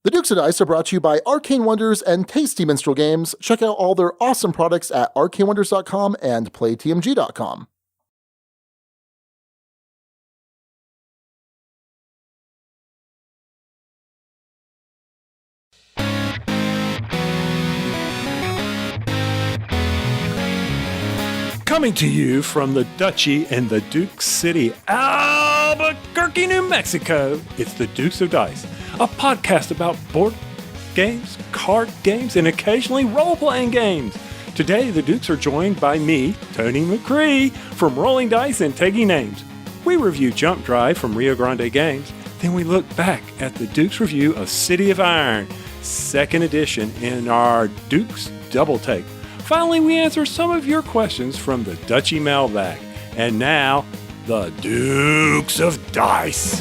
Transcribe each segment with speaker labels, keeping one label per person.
Speaker 1: The Dukes of Dice are brought to you by Arcane Wonders and tasty Minstrel games. Check out all their awesome products at arcanewonders.com and playtmg.com.
Speaker 2: Coming to you from the Duchy in the Duke City, Albuquerque, New Mexico, it's the Dukes of Dice, a podcast about board games, card games, and occasionally role-playing games. Today, the Dukes are joined by me, Tony McRee, from Rolling Dice and Taking Names. We review Jump Drive from Rio Grande Games, then we look back at the Dukes review of City of Iron, 2nd edition in our Dukes Double-Take. Finally, we answer some of your questions from the Duchy mailbag. And now, the Dukes of Dice.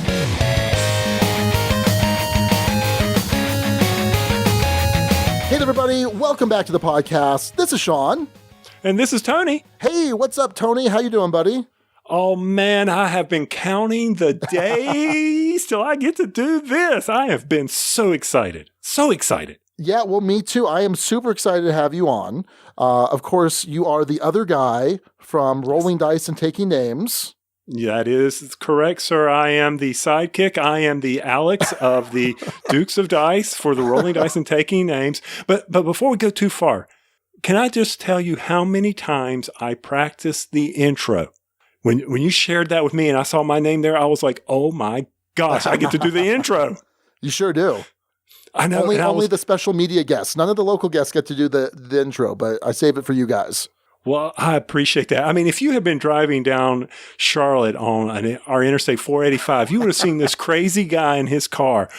Speaker 1: Hey everybody, welcome back to the podcast. This is Sean.
Speaker 2: And this is Tony.
Speaker 1: Hey, what's up, Tony? How you doing, buddy?
Speaker 2: Oh man, I have been counting the days till I get to do this. I have been so excited. So excited.
Speaker 1: Yeah, well, me too. I am super excited to have you on. Of course, you are the other guy from Rolling Dice and Taking Names.
Speaker 2: That is correct, sir. I am the sidekick. I am the Alex of the Dukes of Dice for the Rolling Dice and Taking Names. But before we go too far, can I just tell you how many times I practiced the intro? When you shared that with me and I saw my name there, I was like, oh my gosh, I get to do the intro.
Speaker 1: You sure do.
Speaker 2: I know.
Speaker 1: Only the special media guests. None of the local guests get to do the intro, but I save it for you guys.
Speaker 2: Well, I appreciate that. I mean, if you had been driving down Charlotte on our Interstate 485, you would have seen this crazy guy in his car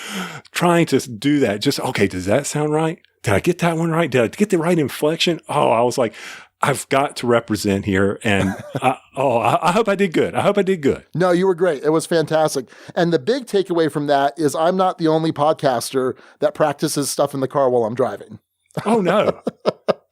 Speaker 2: trying to do that. Just, okay, does that sound right? Did I get that one right? Did I get the right inflection? Oh, I was like, I've got to represent here. And I hope I did good. I hope I did good.
Speaker 1: No, you were great. It was fantastic. And the big takeaway from that is I'm not the only podcaster that practices stuff in the car while I'm driving.
Speaker 2: Oh, no.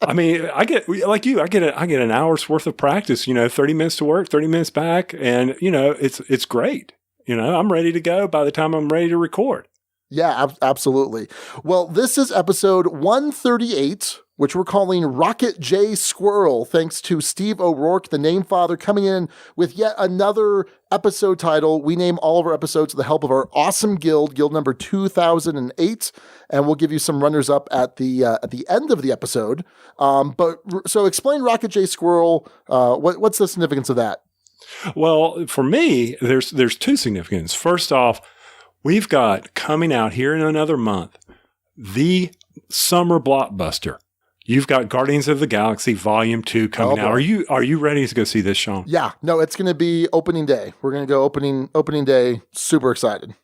Speaker 2: I mean, I get, like you, I get an hour's worth of practice, 30 minutes to work, 30 minutes back. And, it's great. I'm ready to go by the time I'm ready to record.
Speaker 1: Yeah, absolutely. Well, this is episode 138, which we're calling Rocket J Squirrel, thanks to Steve O'Rourke, the name father, coming in with yet another episode title. We name all of our episodes with the help of our awesome guild number 2008, and we'll give you some runners up at the end of the episode. So explain Rocket J Squirrel. What's the significance of that?
Speaker 2: Well, for me, there's two significance. First off, we've got coming out here in another month, the summer blockbuster. You've got Guardians of the Galaxy Volume 2 coming out. Are you ready to go see this, Sean?
Speaker 1: Yeah. No, it's going to be opening day. We're going to go opening day. Super excited.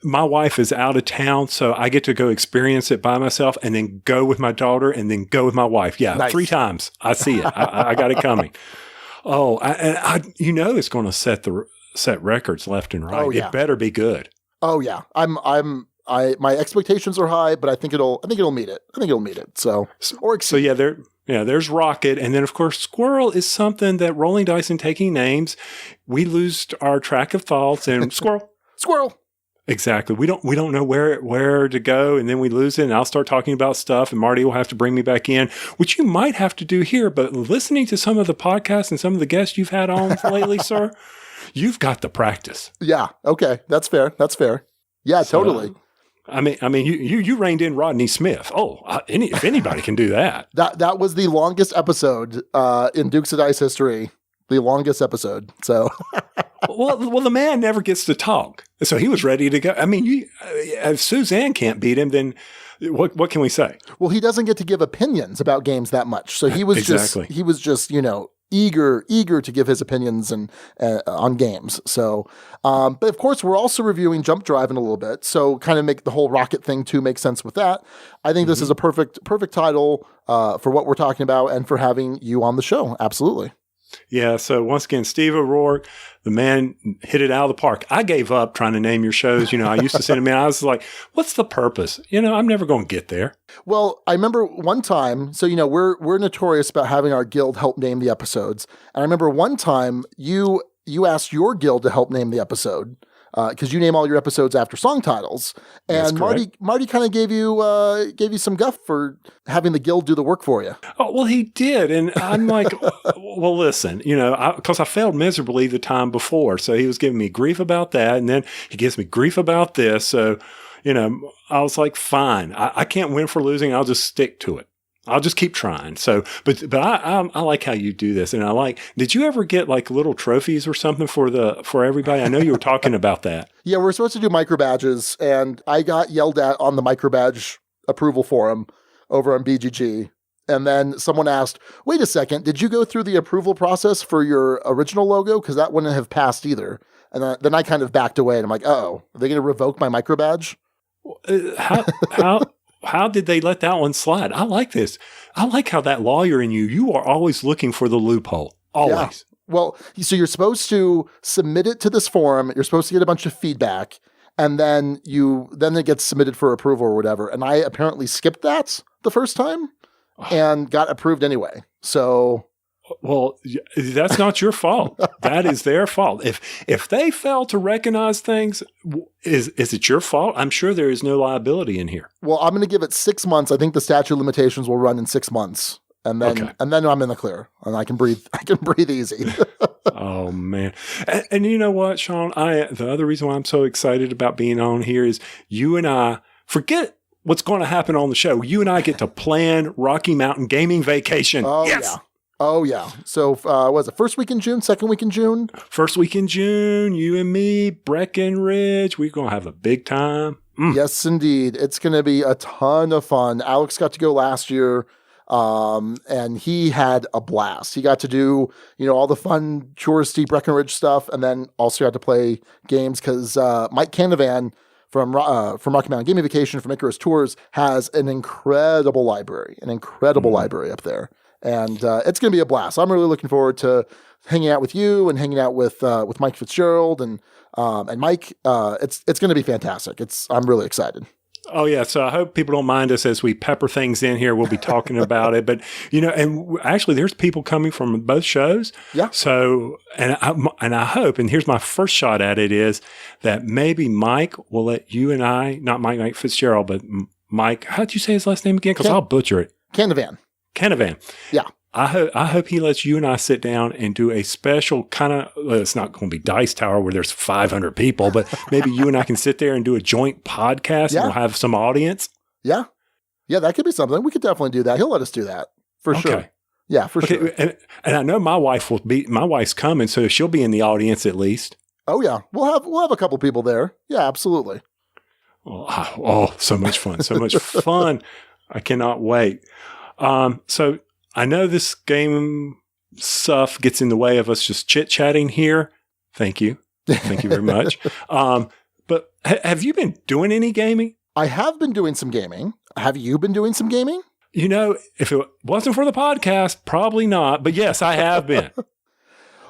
Speaker 2: My wife is out of town, so I get to go experience it by myself and then go with my daughter and then go with my wife. Yeah, nice. 3 times. I see it. I got it coming. Oh, it's going to set records left and right. Oh, yeah. It better be good.
Speaker 1: Oh yeah, my expectations are high, but I think it'll meet it. I think it'll meet it. So
Speaker 2: there's Rocket, and then of course Squirrel is something that Rolling Dice and Taking Names, we lose our track of thoughts and Squirrel. Exactly. We don't know where to go, and then we lose it. And I'll start talking about stuff, and Marty will have to bring me back in, which you might have to do here. But listening to some of the podcasts and some of the guests you've had on lately, sir. You've got the practice.
Speaker 1: Yeah. Okay. That's fair. Yeah, totally.
Speaker 2: I mean, you reined in Rodney Smith. Oh, if anybody can do that.
Speaker 1: That was the longest episode in Dukes of Dice history. The longest episode. So.
Speaker 2: well, the man never gets to talk, so he was ready to go. I mean, if Suzanne can't beat him, then what can we say? Well,
Speaker 1: he doesn't get to give opinions about games that much, so he was just eager to give his opinions and on games. So, but of course, we're also reviewing Jump Drive in a little bit. So, kind of make the whole Rocket thing too make sense with that. I think this is a perfect title for what we're talking about and for having you on the show. Absolutely.
Speaker 2: Yeah. So once again, Steve O'Rourke, the man hit it out of the park. I gave up trying to name your shows. I used to send him in. I was like, what's the purpose? I'm never going to get there.
Speaker 1: Well, I remember one time, so, we're notorious about having our guild help name the episodes. And I remember one time you asked your guild to help name the episode. because you name all your episodes after song titles. And Marty kind of gave you some guff for having the guild do the work for you.
Speaker 2: Oh, well, he did. And I'm like, well, listen, because I failed miserably the time before. So he was giving me grief about that. And then he gives me grief about this. So, I was like, fine, I can't win for losing. I'll just stick to it. I'll just keep trying. So, but I like how you do this. And did you ever get like little trophies or something for everybody? I know you were talking about that.
Speaker 1: Yeah, we're supposed to do micro badges, and I got yelled at on the micro badge approval forum over on BGG. And then someone asked, wait a second, did you go through the approval process for your original logo? Because that wouldn't have passed either. And then I kind of backed away, and I'm like, are they going to revoke my micro badge?
Speaker 2: How did they let that one slide? I like this. I like how that lawyer in you are always looking for the loophole. Always.
Speaker 1: Yeah. Well, so you're supposed to submit it to this forum. You're supposed to get a bunch of feedback, and then it gets submitted for approval or whatever. And I apparently skipped that the first time and got approved anyway. So...
Speaker 2: Well, that's not your fault. That is their fault. If they fail to recognize things, is it your fault? I'm sure there is no liability in here.
Speaker 1: Well, I'm going to give it 6 months. I think the statute of limitations will run in 6 months, and then I'm in the clear, and I can breathe. I can breathe easy.
Speaker 2: Oh man! And you know what, Sean? The other reason why I'm so excited about being on here is you and I forget what's going to happen on the show. You and I get to plan Rocky Mountain gaming vacation.
Speaker 1: Oh
Speaker 2: yes!
Speaker 1: Yeah. Oh, yeah. So, was it first week in June, second week in June?
Speaker 2: First week in June, you and me, Breckenridge, we're going to have a big time.
Speaker 1: Yes, indeed. It's going to be a ton of fun. Alex got to go last year, and he had a blast. He got to do, all the fun, touristy Breckenridge stuff, and then also got to play games because Mike Canavan from Rocky Mountain Gaming Vacation, from Icarus Tours, has an incredible library up there. And it's going to be a blast. I'm really looking forward to hanging out with you and hanging out with Mike Fitzgerald and Mike. It's going to be fantastic. I'm really excited.
Speaker 2: Oh yeah, so I hope people don't mind us as we pepper things in here. We'll be talking about it, but and actually, there's people coming from both shows.
Speaker 1: Yeah.
Speaker 2: So and I hope, and here's my first shot at it, is that maybe Mike will let you and I, not Mike Fitzgerald, but Mike. How'd you say his last name again? Because I'll butcher it.
Speaker 1: Canavan.
Speaker 2: Yeah. I hope he lets you and I sit down and do a special kind of, it's not going to be Dice Tower where there's 500 people, but maybe you and I can sit there and do a joint podcast and we'll have some audience.
Speaker 1: Yeah. Yeah, that could be something. We could definitely do that. He'll let us do that for sure. Yeah, for sure.
Speaker 2: And I know my wife's coming, so she'll be in the audience at least.
Speaker 1: Oh yeah. We'll have a couple people there. Yeah, absolutely.
Speaker 2: Oh, so much fun. So much fun. I cannot wait. So I know this game stuff gets in the way of us just chit-chatting here. Thank you. Thank you very much. But have you been doing any gaming?
Speaker 1: I have been doing some gaming. Have you been doing some gaming?
Speaker 2: If it wasn't for the podcast, probably not. But yes, I have been.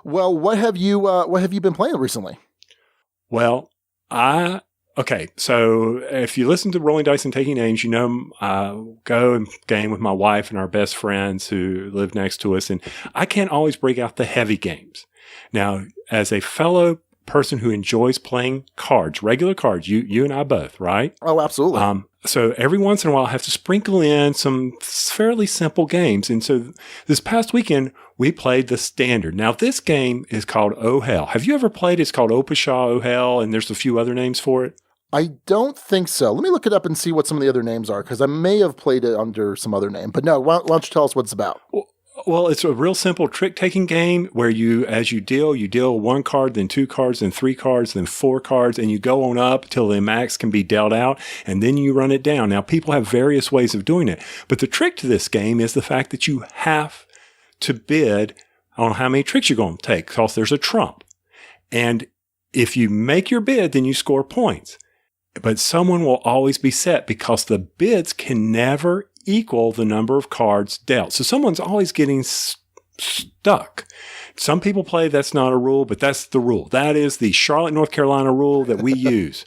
Speaker 1: Well, what have you been playing recently?
Speaker 2: Well, okay, so if you listen to Rolling Dice and Taking Names, I go and game with my wife and our best friends who live next to us, and I can't always break out the heavy games. Now, as a fellow person who enjoys playing cards, regular cards, you and I both, right?
Speaker 1: Oh, absolutely.
Speaker 2: So every once in a while, I have to sprinkle in some fairly simple games. And so this past weekend, we played the standard. Now, this game is called Oh Hell. Have you ever played it? It's called Opashaw Oh Hell, and there's a few other names for it.
Speaker 1: I don't think so. Let me look it up and see what some of the other names are, because I may have played it under some other name. But no, why don't you tell us what it's about?
Speaker 2: Well, it's a real simple trick-taking game where as you deal 1 card, then 2 cards, then 3 cards, then 4 cards, and you go on up till the max can be dealt out, and then you run it down. Now, people have various ways of doing it, but the trick to this game is the fact that you have to bid on how many tricks you're going to take, because there's a trump. And if you make your bid, then you score points. But someone will always be set because the bids can never equal the number of cards dealt. So someone's always getting stuck. Some people play that's not a rule, but that's the rule. That is the Charlotte, North Carolina rule that we use.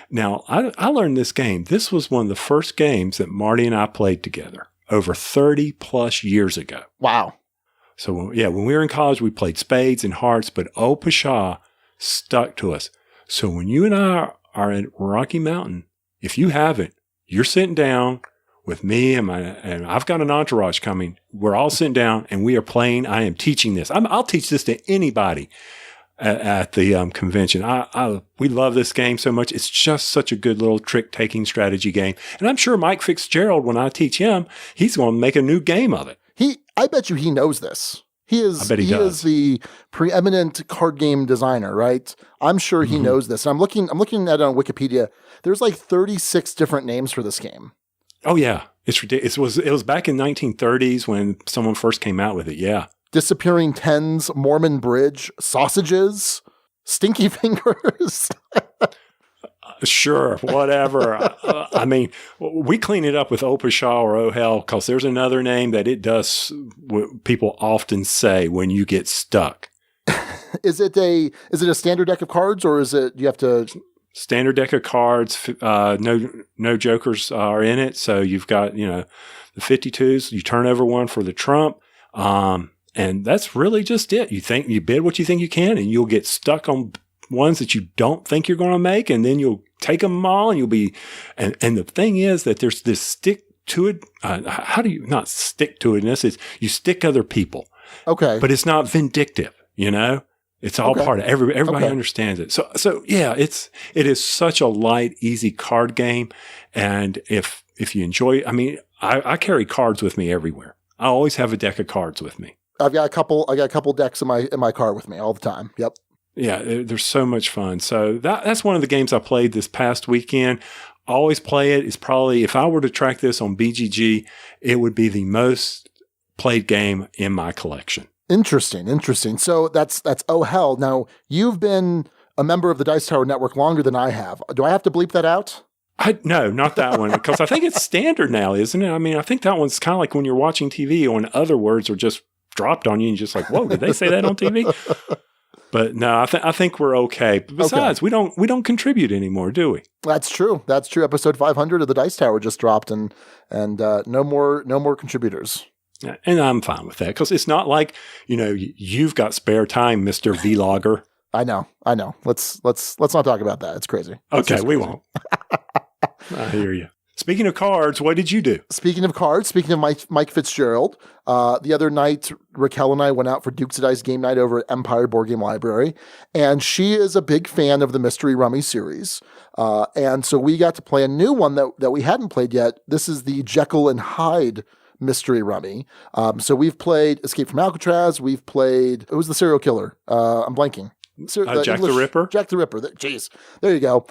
Speaker 2: Now, I learned this game. This was one of the first games that Marty and I played together over 30 plus years ago.
Speaker 1: Wow.
Speaker 2: So, when we were in college, we played spades and hearts, but Opashaw stuck to us. So when you and I are at Rocky Mountain, if you haven't, you're sitting down with me and I've got an entourage coming. We're all sitting down and we are playing. I am teaching this. I'll teach this to anybody at the convention. We love this game so much. It's just such a good little trick-taking strategy game. And I'm sure Mike Fitzgerald, when I teach him, he's going to make a new game of it.
Speaker 1: I bet you he knows this. He is the preeminent card game designer, right? I'm sure he knows this. And I'm looking at it on Wikipedia. There's like 36 different names for this game.
Speaker 2: Oh yeah, it's ridiculous. It was back in 1930s when someone first came out with it. Yeah.
Speaker 1: Disappearing Tens, Mormon Bridge, Sausages, Stinky Fingers.
Speaker 2: Sure, whatever. I mean, we clean it up with Opashaw or Oh Hell because there's another name that it does. People often say when you get stuck.
Speaker 1: Is it a standard deck of cards or do you have to?
Speaker 2: Standard deck of cards. No jokers are in it, so you've got the 52s. You turn over one for the trump. And that's really just it. You bid what you think you can, and you'll get stuck on ones that you don't think you're going to make, and then you'll take them all, and you'll be. And the thing is that there's this stick to it. How do you not stick to itness? Is you stick other people.
Speaker 1: Okay,
Speaker 2: but it's not vindictive. It's all part of everybody understands it. So yeah, it is such a light, easy card game, and if you enjoy, I carry cards with me everywhere. I always have a deck of cards with me.
Speaker 1: I got a couple decks in my car with me all the time. Yep.
Speaker 2: Yeah, they're so much fun. So that's one of the games I played this past weekend. I always play it. It's probably, if I were to track this on BGG, it would be the most played game in my collection. Interesting.
Speaker 1: So that's Oh Hell. Now, you've been a member of the Dice Tower Network longer than I have. Do I have to bleep that out?
Speaker 2: No, not that one, because I think it's standard now, isn't it? I think that one's kind of like when you're watching TV when other words are just dropped on you and you're just like, whoa, did they say that on TV? But no, I think we're okay. Besides, we don't contribute anymore, do we?
Speaker 1: That's true. Episode 500 of the Dice Tower just dropped, and no more contributors.
Speaker 2: Yeah, and I'm fine with that because it's not like you've got spare time, Mr. Vlogger.
Speaker 1: I know. Let's not talk about that. It's crazy.
Speaker 2: Okay, we won't. I hear you. Speaking of cards, what did you do?
Speaker 1: Speaking of Mike Fitzgerald, the other night, Raquel and I went out for Dukes of Dice game night over at Empire Board Game Library, and she is a big fan of the Mystery Rummy series. And so we got to play a new one that we hadn't played yet. This is the Jekyll and Hyde Mystery Rummy. So we've played Escape from Alcatraz. We've played, it was the serial killer. I'm blanking.
Speaker 2: Jack the Ripper?
Speaker 1: Jack the Ripper. Jeez. There you go.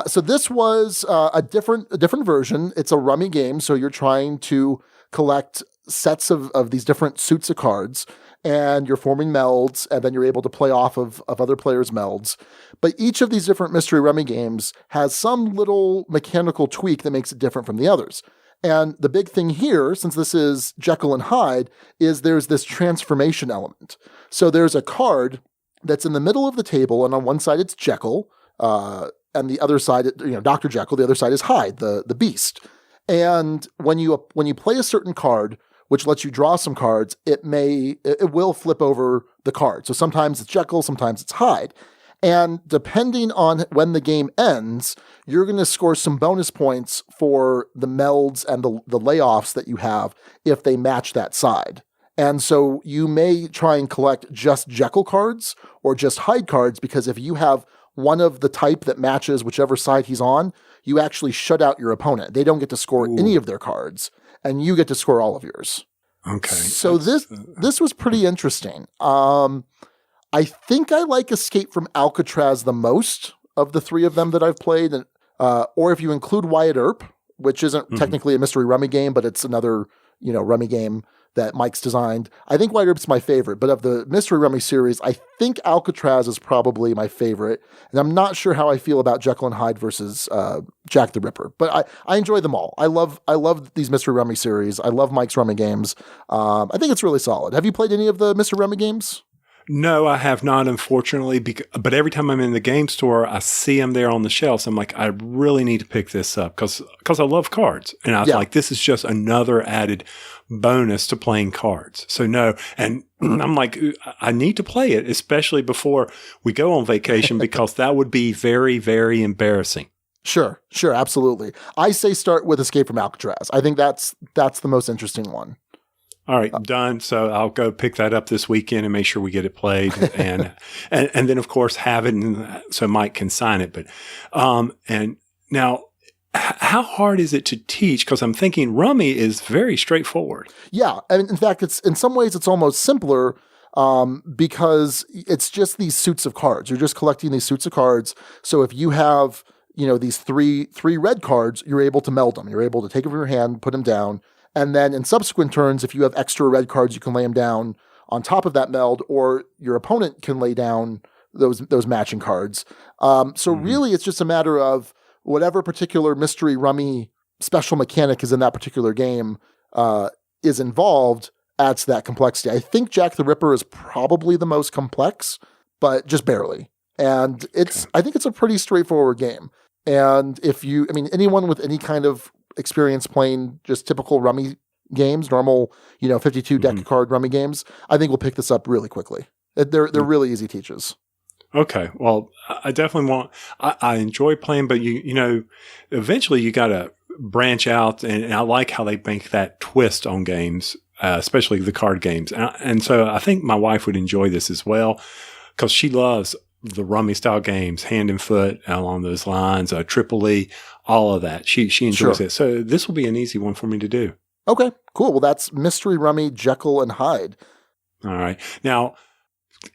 Speaker 1: So this was a different version. It's a rummy game, so you're trying to collect sets of these different suits of cards, and you're forming melds, and then you're able to play off of other players' melds. But each of these different mystery rummy games has some little mechanical tweak that makes it different from the others. And the big thing here, since this is Jekyll and Hyde, is there's this transformation element. So there's a card that's in the middle of the table, and on one side it's Jekyll, and the other side, Dr. Jekyll, the other side is Hyde, the beast. And when you play a certain card, which lets you draw some cards, it will flip over the card. So sometimes it's Jekyll, sometimes it's Hyde. And depending on when the game ends, you're going to score some bonus points for the melds and the layoffs that you have if they match that side. And so you may try and collect just Jekyll cards or just Hyde cards, because if you have one of the type that matches whichever side he's on, you actually shut out your opponent. They don't get to score any of their cards, and you get to score all of yours.
Speaker 2: Okay.
Speaker 1: So this was pretty interesting. I think I like Escape from Alcatraz the most of the three of them that I've played, or if you include Wyatt Earp, which isn't technically a mystery rummy game, but it's another rummy game that Mike's designed. I think Wyatt Earp's my favorite, but of the mystery rummy series, I think Alcatraz is probably my favorite, and I'm not sure how I feel about Jekyll and Hyde versus Jack the Ripper, but I enjoy them all. I love these mystery rummy series. I love Mike's rummy games. I think it's really solid. Have you played any of the mystery rummy games?
Speaker 2: No, I have not, unfortunately. But every time I'm in the game store, I see them there on the shelves. I'm like, I really need to pick this up because I love cards. And I was like, this is just another added bonus to playing cards. So no. And I'm like, I need to play it, especially before we go on vacation, because that would be very, very embarrassing.
Speaker 1: Sure, absolutely. I say start with Escape from Alcatraz. I think that's the most interesting one.
Speaker 2: All right, done. So I'll go pick that up this weekend and make sure we get it played, and then of course have it, so Mike can sign it. But and now, how hard is it to teach? Because I'm thinking Rummy is very straightforward.
Speaker 1: Yeah, and in fact, it's in some ways it's almost simpler because it's just these suits of cards. You're just collecting these suits of cards. So if you have these three red cards, you're able to meld them. You're able to take them from your hand, put them down. And then in subsequent turns, if you have extra red cards, you can lay them down on top of that meld, or your opponent can lay down those matching cards. So really, it's just a matter of whatever particular mystery rummy special mechanic is in that particular game is involved, adds to that complexity. I think Jack the Ripper is probably the most complex, but just barely. And I think it's a pretty straightforward game. And anyone with any kind of experience playing just typical rummy games, normal, 52 deck card rummy games, I think we'll pick this up really quickly. They're really easy teaches.
Speaker 2: Okay. Well, I definitely I enjoy playing, but eventually you got to branch out, and I like how they make that twist on games, especially the card games. And so I think my wife would enjoy this as well, because she loves the rummy style games, hand and foot, along those lines, Tripoli, all of that. She enjoys it. So this will be an easy one for me to do.
Speaker 1: Okay, cool. Well, that's Mystery Rummy, Jekyll, and Hyde.
Speaker 2: All right. Now,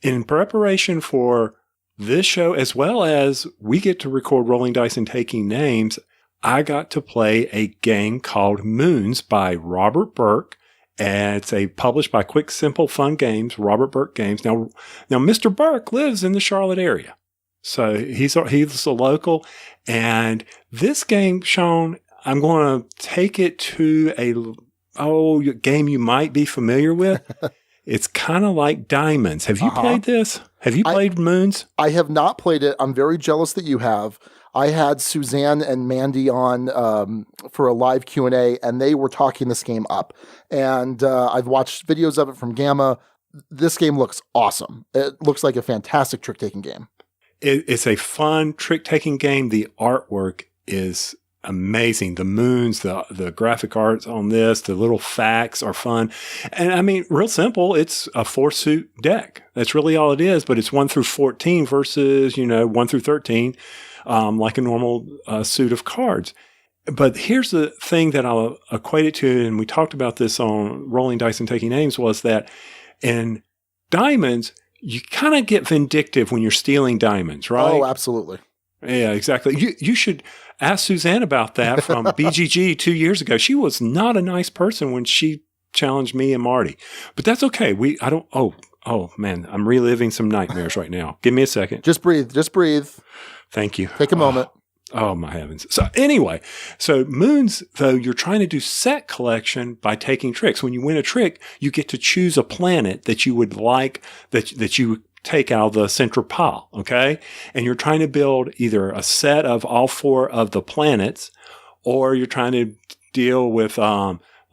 Speaker 2: in preparation for this show, as well as we get to record Rolling Dice and Taking Names, I got to play a game called Moons by Robert Burke. And it's published by Quick, Simple, Fun Games, Robert Burke Games. Now, Mr. Burke lives in the Charlotte area. So he's a local. And this game, Sean, I'm going to take it to a game you might be familiar with. It's kind of like Diamonds. Have you played this? Have you played Moons? I
Speaker 1: have not played it. I'm very jealous that you have. I had Suzanne and Mandy on for a live Q&A, and they were talking this game up. And I've watched videos of it from Gamma. This game looks awesome. It looks like a fantastic trick-taking game.
Speaker 2: It's a fun trick-taking game. The artwork is amazing. The moons, the graphic arts on this, the little facts are fun. And I mean, real simple. It's a 4-suit deck. That's really all it is, but it's 1 through 14 versus, 1 through 13. Like a normal suit of cards. But here's the thing that I'll equate it to, and we talked about this on Rolling Dice and Taking Names, was that in Diamonds, you kind of get vindictive when you're stealing diamonds, right?
Speaker 1: Oh, absolutely.
Speaker 2: Yeah, exactly. You should ask Suzanne about that from BGG 2 years ago. She was not a nice person when she challenged me and Marty. But that's okay. Oh, man, I'm reliving some nightmares right now. Give me a second.
Speaker 1: Just breathe.
Speaker 2: Thank you.
Speaker 1: Take a moment.
Speaker 2: Oh, my heavens. So anyway, Moons, though, you're trying to do set collection by taking tricks. When you win a trick, you get to choose a planet that you would like, that you take out of the central pile, okay? And you're trying to build either a set of all 4 of the planets, or you're trying to deal with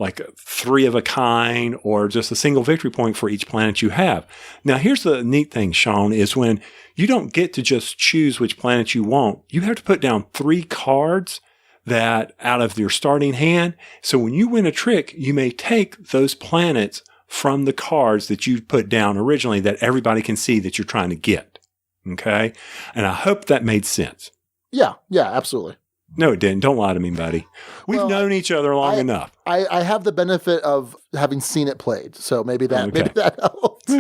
Speaker 2: like 3 of a kind, or just a single victory point for each planet you have. Now, here's the neat thing, Sean, is when you don't get to just choose which planet you want, you have to put down 3 cards that out of your starting hand. So when you win a trick, you may take those planets from the cards that you put down originally that everybody can see that you're trying to get. Okay? And I hope that made sense.
Speaker 1: Yeah, absolutely.
Speaker 2: No, it didn't. Don't lie to me, buddy. We've known each other long enough.
Speaker 1: I have the benefit of having seen it played, so maybe that helps.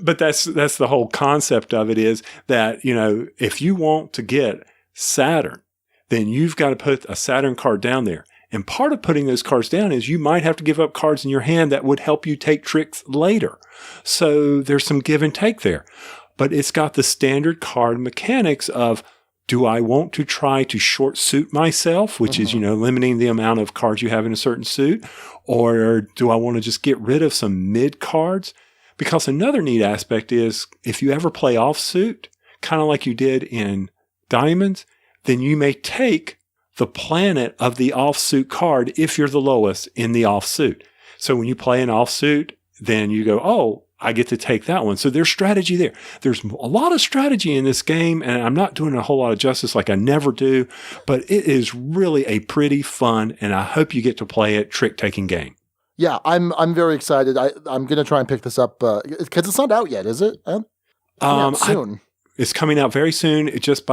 Speaker 2: But that's the whole concept of it, is that, if you want to get Saturn, then you've got to put a Saturn card down there. And part of putting those cards down is you might have to give up cards in your hand that would help you take tricks later. So there's some give and take there. But it's got the standard card mechanics of, do I want to try to short suit myself, which is, limiting the amount of cards you have in a certain suit? Or do I want to just get rid of some mid cards? Because another neat aspect is if you ever play offsuit, kind of like you did in Diamonds, then you may take the planet of the offsuit card if you're the lowest in the offsuit. So when you play an offsuit, then you go, oh, I get to take that one. So there's strategy there. There's a lot of strategy in this game, and I'm not doing a whole lot of justice like I never do, but it is really a pretty fun, and I hope you get to play it, trick-taking game.
Speaker 1: Yeah, I'm very excited. I'm going to try and pick this up because it's not out yet, is it? Soon.
Speaker 2: It's coming out very soon. Just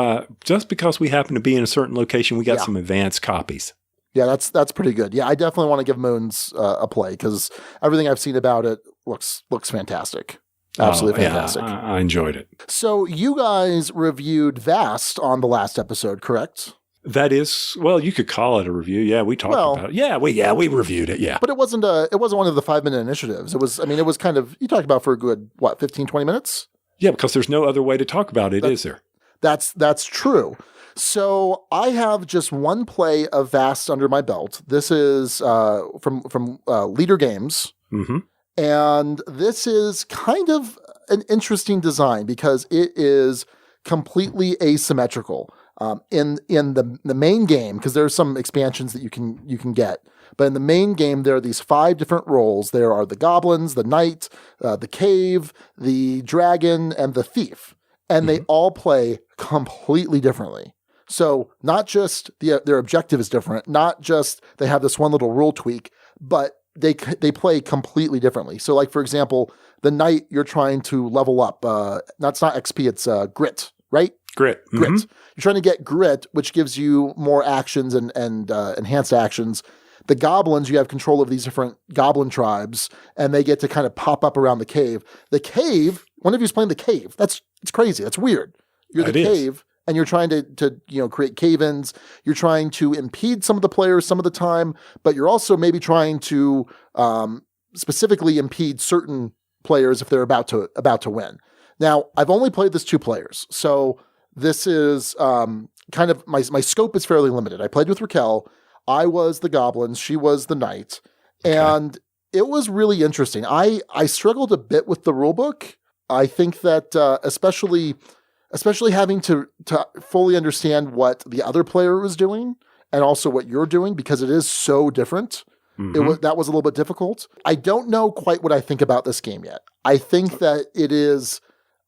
Speaker 2: because we happen to be in a certain location, we got some advanced copies.
Speaker 1: Yeah, that's pretty good. Yeah, I definitely want to give Moons a play because everything I've seen about it looks fantastic. Absolutely fantastic.
Speaker 2: I enjoyed it.
Speaker 1: So you guys reviewed Vast on the last episode, correct?
Speaker 2: That is, well, you could call it a review. Yeah, we talked about it. Yeah, we reviewed it. Yeah,
Speaker 1: but it wasn't one of the 5-minute initiatives. It was kind of, you talked about for a good 15, 20 minutes.
Speaker 2: Yeah, because there's no other way to talk about it, is there?
Speaker 1: That's true. So I have just one play of Vast under my belt. This is from Leader Games.
Speaker 2: Mm-hmm.
Speaker 1: And this is kind of an interesting design because it is completely asymmetrical. In the main game, because there are some expansions that you can get, but in the main game there are these 5 different roles. There are the goblins, the knight, the cave, the dragon, and the thief, and they all play completely differently. So not just their objective is different, not just they have this one little rule tweak, but they play completely differently. So like for example, the knight, you're trying to level up. That's not XP, it's grit, right?
Speaker 2: Grit.
Speaker 1: Mm-hmm. You're trying to get grit, which gives you more actions and enhanced actions. The goblins, you have control of these different goblin tribes, and they get to kind of pop up around the cave. The cave, one of you's playing the cave. It's crazy. That's weird. You're the cave, and you're trying to create cave-ins. You're trying to impede some of the players some of the time, but you're also maybe trying to specifically impede certain players if they're about to win. Now, I've only played this 2 players, so this is kind of my scope is fairly limited. I played with Raquel. I was the goblins. She was the knight. Okay. And it was really interesting. I struggled a bit with the rulebook. I think that especially having to fully understand what the other player was doing and also what you're doing because it is so different. Mm-hmm. That was a little bit difficult. I don't know quite what I think about this game yet. I think that it is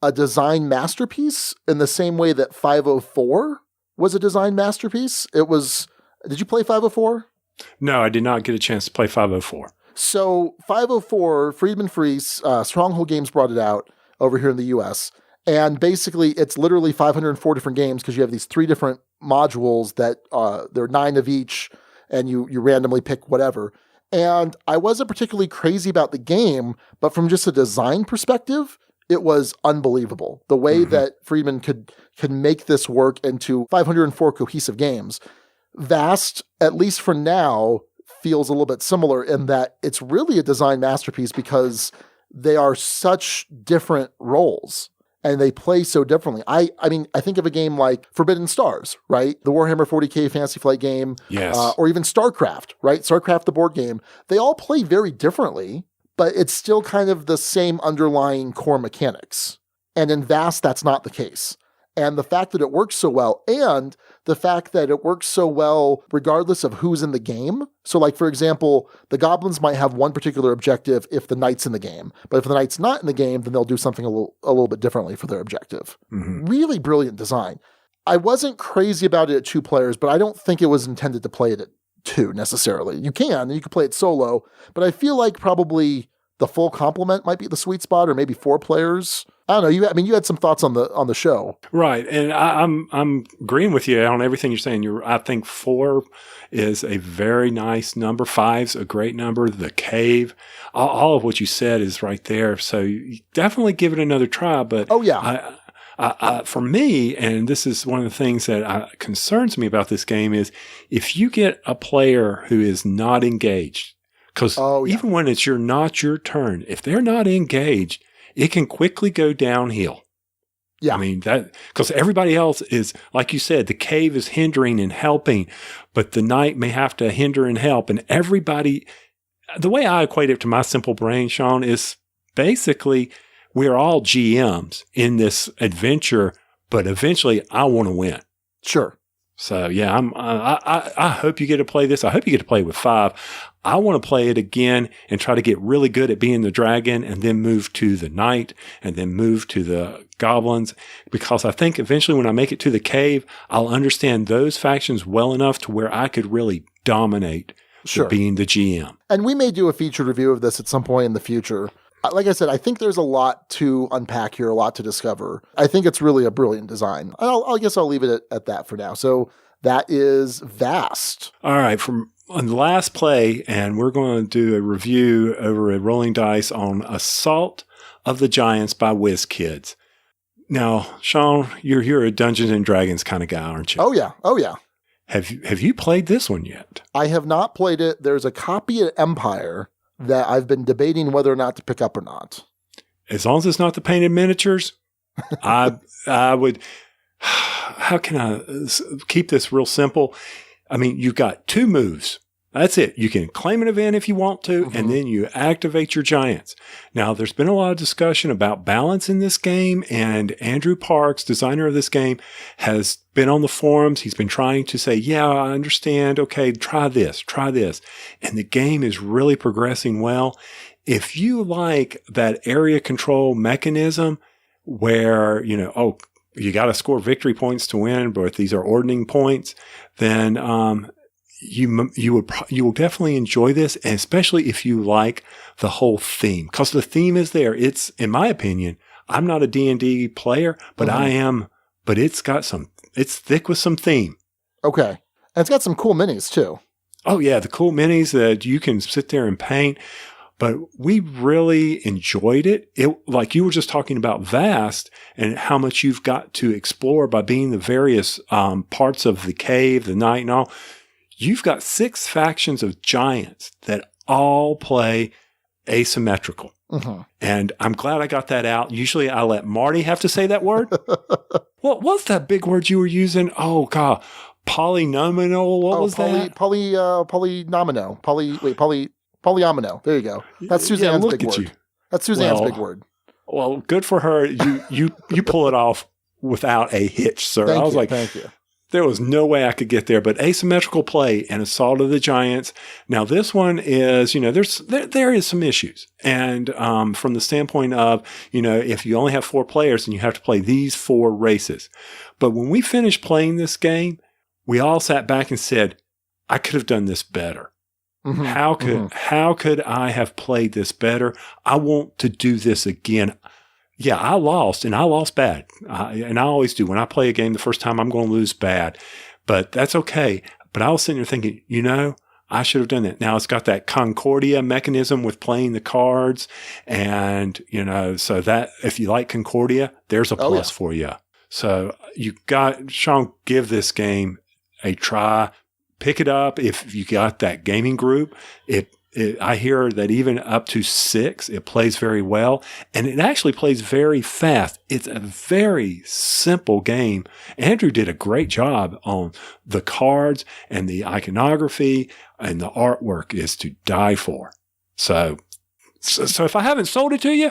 Speaker 1: a design masterpiece in the same way that 504 was a design masterpiece. Did you play 504?
Speaker 2: No, I did not get a chance to play 504.
Speaker 1: So 504, Friedman Freese, Stronghold Games brought it out over here in the US. And basically it's literally 504 different games because you have these 3 different modules that there are 9 of each and you randomly pick whatever. And I wasn't particularly crazy about the game, but from just a design perspective, it was unbelievable. The way that Friedman could make this work into 504 cohesive games. Vast, at least for now, feels a little bit similar in that it's really a design masterpiece because they are such different roles and they play so differently. I mean, I think of a game like Forbidden Stars, right? The Warhammer 40K Fantasy Flight game,
Speaker 2: yes,
Speaker 1: or even StarCraft, right? StarCraft, the board game. They all play very differently, but it's still kind of the same underlying core mechanics. And in Vast, that's not the case. And the fact that it works so well, and the fact that it works so well regardless of who's in the game. So like, for example, the goblins might have one particular objective if the knight's in the game. But if the knight's not in the game, then they'll do something a little bit differently for their objective. Mm-hmm. Really brilliant design. I wasn't crazy about it at 2 players, but I don't think it was intended to play it at 2 necessarily. You can play it solo, but I feel like probably the full complement might be the sweet spot, or maybe 4 players. I don't know. You had some thoughts on the show,
Speaker 2: right? And I'm agreeing with you on everything you're saying. I think 4 is a very nice number. 5's a great number. The cave, all of what you said is right there. So you definitely give it another try. But
Speaker 1: oh yeah,
Speaker 2: for me, and this is one of the things that concerns me about this game is if you get a player who is not engaged, because even when it's not your turn, if they're not engaged, it can quickly go downhill.
Speaker 1: Yeah.
Speaker 2: I mean, because everybody else is, like you said, the cave is hindering and helping, but the knight may have to hinder and help. And everybody, the way I equate it to my simple brain, Sean, is basically we're all GMs in this adventure, but eventually I want to win.
Speaker 1: Sure.
Speaker 2: So yeah, I hope you get to play this. I hope you get to play with 5. I want to play it again and try to get really good at being the dragon and then move to the knight and then move to the goblins, because I think eventually when I make it to the cave, I'll understand those factions well enough to where I could really dominate being the GM.
Speaker 1: And we may do a featured review of this at some point in the future. Like I said, I think there's a lot to unpack here, a lot to discover. I think it's really a brilliant design. I guess I'll leave it at that for now. So that is Vast.
Speaker 2: All right, on the last play, and we're going to do a review over at Rolling Dice on Assault of the Giants by WizKids. Now, Sean, you're a Dungeons and Dragons kind of guy, aren't you?
Speaker 1: Oh yeah.
Speaker 2: Have you played this one yet?
Speaker 1: I have not played it. There's a copy at Empire that I've been debating whether or not to pick up or not.
Speaker 2: As long as it's not the painted miniatures, I would. How can I keep this real simple? I mean, you've got 2 moves. That's it. You can claim an event if you want to, and then you activate your giants. Now, there's been a lot of discussion about balance in this game, and Andrew Parks, designer of this game, has been on the forums. He's been trying to say, yeah, I understand. Okay, try this. And the game is really progressing well. If you like that area control mechanism where, you got to score victory points to win, but these are ordning points, then you will definitely enjoy this, and especially if you like the whole theme, because the theme is there. It's, in my opinion, I'm not a D&D player, but I am. But it's thick with some theme. Okay,
Speaker 1: and it's got some cool minis too.
Speaker 2: Oh yeah, the cool minis that you can sit there and paint. But we really enjoyed it. Like you were just talking about Vast and how much you've got to explore by being the various parts of the cave, the night and all. You've got 6 factions of giants that all play asymmetrical. And I'm glad I got that out. Usually I let Marty have to say that word. What was that big word you were using? Oh, God. Polynomial. What was that?
Speaker 1: Polyomino. There you go. That's Suzanne's big word.
Speaker 2: You.
Speaker 1: That's Suzanne's big word.
Speaker 2: Well, good for her. You pull it off without a hitch, sir.
Speaker 1: Thank you.
Speaker 2: There was no way I could get there, but asymmetrical play and Assault of the Giants. Now, this one is, there is some issues. And from the standpoint of, if you only have 4 players, then you have to play these 4 races. But when we finished playing this game, we all sat back and said, I could have done this better. How could I have played this better? I want to do this again. Yeah, I lost, and I lost bad. And I always do. When I play a game the first time, I'm going to lose bad. But that's okay. But I was sitting there thinking, I should have done that. Now, it's got that Concordia mechanism with playing the cards. And, so that if you like Concordia, there's a plus for you. So Sean, give this game a try. Pick it up if you got that gaming group. I hear that even up to 6, it plays very well, and it actually plays very fast. It's a very simple game. Andrew did a great job on the cards and the iconography, and the artwork is to die for. So if I haven't sold it to you,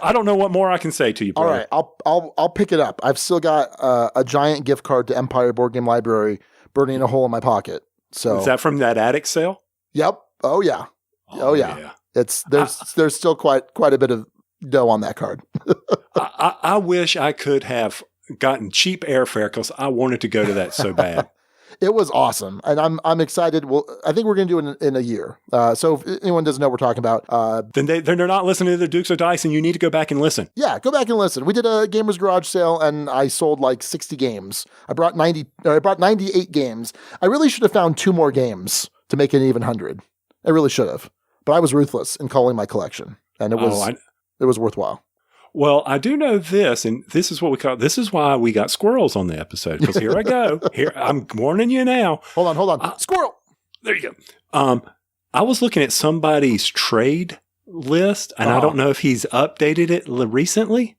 Speaker 2: I don't know what more I can say to you, bro.
Speaker 1: All right, I'll pick it up. I've still got a giant gift card to Empire Board Game Library burning a hole in my pocket. So
Speaker 2: is that from that attic sale?
Speaker 1: Yep. Oh yeah. Oh yeah. There's still quite a bit of dough on that card.
Speaker 2: I wish I could have gotten cheap airfare because I wanted to go to that so bad.
Speaker 1: It was awesome, and I'm excited. Well, I think we're going to do it in a year. So if anyone doesn't know what we're talking about,
Speaker 2: then they're not listening to the Dukes of Dice, and you need to go back and listen.
Speaker 1: Yeah, go back and listen. We did a Gamers Garage sale, and I sold like 60 games. I brought 98 games. I really should have found 2 more games to make it an even 100. I really should have, but I was ruthless in calling my collection, and it was worthwhile.
Speaker 2: Well, I do know this, and this is why we got squirrels on the episode, because here I go. Here, I'm warning you now.
Speaker 1: Hold on. Squirrel!
Speaker 2: There you go. I was looking at somebody's trade list, and I don't know if he's updated it recently,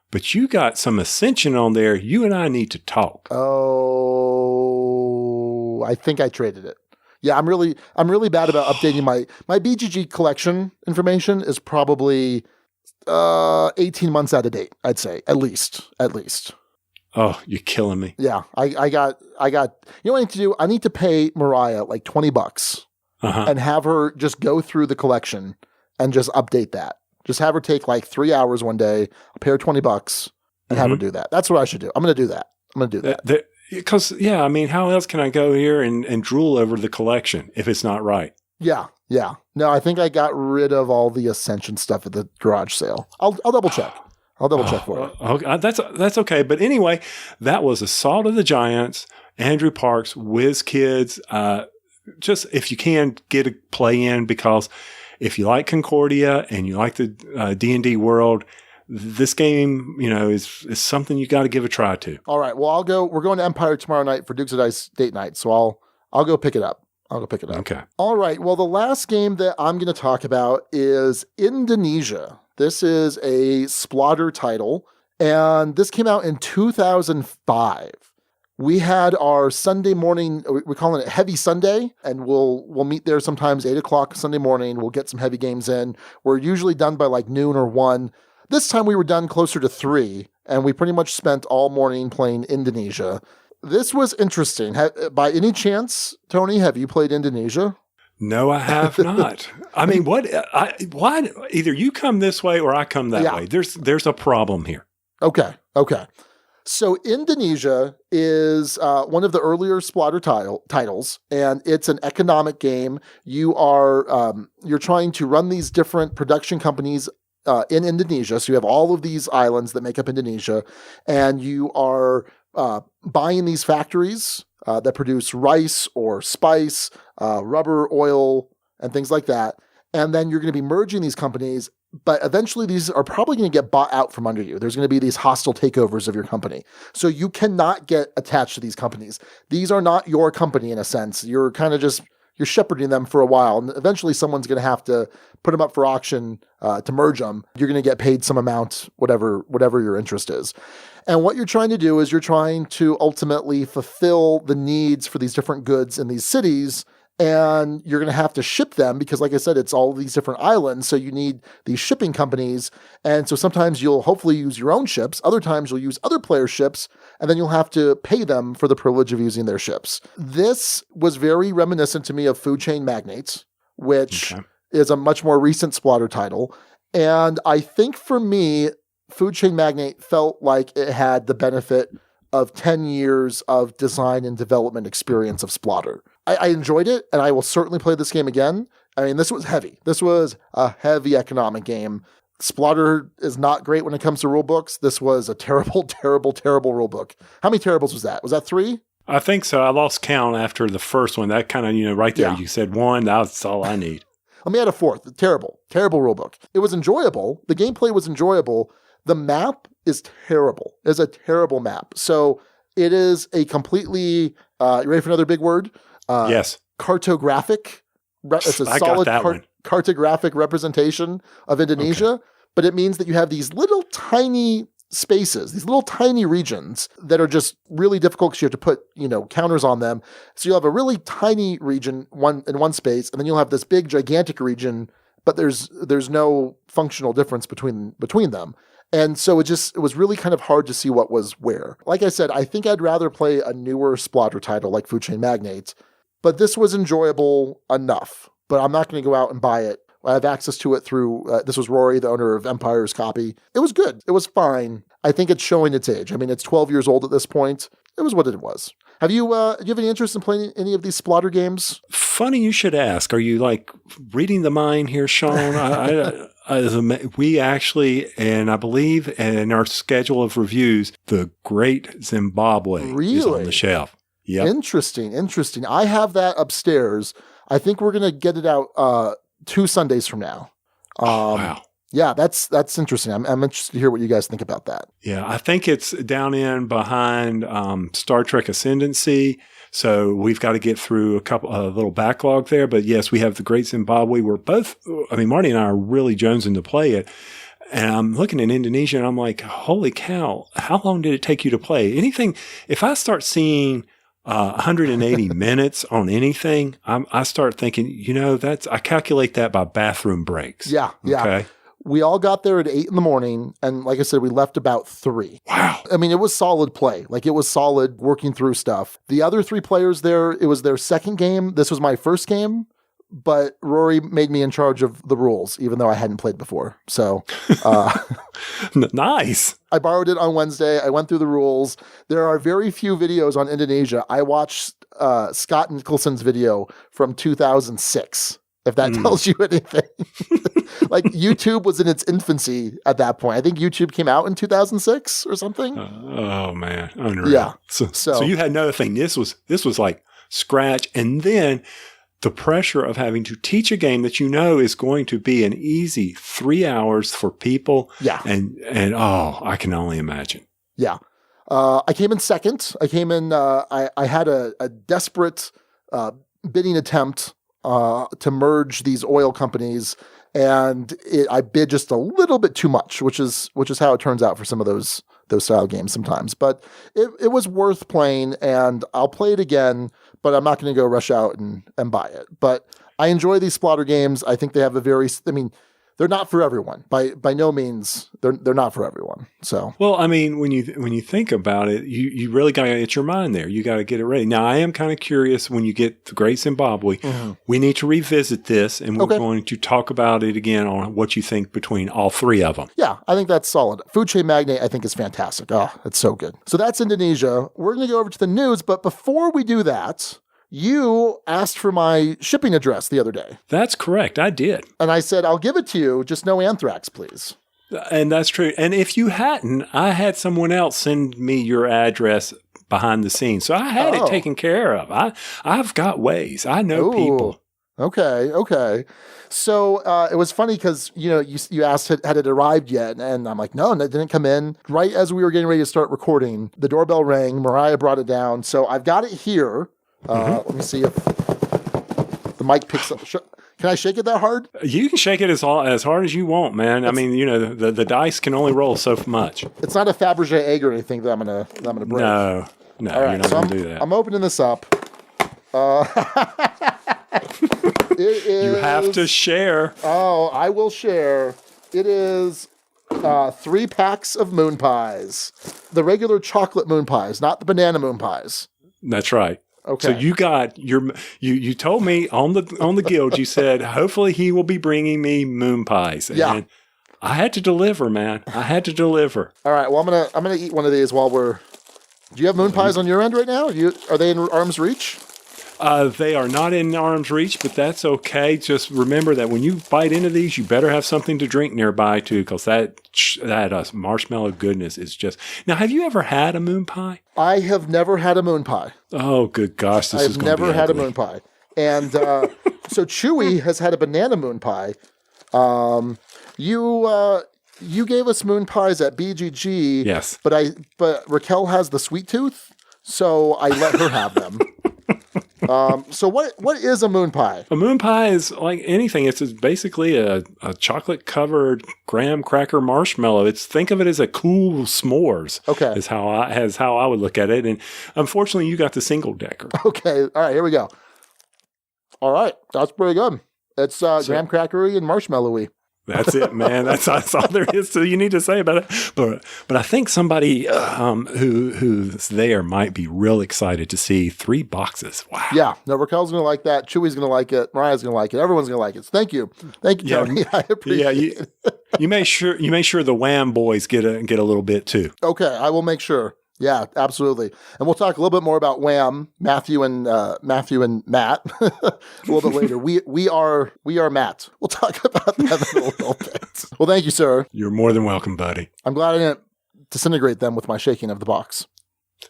Speaker 2: but you got some Ascension on there. You and I need to talk.
Speaker 1: Oh, I think I traded it. Yeah, I'm really bad about updating my BGG collection information is probably 18 months out of date, I'd say, at least.
Speaker 2: Oh, you're killing me.
Speaker 1: Yeah, I got, you know what I need to do? I need to pay Mariah like $20 and have her just go through the collection and just update that. Just have her take like 3 hours one day, I'll pay her $20 and have her do that. That's what I should do. I'm going to do that.
Speaker 2: Because, I mean, how else can I go here and drool over the collection if it's not right?
Speaker 1: Yeah. No, I think I got rid of all the Ascension stuff at the garage sale. I'll double check. For you.
Speaker 2: Okay, that's okay. But anyway, that was Assault of the Giants, Andrew Parks, Whiz Kids. Just if you can get a play in, because if you like Concordia and you like the D&D world, this game, is something you got to give a try to.
Speaker 1: All right. Well, we're going to Empire tomorrow night for Dukes of Dice date night. So I'll go pick it up.
Speaker 2: Okay.
Speaker 1: All right. Well, the last game that I'm going to talk about is Indonesia. This is a Splotter title, and this came out in 2005. We had our Sunday morning, we're calling it Heavy Sunday, and we'll meet there sometimes 8 o'clock Sunday morning. We'll get some heavy games in. We're usually done by like noon or 1. This time we were done closer to 3, and we pretty much spent all morning playing Indonesia. This was interesting. By any chance, Tony, have you played Indonesia?
Speaker 2: No, I have not. I mean, why either you come this way or I come that way? There's a problem here.
Speaker 1: Okay. So Indonesia is one of the earlier Splotter titles, and it's an economic game. You're trying to run these different production companies in Indonesia. So you have all of these islands that make up Indonesia, and you are buying these factories that produce rice or spice, rubber, oil, and things like that. And then you're going to be merging these companies, but eventually these are probably going to get bought out from under you. There's going to be these hostile takeovers of your company. So you cannot get attached to these companies. These are not your company in a sense. You're kind of you're shepherding them for a while, and eventually someone's going to have to put them up for auction to merge them. You're going to get paid some amount, whatever your interest is. And what you're trying to do is you're trying to ultimately fulfill the needs for these different goods in these cities, and you're going to have to ship them because, like I said, it's all these different islands, so you need these shipping companies. And so sometimes you'll hopefully use your own ships, other times you'll use other players' ships, and then you'll have to pay them for the privilege of using their ships. This was very reminiscent to me of Food Chain Magnates, which is a much more recent Splotter title. And I think for me, Food Chain Magnate felt like it had the benefit of 10 years of design and development experience of Splotter. I enjoyed it, and I will certainly play this game again. I mean, this was heavy. This was a heavy economic game. Splotter is not great when it comes to rule books. This was a terrible, terrible, terrible rule book. How many terribles was that? Was that 3?
Speaker 2: I think so. I lost count after the first one. That kind of, right there, you said 1. That's all I need.
Speaker 1: Let me add a 4th. Terrible, terrible rule book. It was enjoyable. The gameplay was enjoyable. The map is terrible. It's a terrible map. So it is a completely, you ready for another big word?
Speaker 2: Yes.
Speaker 1: Cartographic. It's a solid cartographic representation of Indonesia, but it means that you have these little tiny spaces, these little tiny regions that are just really difficult because you have to put, counters on them. So you'll have a really tiny region in one space, and then you'll have this big, gigantic region, but there's no functional difference between them. And so it was really kind of hard to see what was where. Like I said, I think I'd rather play a newer Splotter title like Food Chain Magnate, but this was enjoyable enough. But I'm not going to go out and buy it. I have access to it through, this was Rory, the owner of Empire's copy. It was good. It was fine. I think it's showing its age. I mean, it's 12 years old at this point. It was what it was. Do you have any interest in playing any of these Splotter games?
Speaker 2: Funny you should ask. Are you like reading the mind here, Sean? We actually, and I believe in our schedule of reviews, the Great Zimbabwe is on the shelf. Yep. Interesting. I have that upstairs. I think we're going to get it out 2 Sundays from now. Wow.
Speaker 1: Yeah, that's interesting. I'm interested to hear what you guys think about that.
Speaker 2: Yeah, I think it's down in behind Star Trek Ascendancy. So we've got to get through a little backlog there. But yes, we have the Great Zimbabwe. Marty and I are really jonesing to play it. And I'm looking at Indonesia and I'm like, holy cow, how long did it take you to play? If I start seeing 180 minutes on anything, I start thinking, I calculate that by bathroom breaks.
Speaker 1: Yeah.
Speaker 2: Okay.
Speaker 1: We all got there at 8 a.m. And like I said, we left about 3.
Speaker 2: Wow.
Speaker 1: I mean, it was solid play. Like, it was solid working through stuff. The other 3 players there, it was their second game. This was my first game, but Rory made me in charge of the rules, even though I hadn't played before. So,
Speaker 2: nice.
Speaker 1: I borrowed it on Wednesday. I went through the rules. There are very few videos on Indonesia. I watched Scott Nicholson's video from 2006. If that tells you anything. Like, YouTube was in its infancy at that point. I think YouTube came out in 2006 or something.
Speaker 2: Oh man, unreal.
Speaker 1: Yeah.
Speaker 2: So you had another thing. This was like scratch, and then the pressure of having to teach a game that you know is going to be an easy 3 hours for people.
Speaker 1: Yeah.
Speaker 2: And I can only imagine.
Speaker 1: Yeah. I came in second. I came in. I had a desperate bidding attempt to merge these oil companies, and I bid just a little bit too much, which is how it turns out for some of those style games sometimes. But it was worth playing, and I'll play it again, but I'm not going to go rush out and buy it. But I enjoy these splatter games. I think they have they're not for everyone. By no means, they're not for everyone. So,
Speaker 2: well, I mean, when you think about it, you really got to get your mind there. You got to get it ready. Now, I am kind of curious when you get to Great Zimbabwe. Mm-hmm. We need to revisit this, and we're going to talk about it again on what you think between all 3 of them.
Speaker 1: Yeah, I think that's solid. Food Chain Magnate, I think, is fantastic. Oh, it's so good. So that's Indonesia. We're going to go over to the news, but before we do that, you asked for my shipping address the other day.
Speaker 2: That's correct. I did.
Speaker 1: And I said, I'll give it to you, just no anthrax, please.
Speaker 2: And that's true. And if you hadn't, I had someone else send me your address behind the scenes. So I had it taken care of. I've got ways. I know people.
Speaker 1: Okay. So it was funny because, you asked, had it arrived yet? And I'm like, no, it didn't come in. Right as we were getting ready to start recording, the doorbell rang. Mariah brought it down. So I've got it here. Let me see if the mic picks up. Can I shake it that hard?
Speaker 2: You can shake it as hard as you want, man. I mean, the dice can only roll so much.
Speaker 1: It's not a Fabergé egg or anything that I'm gonna break.
Speaker 2: No, all right, you're not gonna do that.
Speaker 1: I'm opening this up.
Speaker 2: You have to share.
Speaker 1: Oh, I will share. It is 3 packs of moon pies, the regular chocolate moon pies, not the banana moon pies.
Speaker 2: That's right.
Speaker 1: Okay.
Speaker 2: So you got you told me on the guild, you said, hopefully he will be bringing me moon pies. And
Speaker 1: yeah.
Speaker 2: I had to deliver, man. I had to deliver.
Speaker 1: All right. Well, I'm gonna eat one of these while we're. Do you have moon pies on your end right now? Are they in arm's reach?
Speaker 2: They are not in arm's reach, but that's okay. Just remember that when you bite into these, you better have something to drink nearby too, because that marshmallow goodness is just. Now, have you ever had a moon pie? I have never had a moon pie. Oh, good gosh, this is going to be ugly. I've never had a moon pie, and so Chewy has had a banana moon pie. You gave us moon pies at BGG. Yes, but Raquel has the sweet tooth, so I let her have them. So what is a moon pie? A moon pie is like anything. It's basically a chocolate covered graham cracker marshmallow. Think of it as a cool s'mores. Okay, is how I would look at it. And unfortunately, you got the single decker. Okay, all right, here we go. All right, that's pretty good. It's graham crackery and marshmallowy. That's it, man. That's all there is you need to say about it. But I think somebody who's there might be real excited to see 3 boxes. Wow. Yeah. No, Raquel's going to like that. Chewy's going to like it. Mariah's going to like it. Everyone's going to like it. So thank you, Tony. I appreciate it. You make sure the Wham boys get a little bit too. Okay, I will make sure. Yeah, absolutely. And we'll talk a little bit more about Wham, Matthew and Matt a little bit later. We are Matt. We'll talk about that in a little bit. Well, thank you, sir. You're more than welcome, buddy. I'm glad I didn't disintegrate them with my shaking of the box.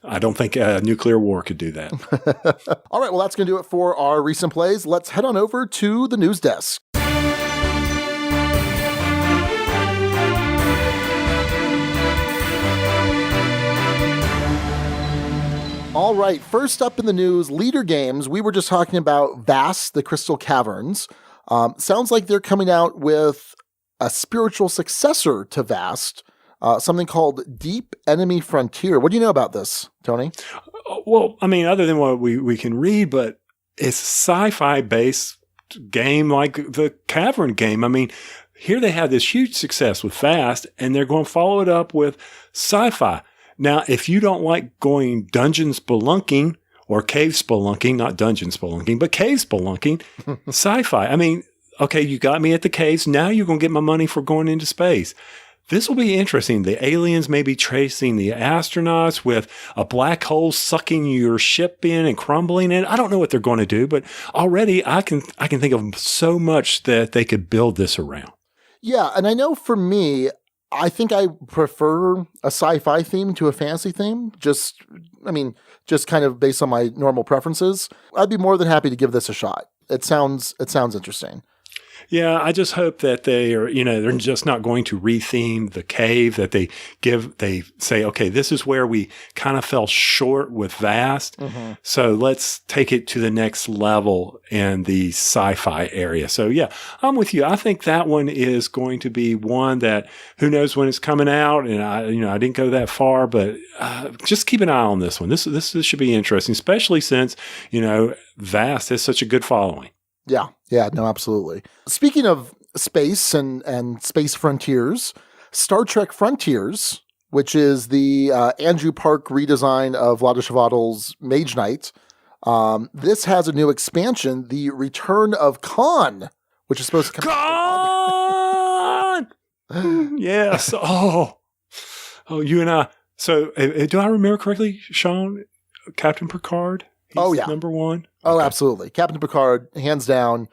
Speaker 2: I don't think a nuclear war could do that. All right, well, that's going to do it for our recent plays. Let's head on over to the news desk. All right, first up in the news, Leader Games. We were just talking about Vast, the Crystal Caverns. Sounds like they're coming out with a spiritual successor to Vast, something called Deep Enemy Frontier. What do you know about this, Tony? Well, I mean, other than what we can read, but it's sci-fi based game like the Cavern game. I mean, here they have this huge success with Vast, and they're going to follow it up with sci-fi. Now, if you don't like going dungeon spelunking or cave spelunking, not dungeon spelunking, but cave spelunking, sci-fi. I mean, okay, you got me at the caves. Now you're going to get my money for going into space. This will be interesting. The aliens may be tracing the astronauts with a black hole sucking your ship in and crumbling it. I don't know what they're going to do, but already I can think of so much that they could build this around.
Speaker 1: Yeah, and I know for me, I think I prefer a sci-fi theme to a fantasy theme. Just kind of based on my normal preferences. I'd be more than happy to give this a shot. It sounds interesting.
Speaker 2: Yeah, I just hope that they're just not going to retheme the cave, that they say, okay, this is where we kind of fell short with Vast. Mm-hmm. So let's take it to the next level in the sci-fi area. So yeah, I'm with you. I think that one is going to be one that who knows when it's coming out. And I didn't go that far, but just keep an eye on this one. This should be interesting, especially since, Vast has such a good following.
Speaker 1: Yeah, no, absolutely. Speaking of space and space frontiers, Star Trek Frontiers, which is the Andrew Park redesign of Vlaada Chvátil's Mage Knight, this has a new expansion, The Return of Khan, which is supposed to come
Speaker 2: out. Khan! Yes. Oh, you and I. So, do I remember correctly, Sean? Captain Picard? He's number one?
Speaker 1: Oh,
Speaker 2: okay.
Speaker 1: Absolutely. Captain Picard, hands down,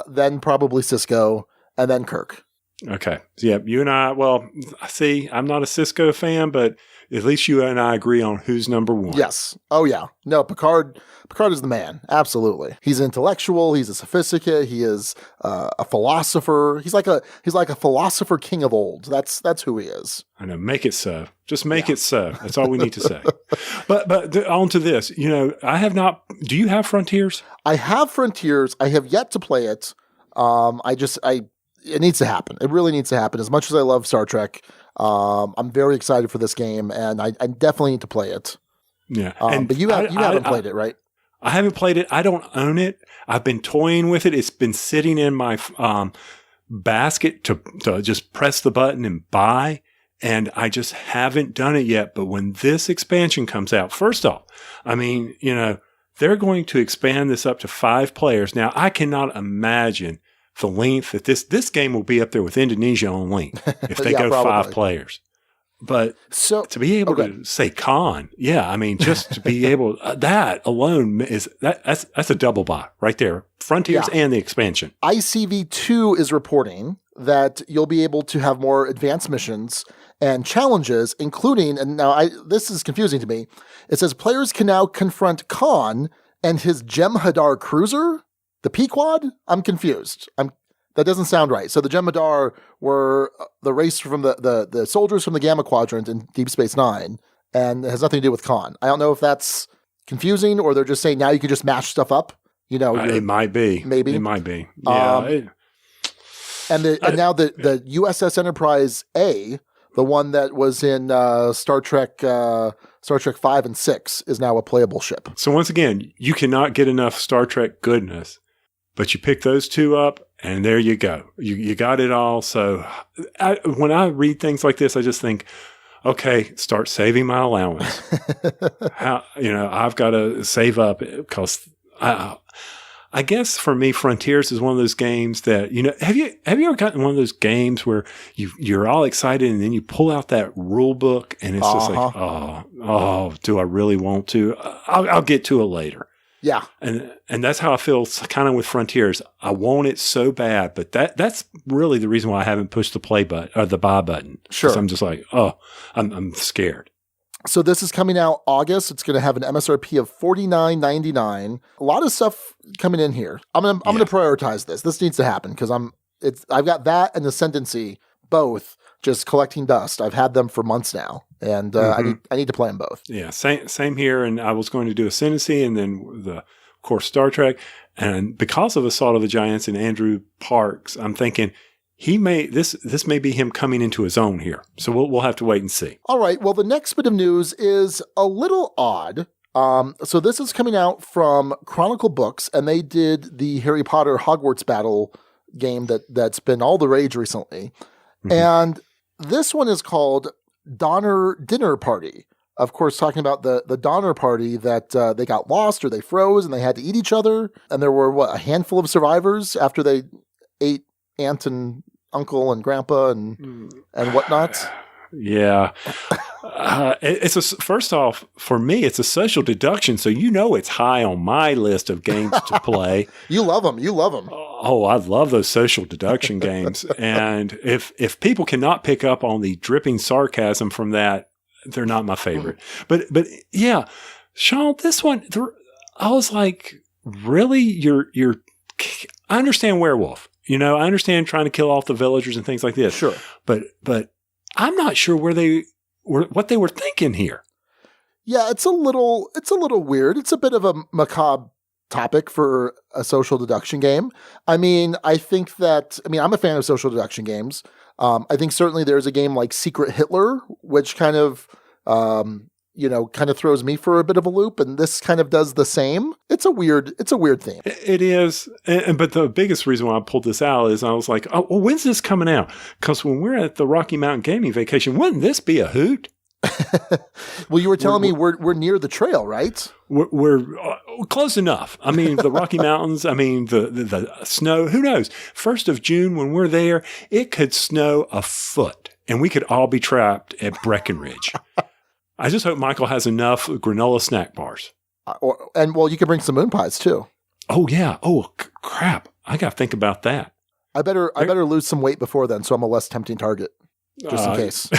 Speaker 1: then probably Cisco, and then Kirk.
Speaker 2: Okay. Yeah, you and I, well, see, I'm not a Cisco fan, but at least you and I agree on who's number one.
Speaker 1: Yes. Oh, yeah. No, Picard is the man. Absolutely. He's intellectual. He's a sophisticate. He is a philosopher. He's like a philosopher king of old. That's who he is.
Speaker 2: I know. Make it so. Just make it so. That's all we need to say. But on to this. I have not. Do you have Frontiers?
Speaker 1: I have Frontiers. I have yet to play it. It needs to happen. It really needs to happen. As much as I love Star Trek, I'm very excited for this game, and I definitely need to play it.
Speaker 2: Yeah.
Speaker 1: But you haven't played it, right?
Speaker 2: I haven't played it. I don't own it. I've been toying with it. It's been sitting in my basket to just press the button and buy, and I just haven't done it yet. But when this expansion comes out, first off, I mean, they're going to expand this up to 5 players. Now, I cannot imagine the length that this game will be up there with Indonesia on length if they go probably 5 players. But to be able to say Khan, just to be able, that alone that's a double buy right there. Frontiers and the expansion.
Speaker 1: ICV2 is reporting that you'll be able to have more advanced missions and challenges, including, and now this is confusing to me, it says players can now confront Khan and his Jem'Hadar cruiser, the Pequod? I'm confused. That doesn't sound right. So the Jem'Hadar were the race from the soldiers from the Gamma Quadrant in Deep Space Nine, and it has nothing to do with Khan. I don't know if that's confusing or they're just saying now you can just mash stuff up.
Speaker 2: It might be.
Speaker 1: Maybe.
Speaker 2: It might be. Yeah.
Speaker 1: And now the USS Enterprise A, the one that was in Star Trek 5 and 6, is now a playable ship.
Speaker 2: So once again, you cannot get enough Star Trek goodness, but you pick those 2 up, and there you go. You got it all. So when I read things like this, I just think, okay, start saving my allowance. I've got to save up because I guess for me, Frontiers is one of those games that, have you ever gotten one of those games where you're all excited and then you pull out that rule book and it's just like, oh, do I really want to? I'll get to it later.
Speaker 1: Yeah.
Speaker 2: And that's how I feel kind of with Frontiers. I want it so bad, but that's really the reason why I haven't pushed the play button or the buy button.
Speaker 1: Sure.
Speaker 2: I'm just like, I'm scared.
Speaker 1: So this is coming out August. It's going to have an MSRP of $49.99. A lot of stuff coming in here. I'm going to prioritize this. This needs to happen because I've got that and Ascendancy both just collecting dust. I've had them for months now, and I need to play them both. Yeah,
Speaker 2: same here. And I was going to do Ascendancy and then of course Star Trek. And because of Assault of the Giants and Andrew Parks, I'm thinking this may be him coming into his own here. So we'll have to wait and see.
Speaker 1: All right. Well, the next bit of news is a little odd. So this is coming out from Chronicle Books, and they did the Harry Potter Hogwarts Battle game that's been all the rage recently. Mm-hmm. And this one is called Donner Dinner Party. Of course, talking about the Donner Party that they got lost or they froze and they had to eat each other. And there were, a handful of survivors after they ate aunt and uncle and grandpa and whatnot.
Speaker 2: Yeah. First off, for me, it's a social deduction. So it's high on my list of games to play.
Speaker 1: You love them.
Speaker 2: Oh, I love those social deduction games. And if people cannot pick up on the dripping sarcasm from that, they're not my favorite. But yeah, Sean, this one, I was like, really? I understand werewolf. I understand trying to kill off the villagers and things like this.
Speaker 1: Sure.
Speaker 2: But I'm not sure what they were thinking here.
Speaker 1: Yeah, it's a little weird. It's a bit of a macabre topic for a social deduction game. I'm a fan of social deduction games. I think certainly there's a game like Secret Hitler, which kind of throws me for a bit of a loop, and this kind of does the same. It's a weird theme.
Speaker 2: It is, but the biggest reason why I pulled this out is I was like, oh, well, when's this coming out? Because when we're at the Rocky Mountain Gaming Vacation, wouldn't this be a hoot?
Speaker 1: Well, you were telling me we're near the trail, right?
Speaker 2: We're close enough. The Rocky Mountains, the snow, who knows? 1st of June, when we're there, it could snow a foot and we could all be trapped at Breckenridge. I just hope Michael has enough granola snack bars.
Speaker 1: You can bring some moon pies too.
Speaker 2: Oh yeah. Oh crap. I got to think about that.
Speaker 1: I better lose some weight before then, so I'm a less tempting target, just in case.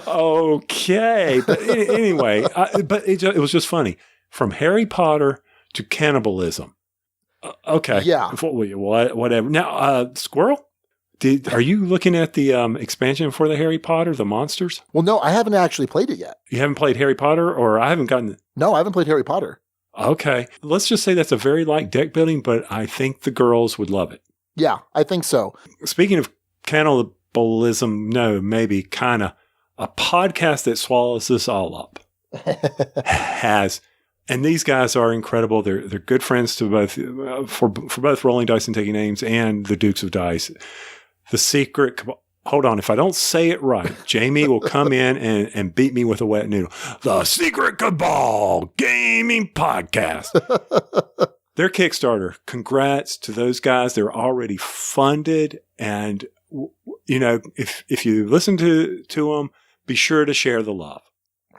Speaker 2: Okay, but anyway, it was just funny. From Harry Potter to cannibalism. Okay,
Speaker 1: yeah.
Speaker 2: Whatever. Now, Squirrel, are you looking at the expansion for the Harry Potter, the monsters?
Speaker 1: Well, no, I haven't actually played it yet.
Speaker 2: You haven't played Harry Potter, or I haven't gotten.
Speaker 1: No, I haven't played Harry Potter.
Speaker 2: Okay, let's just say that's a very light deck building, but I think the girls would love it.
Speaker 1: Yeah, I think so.
Speaker 2: Speaking of cannibalism, no, maybe kind of. A podcast that swallows this all up has, and these guys are incredible. They're good friends to both for both Rolling Dice and Taking Names and the Dukes of Dice. The Secret Cabal. Hold on, if I don't say it right, Jamie will come in and beat me with a wet noodle. The Secret Cabal Gaming Podcast. Their Kickstarter. Congrats to those guys. They're already funded, and if you listen to them. Be sure to share the love.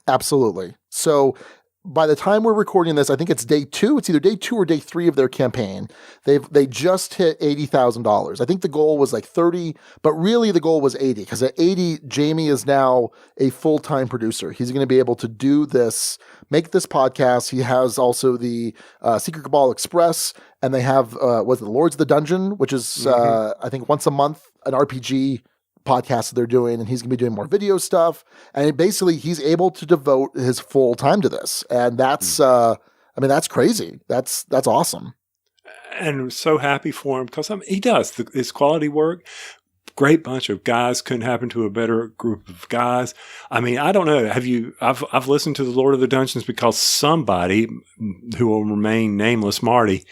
Speaker 1: Absolutely. So by the time we're recording this, I think it's day 2. It's either day 2 or day 3 of their campaign. They just hit $80,000. I think the goal was like 30, but really the goal was 80, because at 80, Jamie is now a full-time producer. He's going to be able to do this, make this podcast. He has also the Secret Cabal Express, and they have the Lords of the Dungeon, which is I think once a month an RPG podcast that they're doing, and he's going to be doing more video stuff. And basically, he's able to devote his full time to this, and that's that's crazy. That's awesome.
Speaker 2: And I'm so happy for him, because he does his quality work. Great bunch of guys. Couldn't happen to a better group of guys. I don't know. I've listened to the Lord of the Dungeons because somebody who will remain nameless, Marty,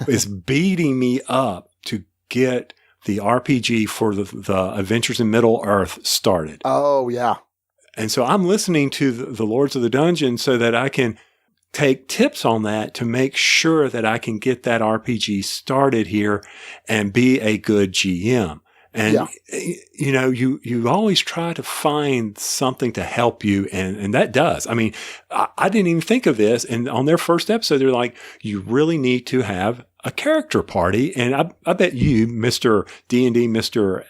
Speaker 2: is beating me up to get the RPG for the Adventures in Middle Earth started.
Speaker 1: Oh, yeah.
Speaker 2: And so I'm listening to the Lords of the Dungeon so that I can take tips on that to make sure that I can get that RPG started here and be a good GM. And, you always try to find something to help you, and that does. I didn't even think of this. And on their first episode, they're like, you really need to have a character party. And I bet you, Mr. D&D, Mr.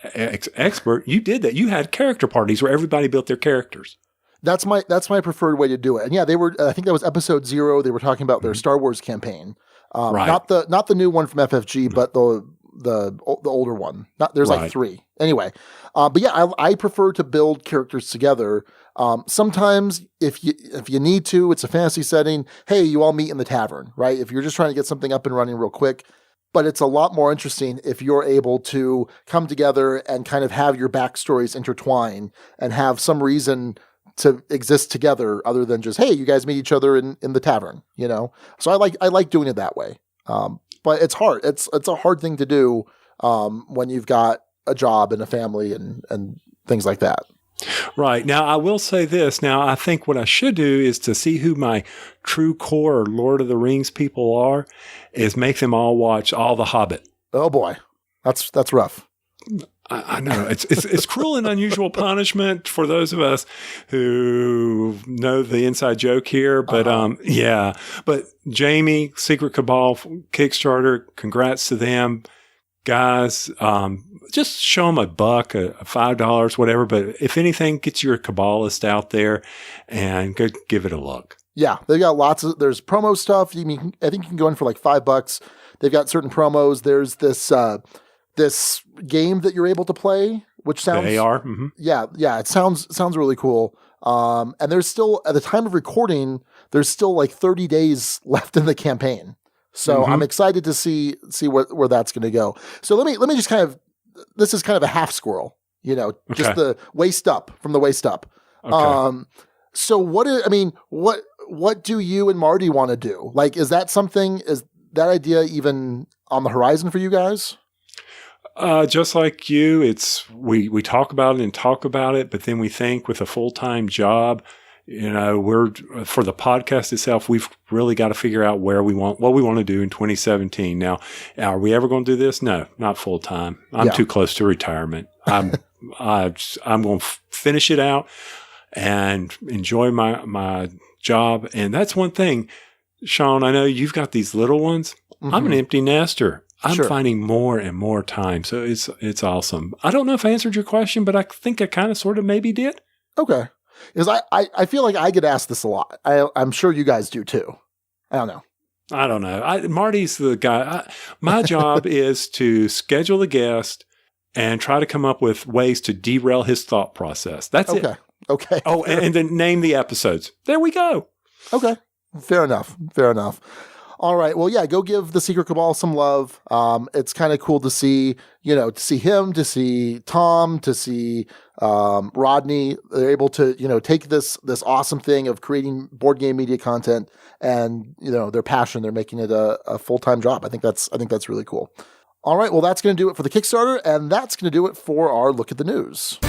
Speaker 2: Expert, you did that. You had character parties where everybody built their characters.
Speaker 1: That's my preferred way to do it. And yeah, they were, I think that was episode 0. They were talking about their Star Wars campaign.
Speaker 2: Right.
Speaker 1: Not the new one from FFG, but the older one. There's like 3. Anyway. But yeah, I prefer to build characters together. Sometimes if you need to, it's a fantasy setting. Hey, you all meet in the tavern, right? If you're just trying to get something up and running real quick. But it's a lot more interesting if you're able to come together and kind of have your backstories intertwine and have some reason to exist together other than just, hey, you guys meet each other in the tavern, So I like doing it that way. But it's hard. It's a hard thing to do when you've got a job and a family and things like that.
Speaker 2: Right. Now, I will say this. Now, I think what I should do is to see who my true core Lord of the Rings people are, is make them all watch all The Hobbit.
Speaker 1: Oh, boy. That's rough.
Speaker 2: I know. It's cruel and unusual punishment for those of us who know the inside joke here. But, yeah. But Jamie, Secret Cabal, Kickstarter, congrats to them. Guys, just show them $1, $5, whatever. But if anything, get your Kabbalist out there and go give it a look. Yeah,
Speaker 1: they've got there's promo stuff. I think you can go in for like $5. They've got certain promos. There's this game that you're able to play, which sounds
Speaker 2: the AR. Mm-hmm.
Speaker 1: Yeah, it sounds really cool. And there's still, at the time of recording, there's still like 30 days left in the campaign. So I'm excited to see where that's going to go. So let me just this is kind of a half squirrel, just the waist up, from the waist up. Okay. So what do you and Marty want to do? Like, is that idea even on the horizon for you guys?
Speaker 2: Just like you, we talk about it, but then we think with a full-time job, we're, for the podcast itself, we've really got to figure out what we want to do in 2017. Now, are we ever going to do this? No, not full time. I'm too close to retirement. I'm going to finish it out and enjoy my job. And that's one thing, Sean, I know you've got these little ones. Mm-hmm. I'm an empty nester. I'm finding more and more time. So it's awesome. I don't know if I answered your question, but I think I kind of sort of maybe did.
Speaker 1: Okay. Because I feel like I get asked this a lot. I'm sure you guys do too. I don't know.
Speaker 2: Marty's the guy. My job is to schedule the guest and try to come up with ways to derail his thought process. That's it.
Speaker 1: Okay.
Speaker 2: Oh, and then name the episodes. There we go.
Speaker 1: Okay. Fair enough. All right. Well, yeah, go give the Secret Cabal some love. It's kind of cool to see, to see him, to see Tom, to see Rodney. They're able to, take this awesome thing of creating board game media content and, their passion. They're making it a full-time job. I think that's really cool. All right. Well, that's going to do it for the Kickstarter, and that's going to do it for our look at the news.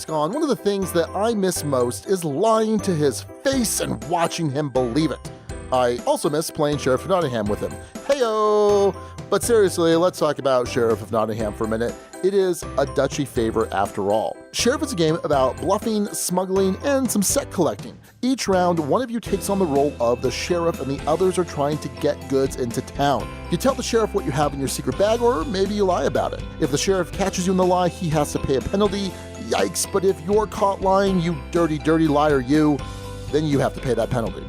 Speaker 1: Gone. One of the things that I miss most is lying to his face and watching him believe it. I also miss playing Sheriff of Nottingham with him. Heyo! But seriously, let's talk about Sheriff of Nottingham for a minute. It is a Duchy favorite after all. Sheriff is a game about bluffing, smuggling, and some set collecting. Each round, one of you takes on the role of the sheriff and the others are trying to get goods into town. You tell the sheriff what you have in your secret bag, or maybe you lie about it. If the sheriff catches you in the lie, he has to pay a penalty. Yikes, but if you're caught lying, you dirty, dirty liar you, then you have to pay that penalty.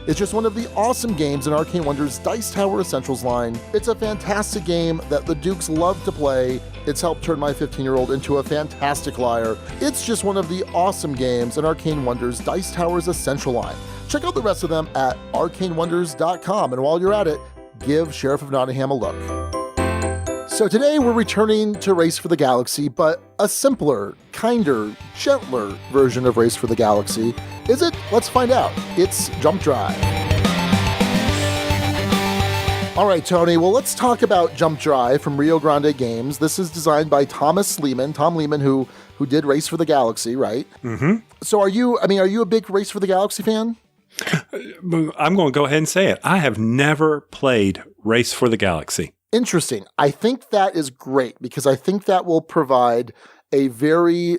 Speaker 1: It's just one of the awesome games in Arcane Wonders' Dice Tower Essentials line. It's a fantastic game that the Dukes love to play. It's helped turn my 15-year-old into a fantastic liar. It's just one of the awesome games in Arcane Wonders' Dice Tower's Essential line. Check out the rest of them at arcanewonders.com, and while you're at it, give Sheriff of Nottingham a look. So today we're returning to Race for the Galaxy, but a simpler, kinder, gentler version of Race for the Galaxy. Is it? Let's find out. It's Jump Drive. All right, Tony, well, let's talk about Jump Drive from Rio Grande Games. This is designed by Tom Lehman, who did Race for the Galaxy, right? Mm-hmm. So are you a big Race for the Galaxy fan?
Speaker 2: I'm going to go ahead and say it. I have never played Race for the Galaxy.
Speaker 1: Interesting. I think that is great because I think that will provide a very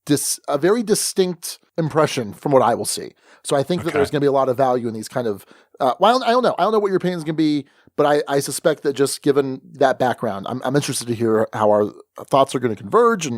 Speaker 1: distinct impression from what I will see. So I think that there's going to be a lot of value in these kind of, I don't know what your opinion is going to be, but I suspect that just given that background, I'm interested to hear how our thoughts are going to converge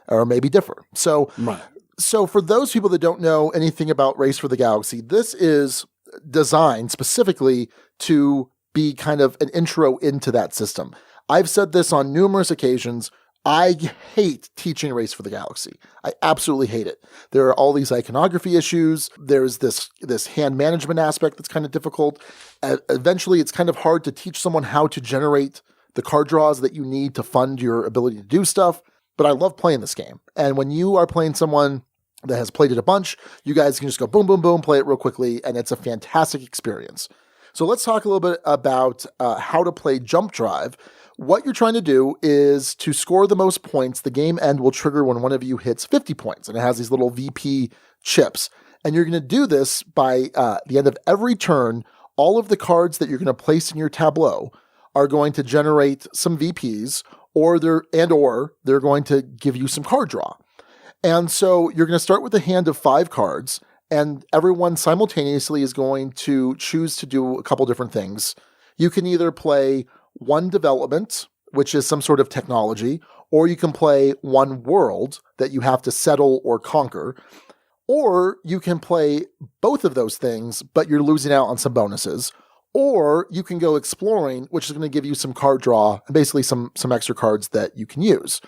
Speaker 1: or maybe differ. So,
Speaker 2: right.
Speaker 1: So for those people that don't know anything about Race for the Galaxy, this is designed specifically to be kind of an intro into that system. I've said this on numerous occasions. I hate teaching Race for the Galaxy. I absolutely hate it. There are all these iconography issues. There's this hand management aspect that's kind of difficult. Eventually, it's kind of hard to teach someone how to generate the card draws that you need to fund your ability to do stuff. But I love playing this game. And when you are playing someone that has played it a bunch, you guys can just go boom, boom, boom, play it real quickly, and it's a fantastic experience. So let's talk a little bit about how to play Jump Drive. What you're trying to do is to score the most points. The game end will trigger when one of you hits 50 points, and it has these little VP chips. And you're going to do this by the end of every turn. All of the cards that you're going to place in your tableau are going to generate some VPs, or they're going to give you some card draw. And so you're going to start with a hand of 5 cards, and everyone simultaneously is going to choose to do a couple different things. You can either play one development, which is some sort of technology, or you can play one world that you have to settle or conquer, or you can play both of those things, but you're losing out on some bonuses. Or you can go exploring, which is going to give you some card draw and basically some extra cards that you can use.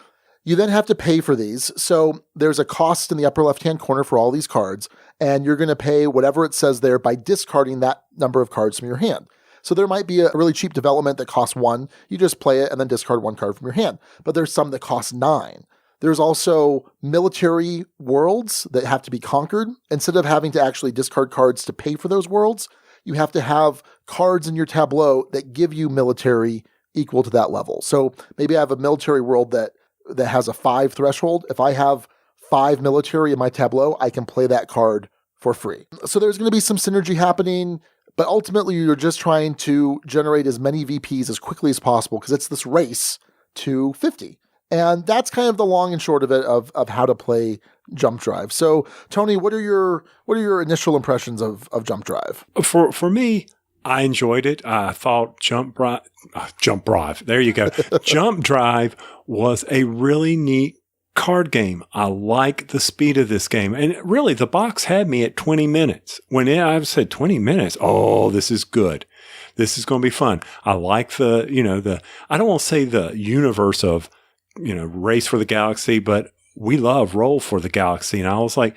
Speaker 1: You then have to pay for these. So there's a cost in the upper left-hand corner for all these cards, and you're going to pay whatever it says there by discarding that number of cards from your hand. So there might be a really cheap development that costs 1. You just play it and then discard 1 card from your hand. But there's some that cost 9. There's also military worlds that have to be conquered. Instead of having to actually discard cards to pay for those worlds, you have to have cards in your tableau that give you military equal to that level. So maybe I have a military world that has a 5 threshold. If I have 5 military in my tableau, I can play that card for free. So there's going to be some synergy happening, but ultimately you're just trying to generate as many VPs as quickly as possible because it's this race to 50. And that's kind of the long and short of it of how to play Jump Drive. So, Tony, what are your initial impressions of Jump Drive?
Speaker 2: For me, I enjoyed it. I thought Jump Drive. There you go. Jump Drive was a really neat card game. I like the speed of this game, and really, the box had me at 20 minutes. When I said 20 minutes, oh, this is good. This is going to be fun. I like the I don't want to say the universe of Race for the Galaxy, but we love Roll for the Galaxy. And I was like,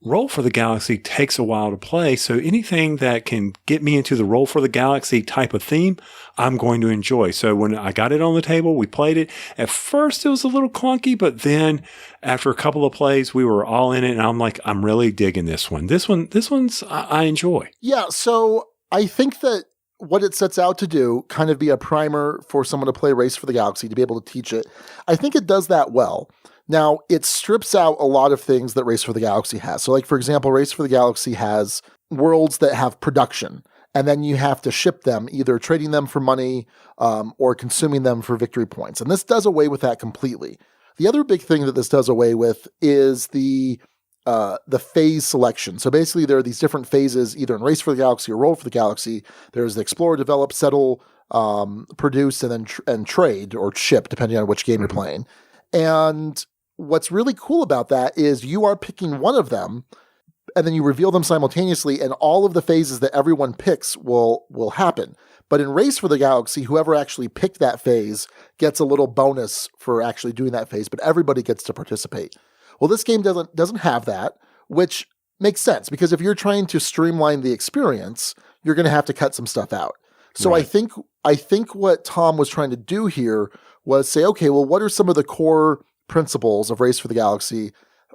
Speaker 2: Roll for the Galaxy takes a while to play. So anything that can get me into the Roll for the Galaxy type of theme, I'm going to enjoy. So when I got it on the table, we played it. At first it was a little clunky, but then after a couple of plays, we were all in it. And I'm like, I'm really digging this one. This one's I enjoy.
Speaker 1: Yeah. So I think that what it sets out to do, kind of be a primer for someone to play Race for the Galaxy, to be able to teach it. I think it does that well. Now, it strips out a lot of things that Race for the Galaxy has. So, like, for example, Race for the Galaxy has worlds that have production, and then you have to ship them, either trading them for money or consuming them for victory points. And this does away with that completely. The other big thing that this does away with is the phase selection. So basically there are these different phases, either in Race for the Galaxy or Roll for the Galaxy. There's the explore, develop, settle, produce, and then and trade or ship, depending on which game you're playing. And what's really cool about that is you are picking one of them, and then you reveal them simultaneously, and all of the phases that everyone picks will happen. But in Race for the Galaxy, whoever actually picked that phase gets a little bonus for actually doing that phase, but everybody gets to participate. Well, this game doesn't have that, which makes sense, because if you're trying to streamline the experience, you're going to have to cut some stuff out. So right. I think what Tom was trying to do here was say, okay, well, what are some of the core principles of Race for the Galaxy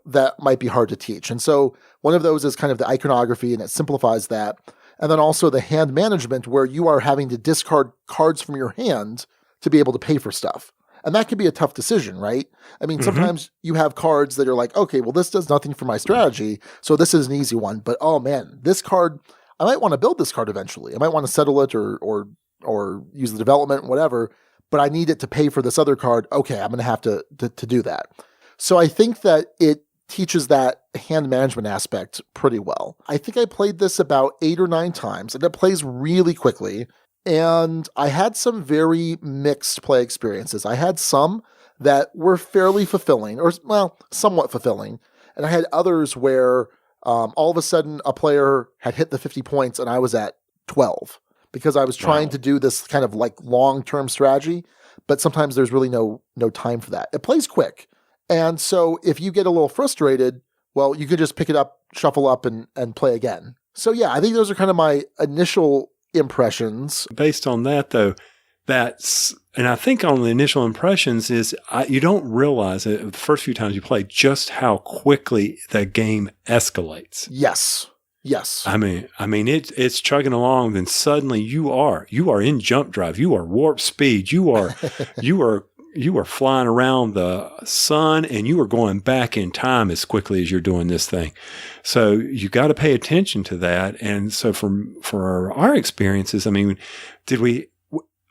Speaker 1: that might be hard to teach? And so one of those is kind of the iconography, and it simplifies that. And then also the hand management, where you are having to discard cards from your hand to be able to pay for stuff. And that can be a tough decision, right? I mean, sometimes you have cards that are like, okay, well, this does nothing for my strategy, so this is an easy one. But, oh, man, this card, I might want to build this card eventually. I might want to settle it or use the development, whatever, but I need it to pay for this other card. Okay, I'm going to have to do that. So I think that it teaches that hand management aspect pretty well. I think I played this about 8 or 9 times, and it plays really quickly. And I had some very mixed play experiences. I had some that were fairly fulfilling, or, well, somewhat fulfilling. And I had others where all of a sudden a player had hit the 50 points and I was at 12 because I was trying to do this kind of like long-term strategy. but sometimes there's really no time for that. It plays quick. And so if you get a little frustrated, well, you could just pick it up, shuffle up, and play again. So yeah, I think those are kind of my initial impressions.
Speaker 2: Based on that, though, and I think on the initial impressions is you don't realize it the first few times you play just how quickly the game escalates.
Speaker 1: Yes. I mean, it's chugging along. Then suddenly you are in jump drive. You are warp speed. You are flying around the sun, and you are going back in time as quickly as you're doing this thing. So you got to pay attention to that. And so for our experiences, I mean,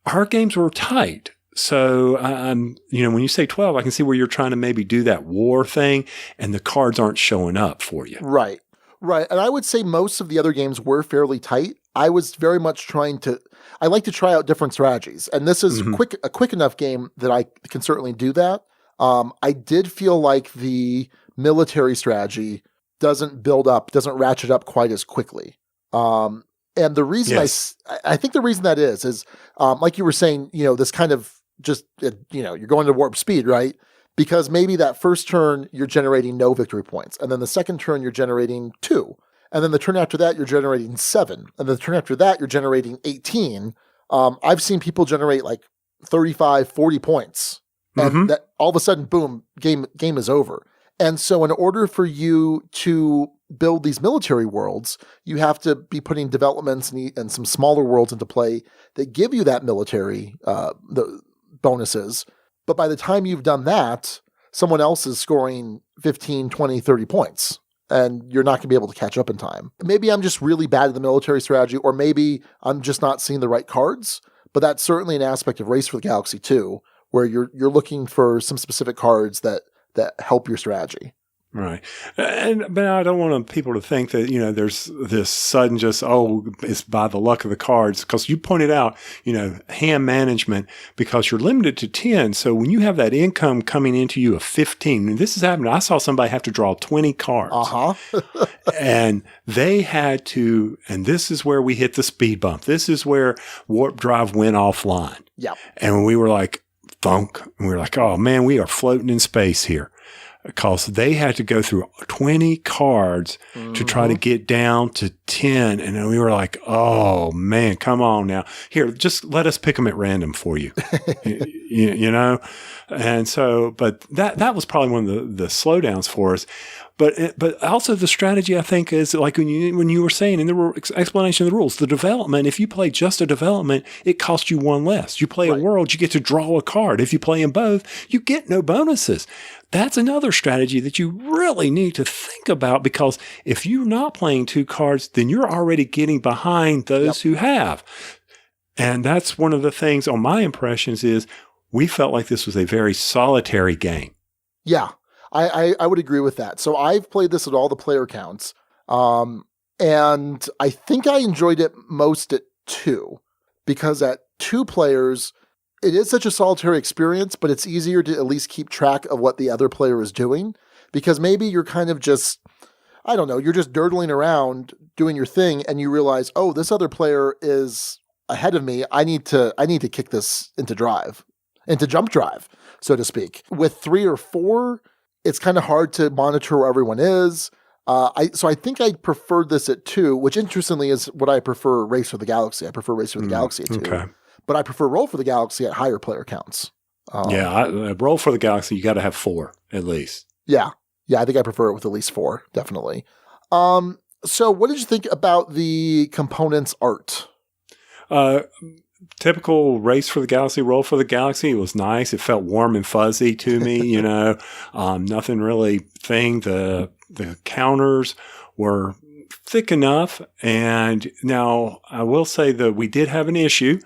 Speaker 1: our games were tight. So when you say 12, I can see where you're trying to maybe do that war thing, and the cards aren't showing up for you. Right. And I would say most of the other games were fairly tight. I was very much I like to try out different strategies. And this is a quick enough game that I can certainly do that. I did feel like the military strategy doesn't ratchet up quite as quickly. And the reason I think the reason that is like you were saying, this kind of just, you're going to warp speed, right? Because maybe that first turn you're generating no victory points. And then the second turn you're generating 2. And then the turn after that, you're generating 7. And the turn after that, you're generating 18. I've seen people generate like 35, 40 points. And that all of a sudden, boom, game is over. And so in order for you to build these military worlds, you have to be putting developments and some smaller worlds into play that give you that military the bonuses. But by the time you've done that, someone else is scoring 15, 20, 30 points. And you're not going to be able to catch up in time. Maybe I'm just really bad at the military strategy, or maybe I'm just not seeing the right cards. But that's certainly an aspect of Race for the Galaxy 2, where you're looking for some specific cards that help your strategy.
Speaker 2: Right. But I don't want people to think that, there's this sudden it's by the luck of the cards. Because you pointed out, hand management, because you're limited to 10. So when you have that income coming into you of 15, and this is happening. I saw somebody have to draw 20 cards. And they had to, and this is where we hit the speed bump. This is where Warp Drive went offline.
Speaker 1: Yeah.
Speaker 2: And we were like, thunk. And we were like, oh man, we are floating in space here. Because they had to go through 20 cards to try to get down to 10. And then we were like, oh, man, come on now. Here, just let us pick them at random for you. And so, but that was probably one of the slowdowns for us. But also the strategy, I think, is like when you were saying in the explanation of the rules, the development, if you play just a development, it costs you 1 less. You play a world, you get to draw a card. If you play in both, you get no bonuses. That's another strategy that you really need to think about, because if you're not playing 2 cards, then you're already getting behind those who have. And that's one of the things on my impressions is we felt like this was a very solitary game.
Speaker 1: Yeah. I would agree with that. So I've played this at all the player counts, and I think I enjoyed it most at 2, because at 2 players, it is such a solitary experience, but it's easier to at least keep track of what the other player is doing, because maybe you're kind of just, I don't know, you're just durdling around doing your thing, and you realize, oh, this other player is ahead of me. I need to kick this into jump drive, so to speak. With 3 or 4, it's kind of hard to monitor where everyone is. So I think I preferred this at 2, which interestingly is what I prefer Race for the Galaxy. I prefer Race for the Galaxy at 2. Okay. But I prefer Roll for the Galaxy at higher player counts.
Speaker 2: Roll for the Galaxy, you got to have 4 at least.
Speaker 1: Yeah, I think I prefer it with at least 4, definitely. So what did you think about the components art?
Speaker 2: Typical Race for the Galaxy, Roll for the Galaxy. It was nice. It felt warm and fuzzy to me, nothing really thing. The counters were thick enough. And now I will say that we did have an issue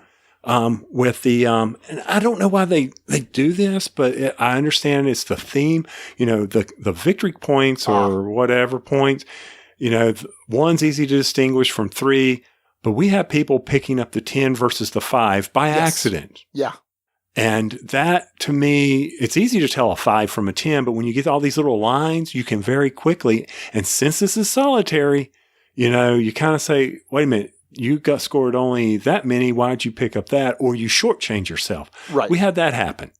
Speaker 2: with the, and I don't know why they do this, but I understand it's the theme, the victory points or whatever points, one's easy to distinguish from 3. But we have people picking up the 10 versus the 5 by accident.
Speaker 1: Yeah.
Speaker 2: And that, to me, it's easy to tell a 5 from a 10, but when you get all these little lines, you can very quickly, and since this is solitary, you kind of say, wait a minute, you got scored only that many. Why'd you pick up that? Or you shortchange yourself.
Speaker 1: Right.
Speaker 2: We had that happen.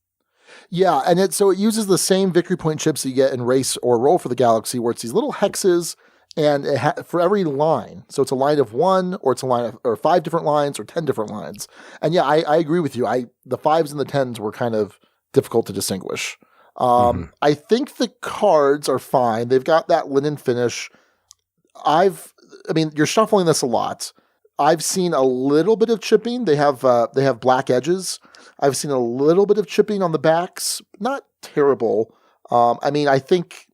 Speaker 1: Yeah, and it uses the same victory point chips you get in Race or Roll for the Galaxy, where it's these little hexes, and for every line. So it's a line of 1, or it's a line of or 5 different lines, or 10 different lines. And yeah, I agree with you. The 5s and the 10s were kind of difficult to distinguish. I think the cards are fine. They've got that linen finish. You're shuffling this a lot. I've seen a little bit of chipping. They have black edges. I've seen a little bit of chipping on the backs. Not terrible. I think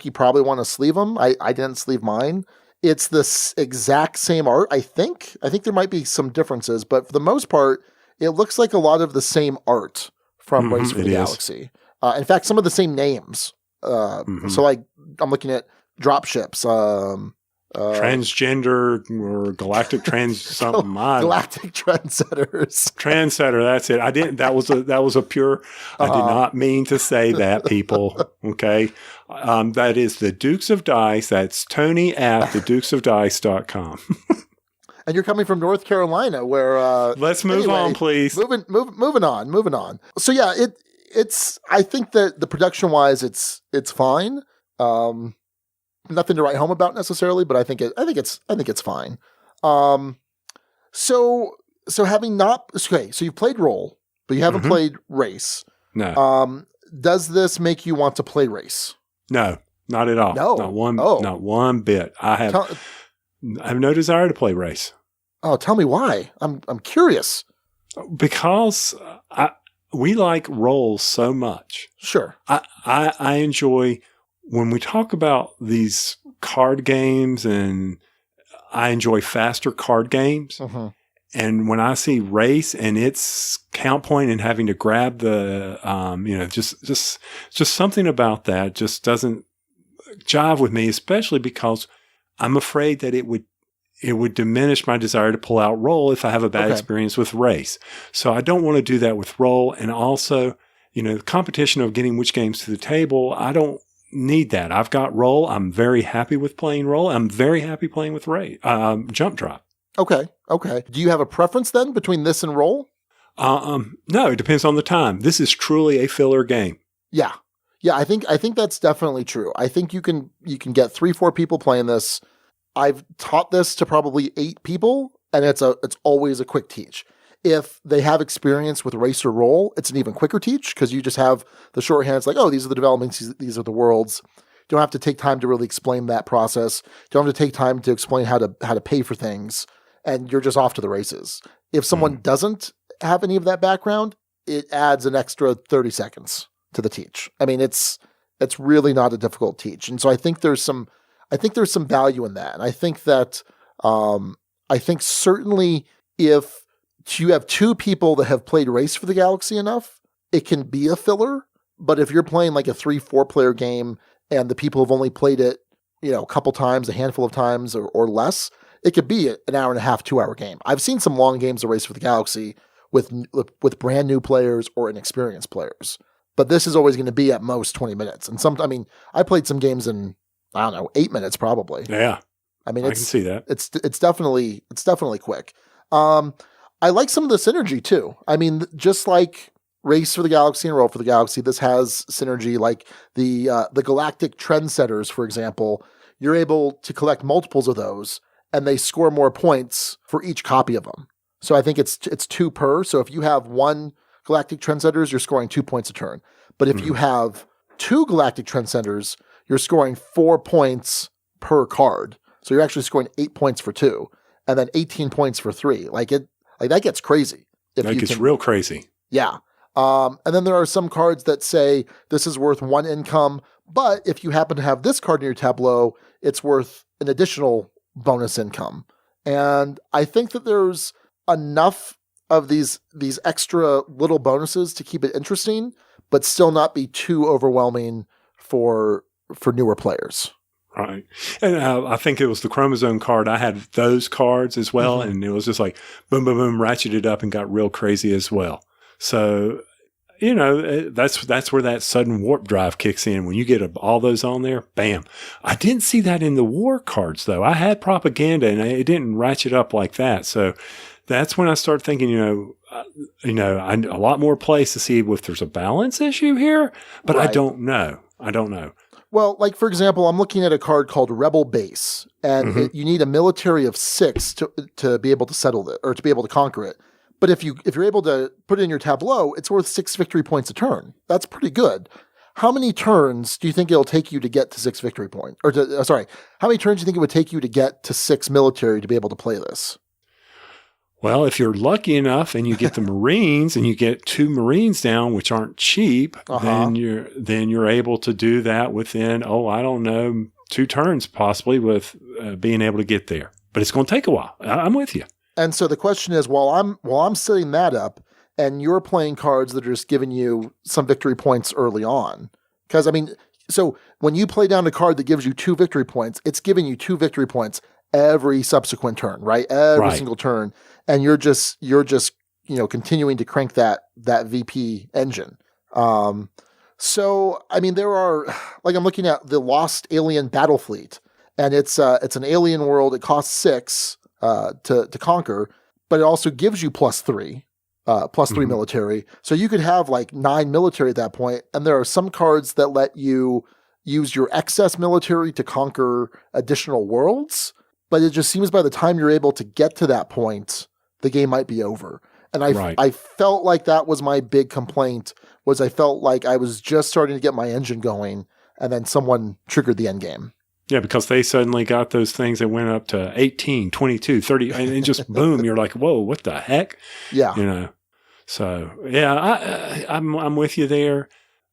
Speaker 1: you probably want to sleeve them. I didn't sleeve mine. It's the exact same art, I think. I think there might be some differences, but for the most part, it looks like a lot of the same art from Race for the Galaxy. In fact, some of the same names. So like, I'm looking at dropships.
Speaker 2: Transgender or galactic trans something.
Speaker 1: Galactic trendsetters.
Speaker 2: Trendsetter, that's it. I didn't. That was a pure. I did not mean to say that, people. Okay, that is the Dukes of Dice. That's Tony at thedukesofdice.com.
Speaker 1: And you're coming from North Carolina, where
Speaker 2: let's move on, please.
Speaker 1: Moving on. So yeah, it's. I think that the production wise, it's fine. Nothing to write home about necessarily, but I think it's fine. So having not okay, so you've played Roll, but you haven't played Race.
Speaker 2: No.
Speaker 1: Does this make you want to play Race?
Speaker 2: No, not at all.
Speaker 1: No,
Speaker 2: not one bit. I have no desire to play Race.
Speaker 1: Oh, tell me why. I'm curious.
Speaker 2: Because we like Roll so much.
Speaker 1: Sure.
Speaker 2: I enjoy. When we talk about these card games, and I enjoy faster card games, and when I see Race and its count point and having to grab the, just something about that just doesn't jive with me, especially because I'm afraid that it would diminish my desire to pull out Roll if I have a bad experience with Race. So I don't want to do that with Roll, and also, the competition of getting which games to the table, I don't need that. I've got Roll. I'm very happy with playing Roll. I'm very happy playing with Jump Drop. Okay. Do you have a preference then between this and Roll? No, it depends on the time. This is truly a filler game. Yeah. I think that's definitely true. I think you can get 3-4 people playing this. I've taught this to probably 8 people, and it's always a quick teach. If they have experience with Race or Roll, it's an even quicker teach because you just have the shorthand. It's like, oh, these are the developments, these are the worlds. You don't have to take time to really explain that process. You don't have to take time to explain how to pay for things, and you're just off to the races. If someone doesn't have any of that background, it adds an extra 30 seconds to the teach. I mean, it's really not a difficult teach, and so I think there's some value in that, and I think that certainly if you have 2 people that have played Race for the Galaxy enough, it can be a filler. But if you're playing like a 3-4 player game and the people have only played it, a couple times, a handful of times or less, it could be an hour and a half, 2-hour game. I've seen some long games of Race for the Galaxy with brand new players or inexperienced players. But this is always going to be at most 20 minutes. And I played some games in, 8 minutes probably. Yeah. I can see that. It's definitely quick. I like some of the synergy too. Just like Race for the Galaxy and Roll for the Galaxy, this has synergy. Like the Galactic Trendsetters, for example, you're able to collect multiples of those, and they score more points for each copy of them. So I think it's 2 per. So if you have 1 Galactic Trendsetters, you're scoring 2 points a turn. But if you have 2 Galactic Trendsetters, you're scoring 4 points per card. So you're actually scoring 8 points for 2, and then 18 points for 3. That gets crazy. That gets real crazy. Yeah. And then there are some cards that say this is worth 1 income, but if you happen to have this card in your tableau, it's worth an additional bonus income. And I think that there's enough of these extra little bonuses to keep it interesting, but still not be too overwhelming for newer players. Right. And I think it was the chromosome card. I had those cards as well. And it was just like boom, boom, boom, ratcheted up and got real crazy as well. So, that's where that sudden warp drive kicks in. When you get all those on there, bam. I didn't see that in the war cards, though. I had propaganda, and it didn't ratchet up like that. So that's when I started thinking, a lot more plays to see if there's a balance issue here, but right. I don't know.
Speaker 1: Well, like, for example, I'm looking at a card called Rebel Base, and you need a military of 6 to be able to settle it, or to be able to conquer it. But if you're able to put it in your tableau, it's worth 6 victory points a turn. That's pretty good. How many turns do you think it'll take you to get to 6 victory points? How many turns do you think it would take you to get to 6 military to be able to play this?
Speaker 2: Well, if you're lucky enough and you get the Marines and you get 2 Marines down, which aren't cheap, then you're able to do that within, 2 turns possibly with being able to get there. But it's going to take a while. I'm with you.
Speaker 1: And so the question is, while I'm setting that up, and you're playing cards that are just giving you some victory points early on, because so when you play down a card that gives you 2 victory points, it's giving you 2 victory points every subsequent turn, right? Every single turn, and you're just continuing to crank that VP engine. So there are, like, I'm looking at the Lost Alien Battle Fleet, and it's an alien world. It costs 6. To conquer, but it also gives you +3 military. So you could have like 9 military at that point. And there are some cards that let you use your excess military to conquer additional worlds. But it just seems by the time you're able to get to that point, the game might be over. And I felt like that was my big complaint, was I felt like I was just starting to get my engine going, and then someone triggered the end game.
Speaker 2: Yeah, because they suddenly got those things that went up to 18, 22, 30, and just boom, you're like, whoa, what the heck?
Speaker 1: Yeah.
Speaker 2: So, yeah, I'm with you there.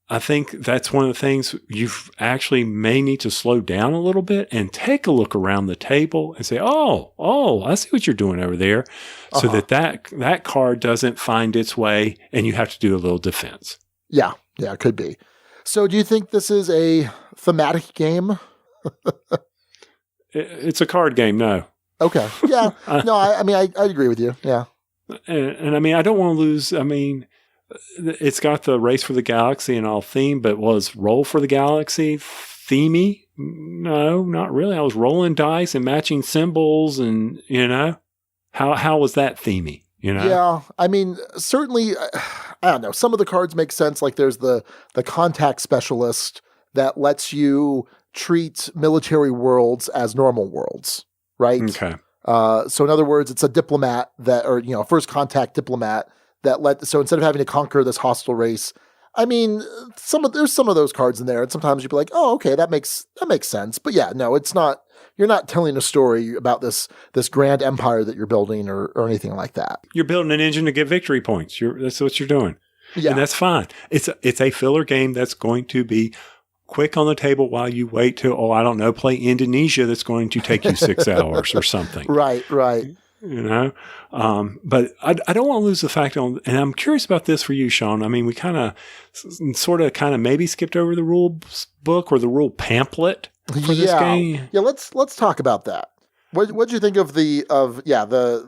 Speaker 2: I think that's one of the things you actually may need to slow down a little bit and take a look around the table and say, oh, I see what you're doing over there, so that card doesn't find its way and you have to do a little defense. Yeah,
Speaker 1: it could be. So do you think this is a thematic game?
Speaker 2: It's a card game, no.
Speaker 1: Okay. Yeah. No, I agree with you. Yeah.
Speaker 2: And I don't want to lose. It's got the Race for the Galaxy and all theme, but was Roll for the Galaxy themey? No, not really. I was rolling dice and matching symbols, and how was that themey?
Speaker 1: Yeah. Certainly, I don't know. Some of the cards make sense. Like there's the contact specialist that lets you treat military worlds as normal worlds, right?
Speaker 2: Okay.
Speaker 1: So in other words, it's a diplomat first contact diplomat so instead of having to conquer this hostile race, there's some of those cards in there, and sometimes you'd be like, oh, okay, that makes sense. But yeah, no, it's not, you're not telling a story about this grand empire that you're building or anything like that.
Speaker 2: You're building an engine to get victory points. That's what you're doing.
Speaker 1: Yeah.
Speaker 2: And that's fine. It's a filler game that's going to be quick on the table while you wait to, play Indonesia that's going to take you 6 hours or something.
Speaker 1: Right.
Speaker 2: But I don't want to lose the fact and I'm curious about this for you, Sean. We kind of maybe skipped over the rule book or the rule pamphlet for this game.
Speaker 1: Yeah, let's talk about that. What'd you think of the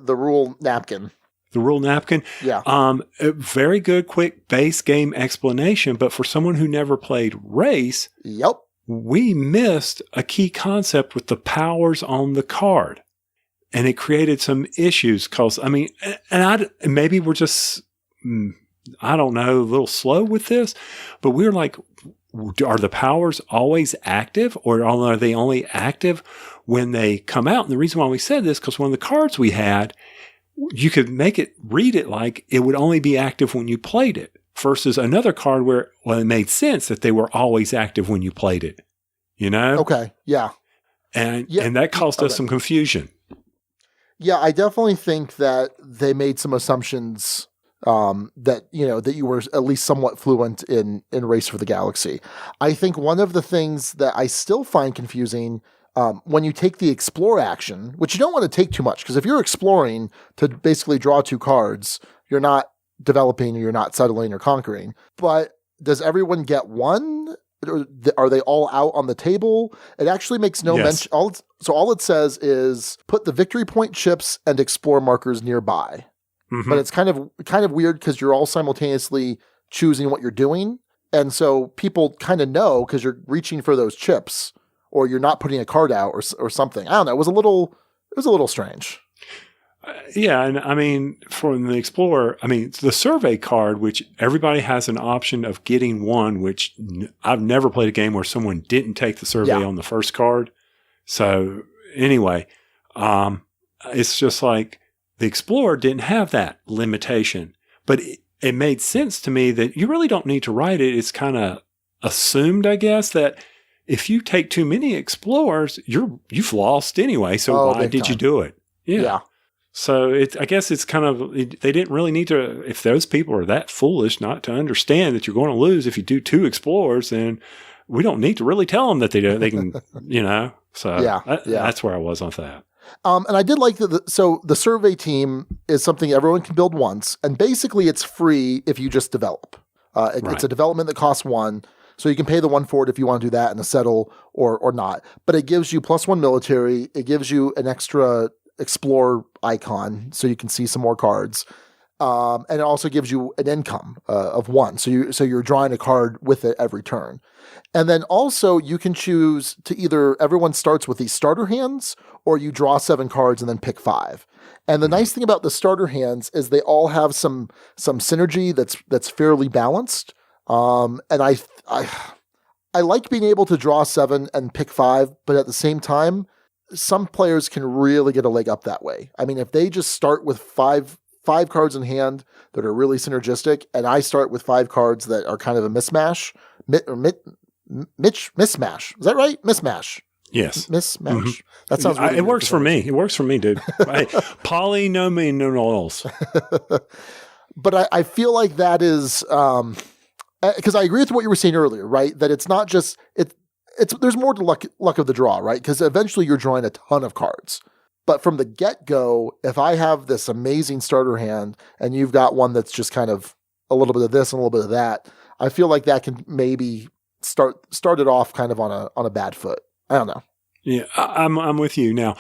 Speaker 1: rule napkin?
Speaker 2: The rule napkin?
Speaker 1: Yeah.
Speaker 2: A very good, quick base game explanation, but for someone who never played Race,
Speaker 1: yep,
Speaker 2: we missed a key concept with the powers on the card. And it created some issues because, maybe we're just, a little slow with this, but we're like, are the powers always active, or are they only active when they come out? And the reason why we said this, because one of the cards we had, you could read it like it would only be active when you played it, versus another card where, it made sense that they were always active when you played it,
Speaker 1: Okay. Yeah.
Speaker 2: And that caused us some confusion.
Speaker 1: Yeah, I definitely think that they made some assumptions that you were at least somewhat fluent in Race for the Galaxy. I think one of the things that I still find confusing, when you take the explore action, which you don't want to take too much, because if you're exploring to basically draw 2 cards, you're not developing, you're not settling or conquering. But does everyone get 1? Are they all out on the table? It actually makes no mention. All it says is put the victory point chips and explore markers nearby. Mm-hmm. But it's kind of weird because you're all simultaneously choosing what you're doing. And so people kind of know because you're reaching for those chips or you're not putting a card out or something. I don't know. It was a little strange.
Speaker 2: Yeah. And I mean, from the Explorer, I mean, the survey card, which everybody has an option of getting one, which I've never played a game where someone didn't take the survey on the first card. So anyway, it's just like the Explorer didn't have that limitation, but it made sense to me that you really don't need to write it. It's kind of assumed, I guess, that if you take too many Explorers, you've lost anyway. So why did you do it? Yeah. So I guess it's kind of, they didn't really need to, if those people are that foolish not to understand that you're going to lose if you do 2 Explorers, then we don't need to really tell them that they can, So that's where I was on that.
Speaker 1: And I did like so the survey team is something everyone can build once, and basically it's free if you just develop. It's a development that costs 1, so you can pay the 1 for it if you want to do that and a settle or not. But it gives you +1 military. It gives you an extra explore icon so you can see some more cards. And it also gives you an income of 1. So you're drawing a card with it every turn. And then also you can choose to either everyone starts with these starter hands or you draw 7 cards and then pick 5. And the nice thing about the starter hands is they all have some synergy that's fairly balanced. And I like being able to draw 7 and pick 5, but at the same time, some players can really get a leg up that way. I mean, if they just start with 5 cards in hand that are really synergistic, and I start with 5 cards that are kind of a mismatch. Mismatch. Is that right? Mismatch.
Speaker 2: Yes.
Speaker 1: Mismatch.
Speaker 2: Mm-hmm.
Speaker 1: That sounds really
Speaker 2: it works for me. It works for me, dude. Polynomials.
Speaker 1: But I feel like that is because I agree with what you were saying earlier, right? That it's not just there's more to luck of the draw, right? Because eventually you're drawing a ton of cards. But from the get-go, if I have this amazing starter hand and you've got one that's just kind of a little bit of this and a little bit of that, I feel like that can maybe start it off kind of on a bad foot. I don't know.
Speaker 2: Yeah, I'm with you. Now,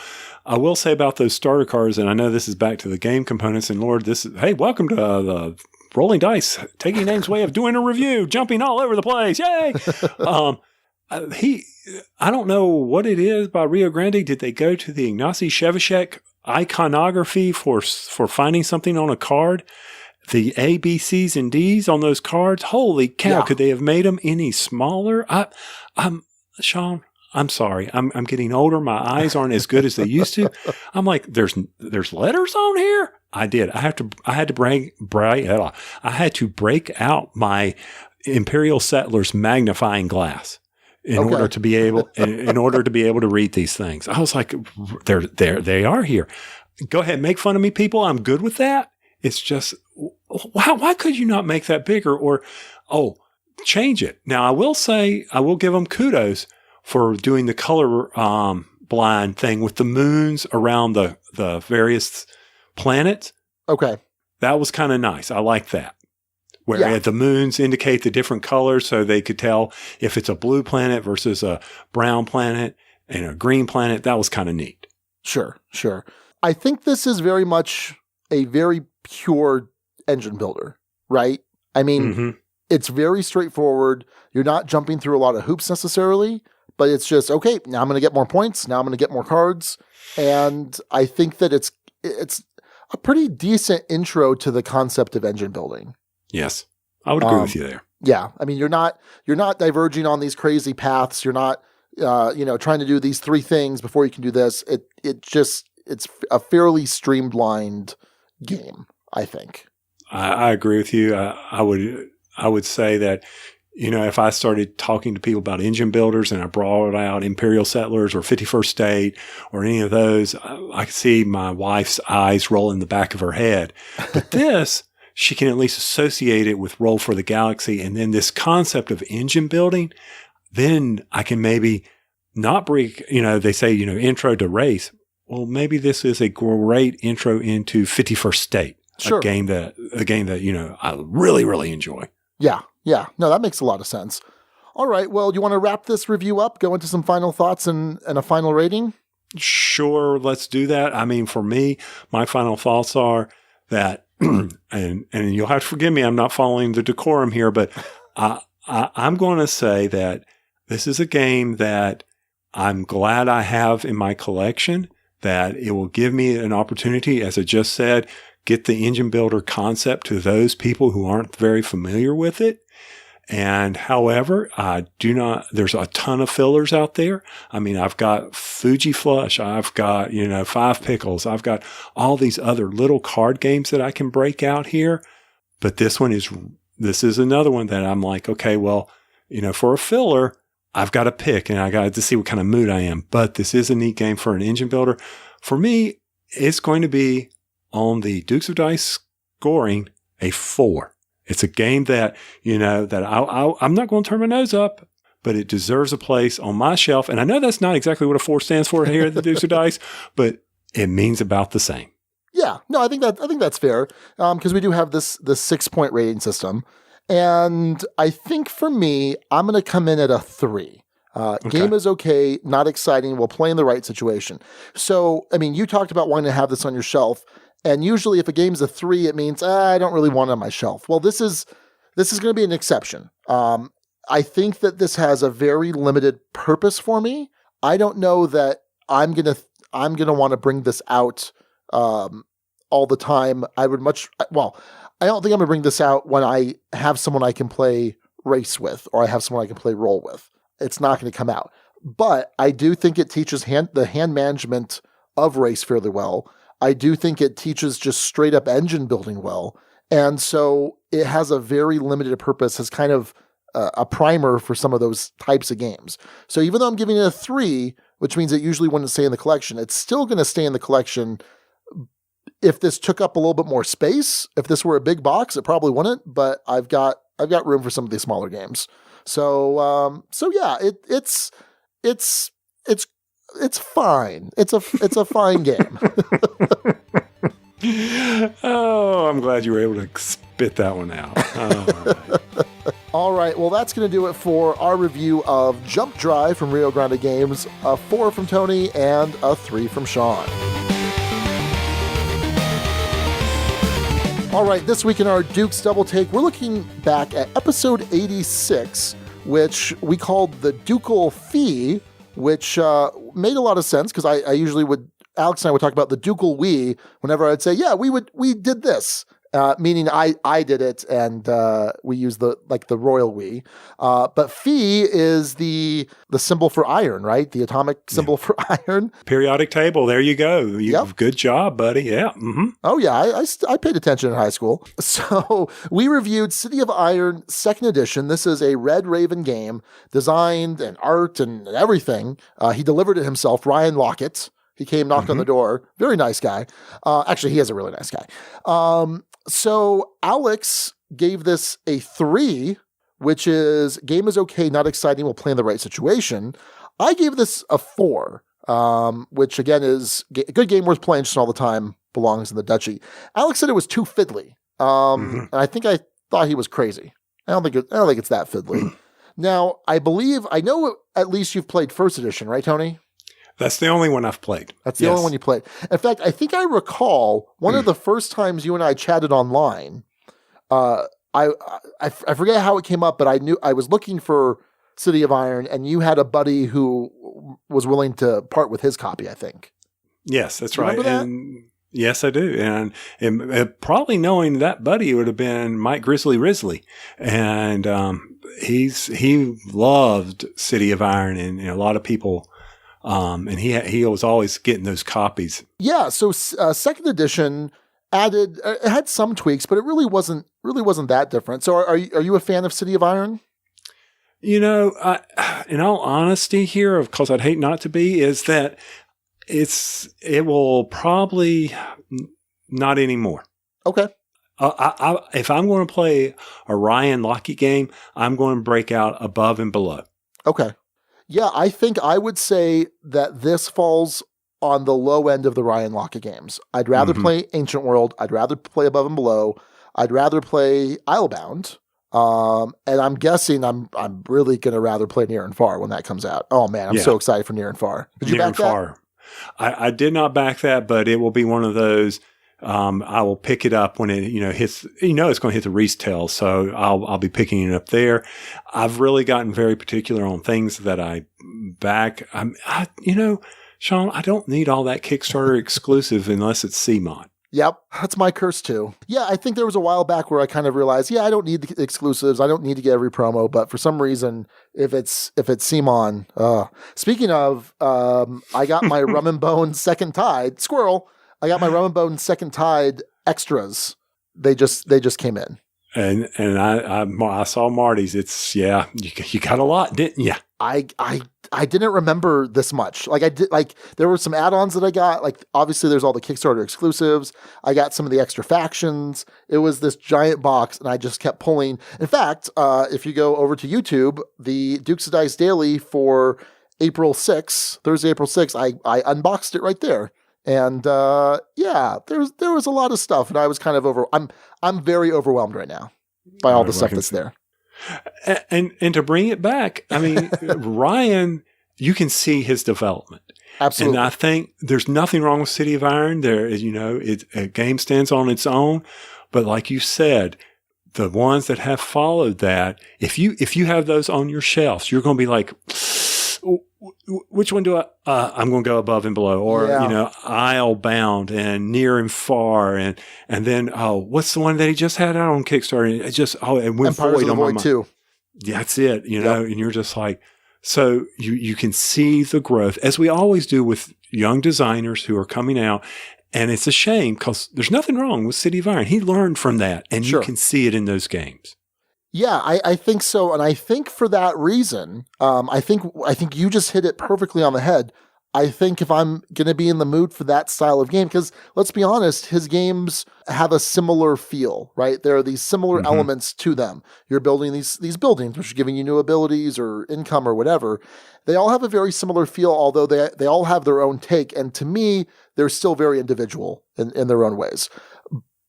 Speaker 2: I will say about those starter cards, and I know this is back to the game components, and Lord, hey, welcome to the Rolling Dice, Taking Names way of doing a review, jumping all over the place. Yay! I don't know what it is by Rio Grande. Did they go to the Ignacy Shevchuk iconography for finding something on a card? The A, B, C's, and D's on those cards? Holy cow, could they have made them any smaller? Sean, I'm sorry. I'm getting older. My eyes aren't as good as they used to. I'm like, there's letters on here? I did. I had to break out my Imperial Settlers magnifying glass in order to be able to read these things. I was like, they are here. Go ahead, make fun of me, people. I'm good with that. It's just, why could you not make that bigger or, change it? Now, I will say, I will give them kudos for doing the color blind thing with the moons around the various planets.
Speaker 1: Okay.
Speaker 2: That was kind of nice. I like that. Where the moons indicate the different colors so they could tell if it's a blue planet versus a brown planet and a green planet. That was kind of neat.
Speaker 1: Sure. I think this is very much a very pure engine builder, right? I mean, It's very straightforward. You're not jumping through a lot of hoops necessarily, but it's just, okay, now I'm going to get more points. Now I'm going to get more cards. And I think that it's a pretty decent intro to the concept of engine building.
Speaker 2: Yes, I would agree with you there.
Speaker 1: Yeah, I mean, you're not diverging on these crazy paths. You're not, trying to do these 3 things before you can do this. It's a fairly streamlined game, I think.
Speaker 2: I agree with you. I would say that, if I started talking to people about engine builders and I brought out Imperial Settlers or 51st State or any of those, I could see my wife's eyes roll in the back of her head. But this, she can at least associate it with Roll for the Galaxy. And then this concept of engine building, then I can maybe not break, they say, intro to race. Well, maybe this is a great intro into 51st State, a game that I really, really enjoy.
Speaker 1: Yeah. No, that makes a lot of sense. All right. Well, do you want to wrap this review up, go into some final thoughts and a final rating?
Speaker 2: Sure. Let's do that. I mean, for me, my final thoughts are that and you'll have to forgive me, I'm not following the decorum here, but I'm going to say that this is a game that I'm glad I have in my collection, that it will give me an opportunity, as I just said, get the engine builder concept to those people who aren't very familiar with it. And however, there's a ton of fillers out there. I mean, I've got Fuji Flush. I've got, Five Pickles. I've got all these other little card games that I can break out here. But this is another one that I'm like, okay, well, for a filler, I've got to pick and I got to see what kind of mood I am. But this is a neat game for an engine builder. For me, it's going to be on the Dukes of Dice scoring a 4. It's a game that, that I'm not going to turn my nose up, but it deserves a place on my shelf. And I know that's not exactly what a 4 stands for here at the Dukes of Dice, but it means about the same.
Speaker 1: Yeah, no, I think that's fair because we do have this 6-point rating system. And I think for me, I'm going to come in at a 3. Okay. Game is okay, not exciting. We'll play in the right situation. So, I mean, you talked about wanting to have this on your shelf. And usually if a game's a 3, it means I don't really want it on my shelf. Well, this is going to be an exception. I think that this has a very limited purpose for me. I don't know that I'm going to want to bring this out all the time. I don't think I'm going to bring this out when I have someone I can play race with or I have someone I can play roll with. It's not going to come out. But I do think it teaches the hand management of race fairly well. I do think it teaches just straight up engine building well. And so it has a very limited purpose as kind of a primer for some of those types of games. So even though I'm giving it a 3, which means it usually wouldn't stay in the collection, it's still going to stay in the collection. If this took up a little bit more space, if this were a big box, it probably wouldn't, but I've got room for some of these smaller games. So yeah, it's fine. It's a fine game.
Speaker 2: Oh, I'm glad you were able to spit that one out. Oh,
Speaker 1: all right. Well, that's going to do it for our review of Jump Drive from Rio Grande Games. A 4 from Tony and a 3 from Sean. All right. This week in our Dukes Double Take, we're looking back at episode 86, which we called the Ducal Fee, which made a lot of sense because I usually Alex and I would talk about the Ducal we whenever I'd say, yeah, we did this, meaning I did it and we used the royal we. But Phi is the symbol for iron, right? The atomic symbol for iron.
Speaker 2: Periodic table. There you go.
Speaker 1: Yep.
Speaker 2: Good job, buddy. Yeah. Mm-hmm.
Speaker 1: Oh, yeah. I paid attention in high school. So we reviewed City of Iron 2nd edition. This is a Red Raven game, designed and art and everything. He delivered it himself, Ryan Lockett. He came, knocked on the door. Very nice guy. Actually, he is a really nice guy. So Alex gave this a 3, which is game is okay, not exciting. We'll play in the right situation. I gave this a 4, which again is a good game worth playing just all the time. Belongs in the Duchy. Alex said it was too fiddly. And I thought he was crazy. I don't think it's that fiddly. Now, I know at least you've played 1st edition, right, Tony?
Speaker 2: That's the only one I've played.
Speaker 1: That's the only one you played. In fact, I think I recall one of the first times you and I chatted online. I forget how it came up, but I knew I was looking for City of Iron, and you had a buddy who was willing to part with his copy, I think. Yes,
Speaker 2: that's right. And yes, I do. And probably knowing that buddy would have been Mike Grizzly Risley. And he loved City of Iron, and a lot of people. And he was always getting those copies. Yeah. So
Speaker 1: 2nd edition it had some tweaks, but it really wasn't that different. So are you a fan of City of Iron?
Speaker 2: In all honesty here, of course I'd hate not to be, is that it will probably not anymore.
Speaker 1: Okay.
Speaker 2: If I'm going to play a Ryan Lockett game, I'm going to break out Above and Below.
Speaker 1: Okay. Yeah, I think I would say that this falls on the low end of the Ryan Lockett games. I'd rather play Ancient World. I'd rather play Above and Below. I'd rather play Islebound. And I'm guessing I'm really going to rather play Near and Far when that comes out. Oh, man, I'm so excited for Near and Far. Did you back that?
Speaker 2: I did not back that, but it will be one of those I will pick it up when it, hits, it's going to hit the retail. So I'll be picking it up there. I've really gotten very particular on things that I back. Sean, I don't need all that Kickstarter exclusive unless it's CMOD.
Speaker 1: Yep, that's my curse too. Yeah, I think there was a while back where I kind of realized, I don't need the exclusives. I don't need to get every promo, but for some reason, if it's CMON. Speaking of, I got my Rum and Bone Second Tide Squirrel. I got my Rum and Bone Second Tide extras. They just came in.
Speaker 2: And I saw Marty's. It's you got a lot, didn't you?
Speaker 1: I didn't remember this much. There were some add-ons that I got. Like, obviously there's all the Kickstarter exclusives. I got some of the extra factions. It was this giant box and I just kept pulling. In fact, if you go over to YouTube, the Dukes of Dice Daily for Thursday, April 6th, I unboxed it right there. And, there was a lot of stuff and I was kind of I'm very overwhelmed right now by all the stuff that's there.
Speaker 2: And to bring it back, I mean, Ryan, you can see his development.
Speaker 1: Absolutely.
Speaker 2: And I think there's nothing wrong with City of Iron. There is, a game stands on its own. But like you said, the ones that have followed that, if you have those on your shelves, you're going to be like, which one do I'm going to go above and below, or, Isle Bound and Near and Far. And then, what's the one that he just had out on Kickstarter? It went void on my mind. Too. That's it, and you're just like, so you can see the growth, as we always do with young designers who are coming out. And it's a shame because there's nothing wrong with City of Iron. He learned from that, and you can see it in those games.
Speaker 1: Yeah, I think so. And I think for that reason, I think you just hit it perfectly on the head. I think if I'm going to be in the mood for that style of game, because let's be honest, his games have a similar feel, right? There are these similar elements to them. You're building these buildings, which are giving you new abilities or income or whatever. They all have a very similar feel, although they all have their own take. And to me, they're still very individual in their own ways.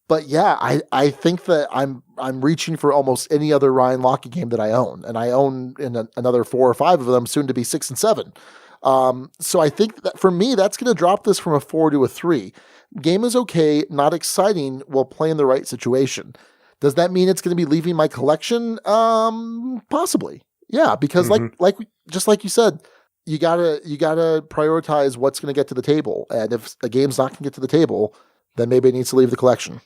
Speaker 1: But yeah, I think that I'm reaching for almost any other Ryan Lochte game that I own. And I own another 4 or 5 of them, soon to be 6 and 7. So I think that for me, that's going to drop this from a 4 to a 3. Game is okay, not exciting, will play in the right situation. Does that mean it's going to be leaving my collection? Possibly. Yeah, because just like you said, you gotta prioritize what's going to get to the table. And if a game's not going to get to the table, then maybe it needs to leave the collection.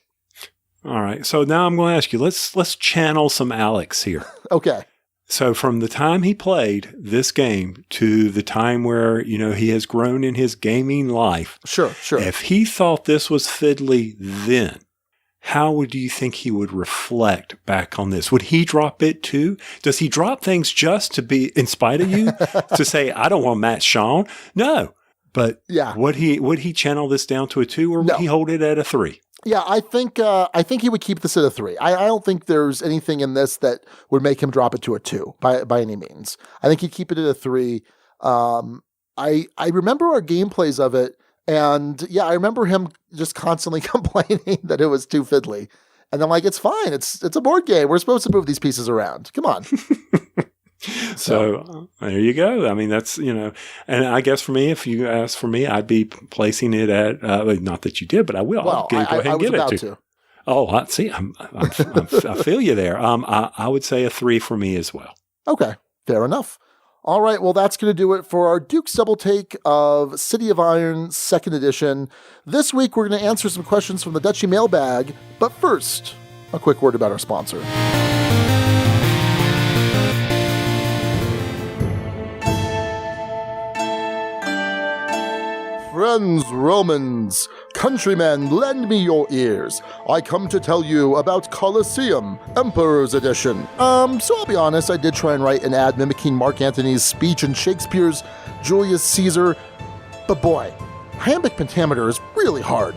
Speaker 2: All right. So now I'm going to ask you, let's channel some Alex here.
Speaker 1: Okay.
Speaker 2: So from the time he played this game to the time where, he has grown in his gaming life.
Speaker 1: Sure.
Speaker 2: If he thought this was fiddly then, how would you think he would reflect back on this? Would he drop it too? Does he drop things just to be, in spite of you, to say, I don't want to match Sean? No. But would he channel this down to a 2, or would he hold it at a 3?
Speaker 1: Yeah, I think he would keep this at a 3. I don't think there's anything in this that would make him drop it to a 2 by any means. I think he'd keep it at a 3. I remember our gameplays of it, and I remember him just constantly complaining that it was too fiddly. And I'm like, it's fine. It's a board game. We're supposed to move these pieces around. Come on.
Speaker 2: So there you go. I mean, that's, and I guess for me, if you ask for me, I'd be placing it at, not that you did, but I will.
Speaker 1: Well,
Speaker 2: go ahead and give it to. Oh, I see. I feel you there. I would say a 3 for me as well.
Speaker 1: Okay. Fair enough. All right. Well, that's going to do it for our Dukes Double-Take of City of Iron 2nd edition. This week, we're going to answer some questions from the Duchy mailbag. But first, a quick word about our sponsor. Friends, Romans, countrymen, lend me your ears. I come to tell you about Colosseum, Emperor's Edition. So I'll be honest, I did try and write an ad mimicking Mark Antony's speech in Shakespeare's Julius Caesar, but boy, iambic pentameter is really hard.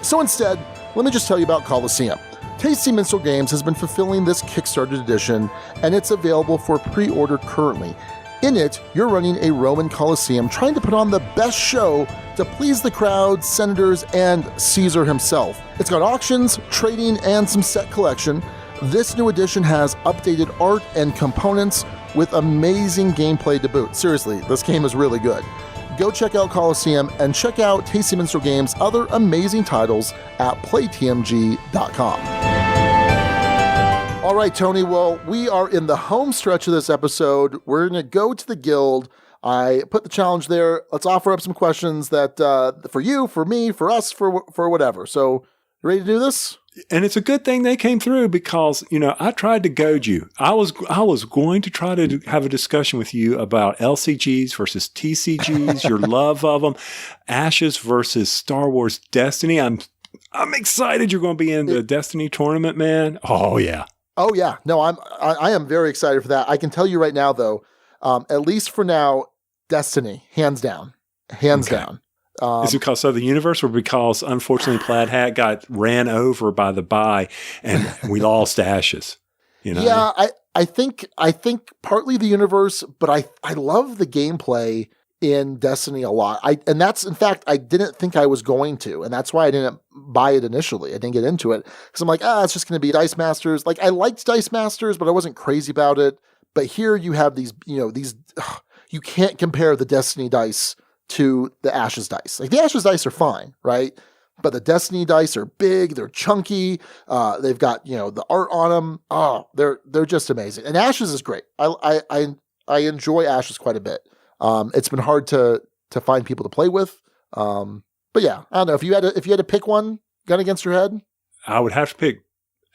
Speaker 1: So instead, let me just tell you about Colosseum. Tasty Minstrel Games has been fulfilling this Kickstarter edition, and it's available for pre-order currently. In it, you're running a Roman Colosseum trying to put on the best show to please the crowd, senators, and Caesar himself. It's got auctions, trading, and some set collection. This new edition has updated art and components with amazing gameplay to boot. Seriously, this game is really good. go check out Coliseum and check out Tasty Minstrel Games' other amazing titles at playtmg.com. All right, Tony. Well, we are in the home stretch of this episode. We're going to go to the guild. I put the challenge there. Let's offer up some questions that for you, for me, for us, for whatever. So, ready to do this?
Speaker 2: And it's a good thing they came through because, I tried to goad you. I was going to try to have a discussion with you about LCGs versus TCGs, your love of them, Ashes versus Star Wars Destiny. I'm excited you're going to be in the Destiny tournament, man. Oh, yeah.
Speaker 1: Oh, yeah. No, I am very excited for that. I can tell you right now, though, at least for now, Destiny, hands down. Hands down.
Speaker 2: Is it because of the universe or because, unfortunately, Plaid Hat got ran over by the buy and we lost Ashes?
Speaker 1: Yeah, I think partly the universe, but I love the gameplay in Destiny a lot. And that's, in fact, I didn't think I was going to, and that's why I didn't buy it initially. I didn't get into it because I'm like, it's just going to be Dice Masters. Like, I liked Dice Masters, but I wasn't crazy about it. But here you have these, you can't compare the Destiny dice to the Ashes dice. Like, the Ashes dice are fine, right? But the Destiny dice are big, they're chunky, they've got, the art on them. Oh, they're just amazing. And Ashes is great. I enjoy Ashes quite a bit. It's been hard to find people to play with. But yeah, I don't know, if you had to pick one, gun against your head,
Speaker 2: I would have to pick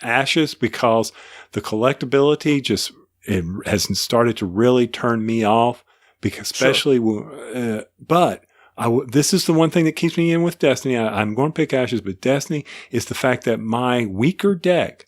Speaker 2: Ashes because the collectability it has started to really turn me off. Because especially, but this is the one thing that keeps me in with Destiny. I'm going to pick Ashes, but Destiny is the fact that my weaker deck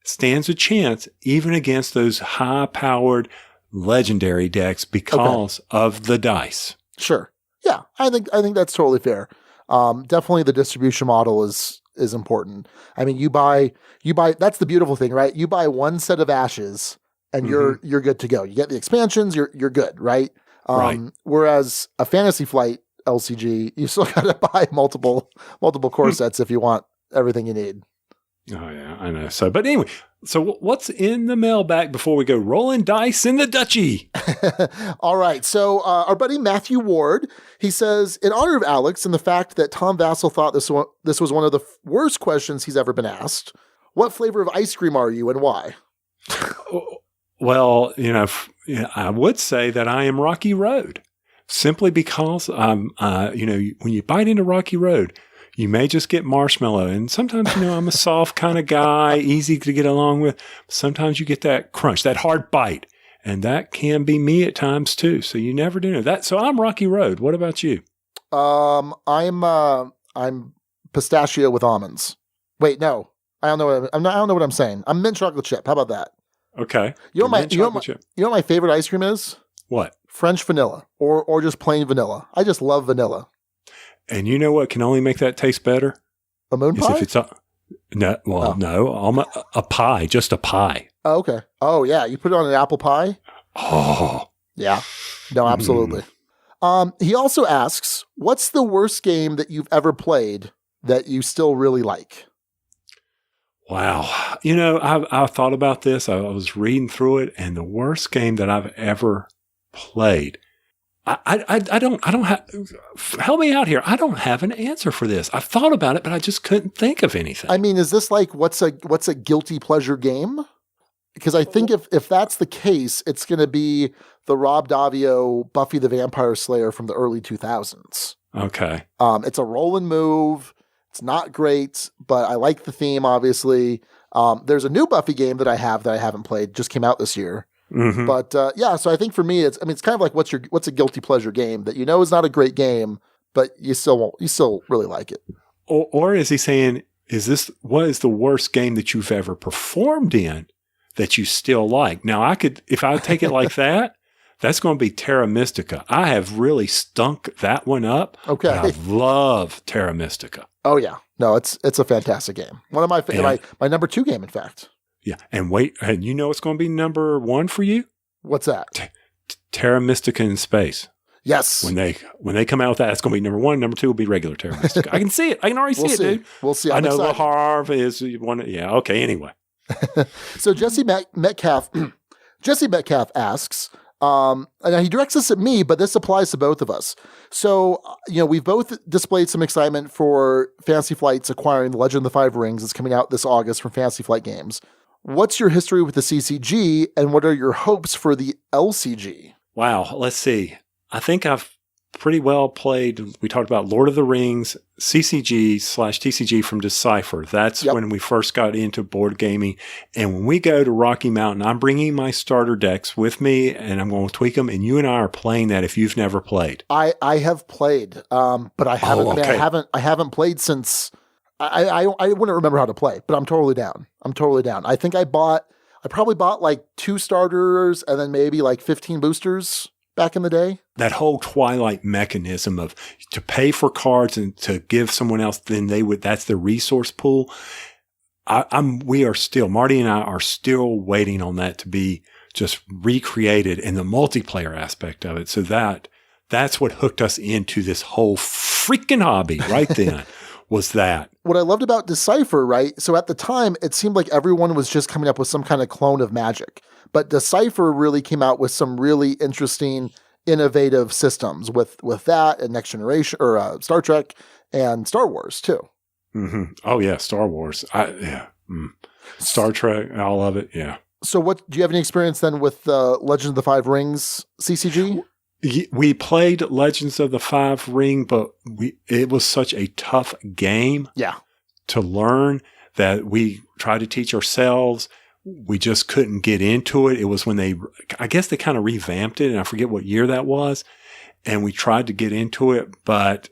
Speaker 2: stands a chance even against those high-powered legendary decks because of the dice.
Speaker 1: Sure. Yeah, I think that's totally fair. Definitely the distribution model is important. I mean, you buy, that's the beautiful thing, right? You buy one set of Ashes and you're good to go. You get the expansions, you're good, right?
Speaker 2: Right.
Speaker 1: Whereas a Fantasy Flight LCG, you still got to buy multiple core sets if you want everything you need.
Speaker 2: Oh yeah, I know. So, but anyway, so what's in the mailbag before we go rolling dice in the Duchy?
Speaker 1: All right. So our buddy Matthew Ward, he says, in honor of Alex and the fact that Tom Vassell thought this was one of the worst questions he's ever been asked, what flavor of ice cream are you and why?
Speaker 2: Well, I would say that I am Rocky Road simply because when you bite into Rocky Road, you may just get marshmallow. And sometimes, I'm a soft kind of guy, easy to get along with. Sometimes you get that crunch, that hard bite. And that can be me at times too. So you never do know that. So I'm Rocky Road. What about you?
Speaker 1: I'm pistachio with almonds. Wait, no. I don't know what I'm saying. I'm mint chocolate chip. How about that?
Speaker 2: Okay.
Speaker 1: You know what my favorite ice cream is?
Speaker 2: What?
Speaker 1: French vanilla or just plain vanilla. I just love vanilla.
Speaker 2: And you know what can only make that taste better?
Speaker 1: A moon pie?
Speaker 2: If it's no, a pie, just a pie.
Speaker 1: Oh, okay. Oh, yeah. You put it on an apple pie?
Speaker 2: Oh.
Speaker 1: Yeah. No, absolutely. He also asks, what's the worst game that you've ever played that you still really like?
Speaker 2: Wow. I thought about this. I was reading through it, and the worst game that I've ever played. I don't have, help me out here. I don't have an answer for this. I've thought about it, but I just couldn't think of anything.
Speaker 1: I mean, is this like, what's a guilty pleasure game? Because I think if that's the case, it's going to be the Rob Daviau Buffy the Vampire Slayer from the early 2000s.
Speaker 2: Okay.
Speaker 1: It's a roll and move. It's not great, but I like the theme, obviously. There's a new Buffy game that I haven't played, just came out this year.
Speaker 2: Mm-hmm.
Speaker 1: But so I think for me, it's kind of like what's a guilty pleasure game that is not a great game, but you still really like it.
Speaker 2: Or is he saying, what is the worst game that you've ever performed in that you still like? Now if I take it like that, that's going to be Terra Mystica. I have really stunk that one up.
Speaker 1: Okay.
Speaker 2: I love Terra Mystica.
Speaker 1: Oh yeah. No, it's a fantastic game. One of my number 2 game, in fact.
Speaker 2: Yeah. And wait, and you know what's going to be number 1 for you?
Speaker 1: What's that?
Speaker 2: Terra Mystica in Space.
Speaker 1: Yes.
Speaker 2: When they come out with that, that's going to be number 1. Number 2 will be regular Terra Mystica. I can see it. I can already see it, dude.
Speaker 1: We'll see.
Speaker 2: I know the Harv is one. Yeah. Okay. Anyway.
Speaker 1: So Jesse Metcalf asks, And he directs this at me, but this applies to both of us. So, we've both displayed some excitement for Fantasy Flight's acquiring The Legend of the Five Rings. It's coming out this August from Fantasy Flight Games. What's your history with the CCG, and what are your hopes for the LCG?
Speaker 2: Wow, let's see. I think I've pretty well played. We talked about Lord of the Rings, CCG/TCG from Decipher. That's when we first got into board gaming. And when we go to Rocky Mountain, I'm bringing my starter decks with me, and I'm going to tweak them. And you and I are playing that if you've never played.
Speaker 1: I have played, but I haven't.
Speaker 2: Oh, okay.
Speaker 1: I haven't played since. I wouldn't remember how to play, but I'm totally down. I think I probably bought like 2 starters and then maybe like 15 boosters back in the day.
Speaker 2: That whole Twilight mechanism of to pay for cards and to give someone else, then that's the resource pool. Marty and I are still waiting on that to be just recreated in the multiplayer aspect of it. So that's what hooked us into this whole freaking hobby right then. Was that.
Speaker 1: What I loved about Decipher, right? So at the time, it seemed like everyone was just coming up with some kind of clone of Magic. But Decipher really came out with some really interesting, innovative systems with that and Next Generation, or Star Trek and Star Wars, too.
Speaker 2: Mm-hmm. Oh, yeah, Star Wars. Star Trek, I love it, yeah.
Speaker 1: So do you have any experience then with Legend of the Five Rings CCG?
Speaker 2: We played Legends of the Five Ring, but it was such a tough game to learn that we tried to teach ourselves. We just couldn't get into it. It was when I guess they kind of revamped it, and I forget what year that was. And we tried to get into it, but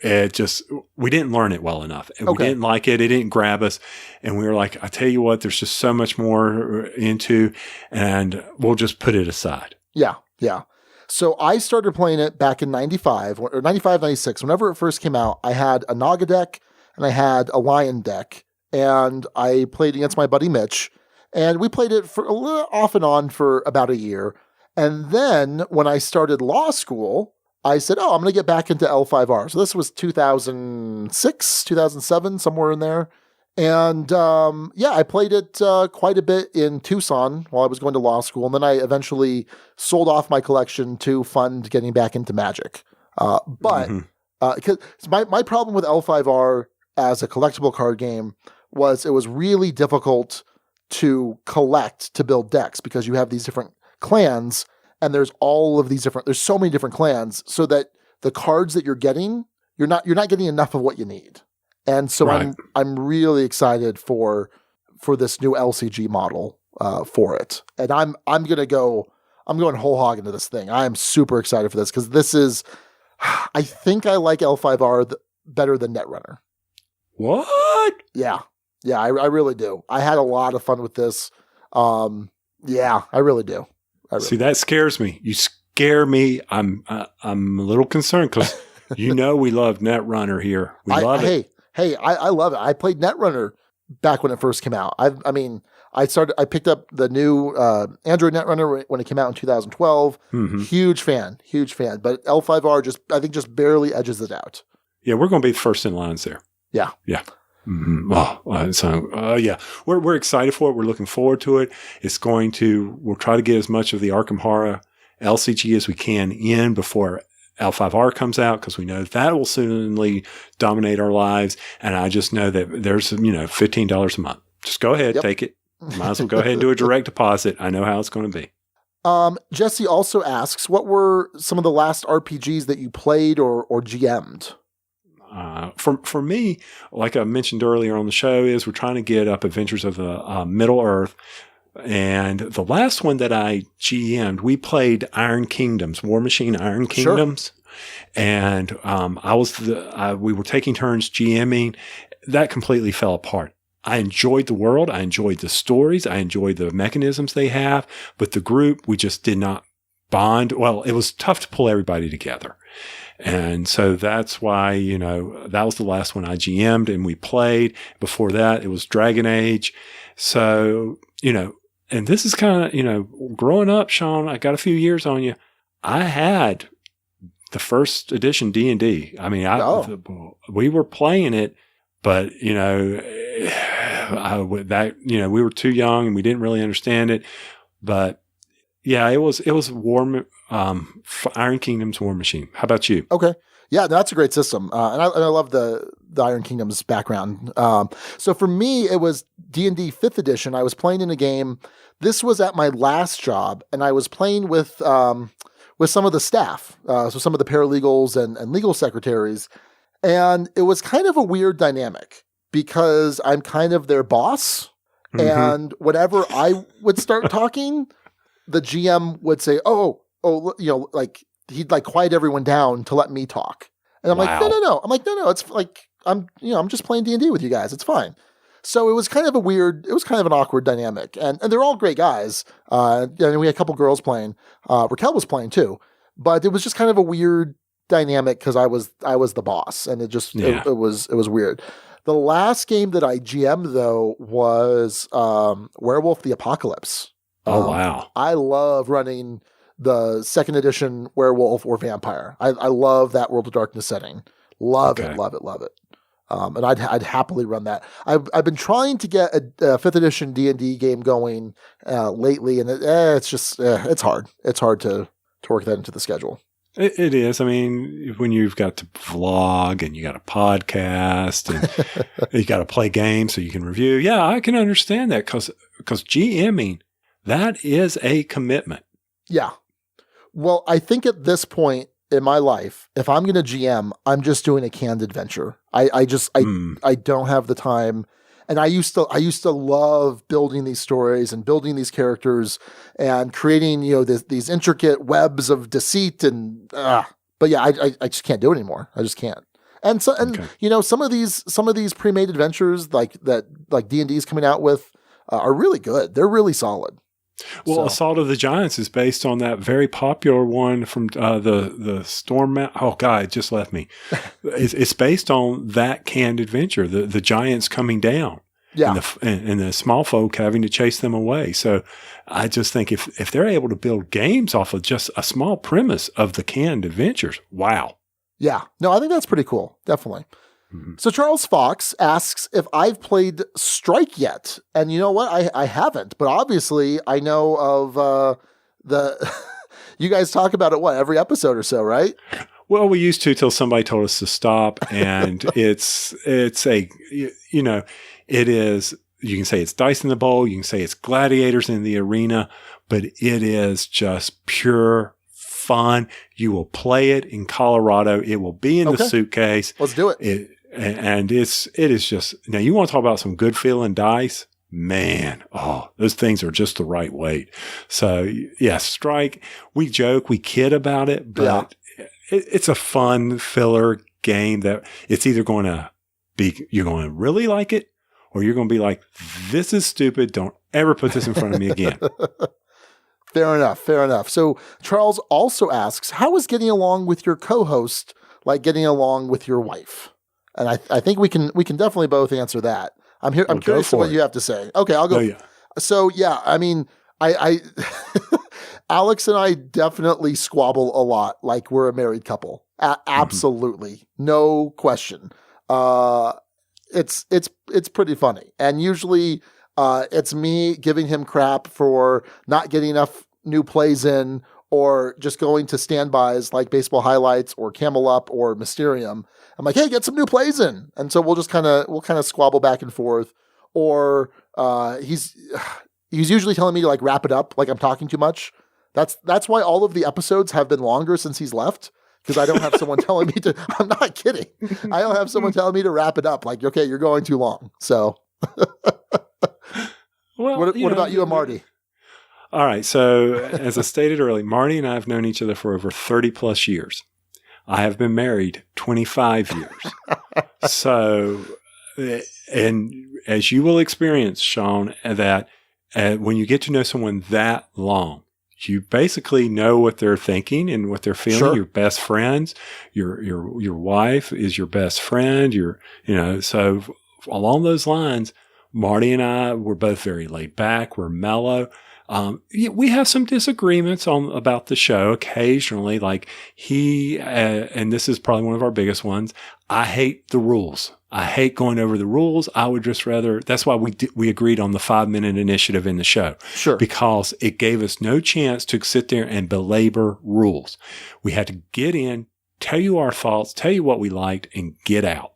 Speaker 2: we didn't learn it well enough. And we didn't like it. It didn't grab us. And we were like, I tell you what, there's just so much more into, and we'll just put it aside.
Speaker 1: Yeah. So I started playing it back in 95, or 95, 96. Whenever it first came out, I had a Naga deck and I had a Lion deck, and I played against my buddy Mitch, and we played it for off and on for about a year. And then when I started law school, I said, I'm going to get back into L5R. So this was 2006, 2007, somewhere in there. And I played it quite a bit in Tucson while I was going to law school. And then I eventually sold off my collection to fund getting back into Magic. Because my problem with L5R as a collectible card game was it was really difficult to collect to build decks, because you have these different clans and there's so many different clans, so that the cards that you're getting, you're not getting enough of what you need. And so I'm really excited for this new LCG model for it. And I'm going whole hog into this thing. I am super excited for this, because this is, I think I like L5R better than Netrunner.
Speaker 2: What?
Speaker 1: Yeah, I really do. I had a lot of fun with this. I really do.
Speaker 2: See, that scares me. You scare me. I'm a little concerned, because we love Netrunner here. We love it.
Speaker 1: Hey, I love it. I played Netrunner back when it first came out. I picked up the new Android Netrunner when it came out in 2012. Mm-hmm. Huge fan. But L5R I think just barely edges it out.
Speaker 2: Yeah, we're going to be the first in lines there.
Speaker 1: Yeah.
Speaker 2: Mm-hmm. We're excited for it. We're looking forward to it. We'll try to get as much of the Arkham Horror LCG as we can in before L5R comes out, because we know that will soonly dominate our lives. And I just know that there's, $15 a month. Just go ahead, take it. Might as well go ahead and do a direct deposit. I know how it's going to be.
Speaker 1: Jesse also asks, what were some of the last RPGs that you played or GM'd?
Speaker 2: For me, like I mentioned earlier on the show, we're trying to get up Adventures of the Middle Earth. And the last one that I GM'd, we played Iron Kingdoms, War Machine Iron Kingdoms. Sure. And we were taking turns GMing. That completely fell apart. I enjoyed the world. I enjoyed the stories. I enjoyed the mechanisms they have. But the group, we just did not bond. Well, it was tough to pull everybody together. And so that's why, that was the last one I GM'd and we played. Before that, it was Dragon Age. So, and this is kind of, growing up, Sean, I got a few years on you. I had the first edition D&D. I mean, we were playing it, but, we were too young and we didn't really understand it. But Yeah, it was Iron Kingdom's War Machine. How about you?
Speaker 1: Okay. Yeah, that's a great system. And I love the Iron Kingdom's background. So for me, it was D&D 5th edition. I was playing in a game. This was at my last job, and I was playing with some of the staff, so some of the paralegals and legal secretaries. And it was kind of a weird dynamic because I'm kind of their boss. Mm-hmm. And whenever I would start talking, the GM would say, oh, like he'd like quiet everyone down to let me talk. And I'm like, no. I'm like, no, it's like, I'm just playing D&D with you guys. It's fine. So it was kind of an awkward dynamic. And they're all great guys. And we had a couple girls playing. Raquel was playing too. But it was just kind of a weird dynamic because I was the boss. And it was weird. The last game that I GM'd though was Werewolf the Apocalypse.
Speaker 2: Oh, wow.
Speaker 1: I love running the 2nd edition werewolf or vampire. I love that World of Darkness setting. Love it. And I'd happily run that. I've been trying to get a 5th edition D&D game going lately, and it's hard. It's hard to work that into the schedule.
Speaker 2: It is. I mean, when you've got to vlog and you got a podcast and you got to play games so you can review. Yeah, I can understand that because GMing, that is a commitment.
Speaker 1: Yeah. Well, I think at this point in my life, if I'm going to GM, I'm just doing a canned adventure. I don't have the time. And I used to love building these stories and building these characters and creating, these intricate webs of deceit but yeah, I just can't do it anymore. I just can't. And so, some of these pre-made adventures like D&D is coming out with are really good. They're really solid.
Speaker 2: Well, Assault of the Giants is based on that very popular one from the Storm. Oh God, it just left me. It's based on that canned adventure, the giants coming down, and the small folk having to chase them away. So I just think if they're able to build games off of just a small premise of the canned adventures, wow. Yeah, no, I think that's pretty cool, definitely. Mm-hmm. So Charles Fox asks if I've played Strike yet. And you know what? I haven't, but obviously I know of you guys talk about it, every episode or so, right? Well, we used to till somebody told us to stop. And it is, you can say it's dice in the bowl. You can say it's gladiators in the arena, but it is just pure fun. You will play it in Colorado. It will be in the suitcase. Let's do it. And it is just, now you want to talk about some good feeling dice, man. Oh, those things are just the right weight. So yeah, Strike, we joke, we kid about it, but it's a fun filler game that it's either going to be, you're going to really like it, or you're going to be like, this is stupid. Don't ever put this in front of me again. Fair enough. So Charles also asks, how is getting along with your co-host like getting along with your wife? And I think we can definitely both answer that. I'm curious to what you have to say. Okay, I'll go. Oh, yeah. So yeah, I mean, I Alex and I definitely squabble a lot like we're a married couple. Absolutely. No question. It's pretty funny. And usually it's me giving him crap for not getting enough new plays in, or just going to standbys like Baseball Highlights or Camel Up or Mysterium. I'm like, hey, get some new plays in. And so we'll kind of squabble back and forth. Or he's usually telling me to like wrap it up, like I'm talking too much. That's why all of the episodes have been longer since he's left, because I don't have someone telling me to. I'm not kidding. I don't have someone telling me to wrap it up. Like, okay, you're going too long. So, well, what about you and Marty? All right. So as I stated earlier, Marty and I have known each other for over 30 plus years. I have been married 25 years. So, and as you will experience, Sean, that when you get to know someone that long, you basically know what they're thinking and what they're feeling. Sure. Your best friends, your wife is your best friend. So along those lines, Marty and I, we're both very laid back. We're mellow. We have some disagreements about the show occasionally, like and this is probably one of our biggest ones. I hate the rules. I hate going over the rules. I would just rather, that's why we agreed on the 5-minute initiative in the show.
Speaker 1: Sure.
Speaker 2: Because it gave us no chance to sit there and belabor rules. We had to get in, tell you our thoughts, tell you what we liked, and get out.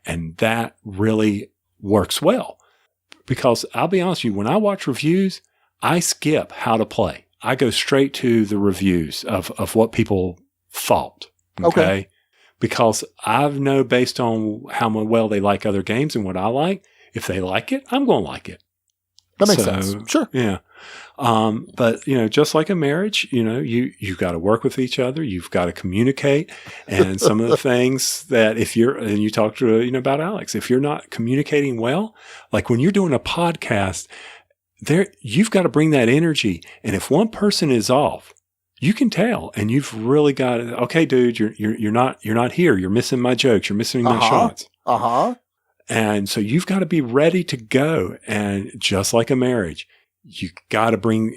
Speaker 2: And that really works well. Because I'll be honest with you, when I watch reviews, I skip how to play. I go straight to the reviews of what people thought. Okay. Because I know based on how well they like other games and what I like, if they like it, I'm going to like it.
Speaker 1: That makes sense. Sure.
Speaker 2: Yeah. But just like a marriage, you've got to work with each other. You've got to communicate. And some of the things that and you talked to, about Alex, if you're not communicating well, like when you're doing a podcast you've got to bring that energy. And if one person is off, you can tell, and you've really got it. Okay, dude, you're not here. You're missing my jokes. You're missing my shots. And so you've got to be ready to go. And just like a marriage, you got to bring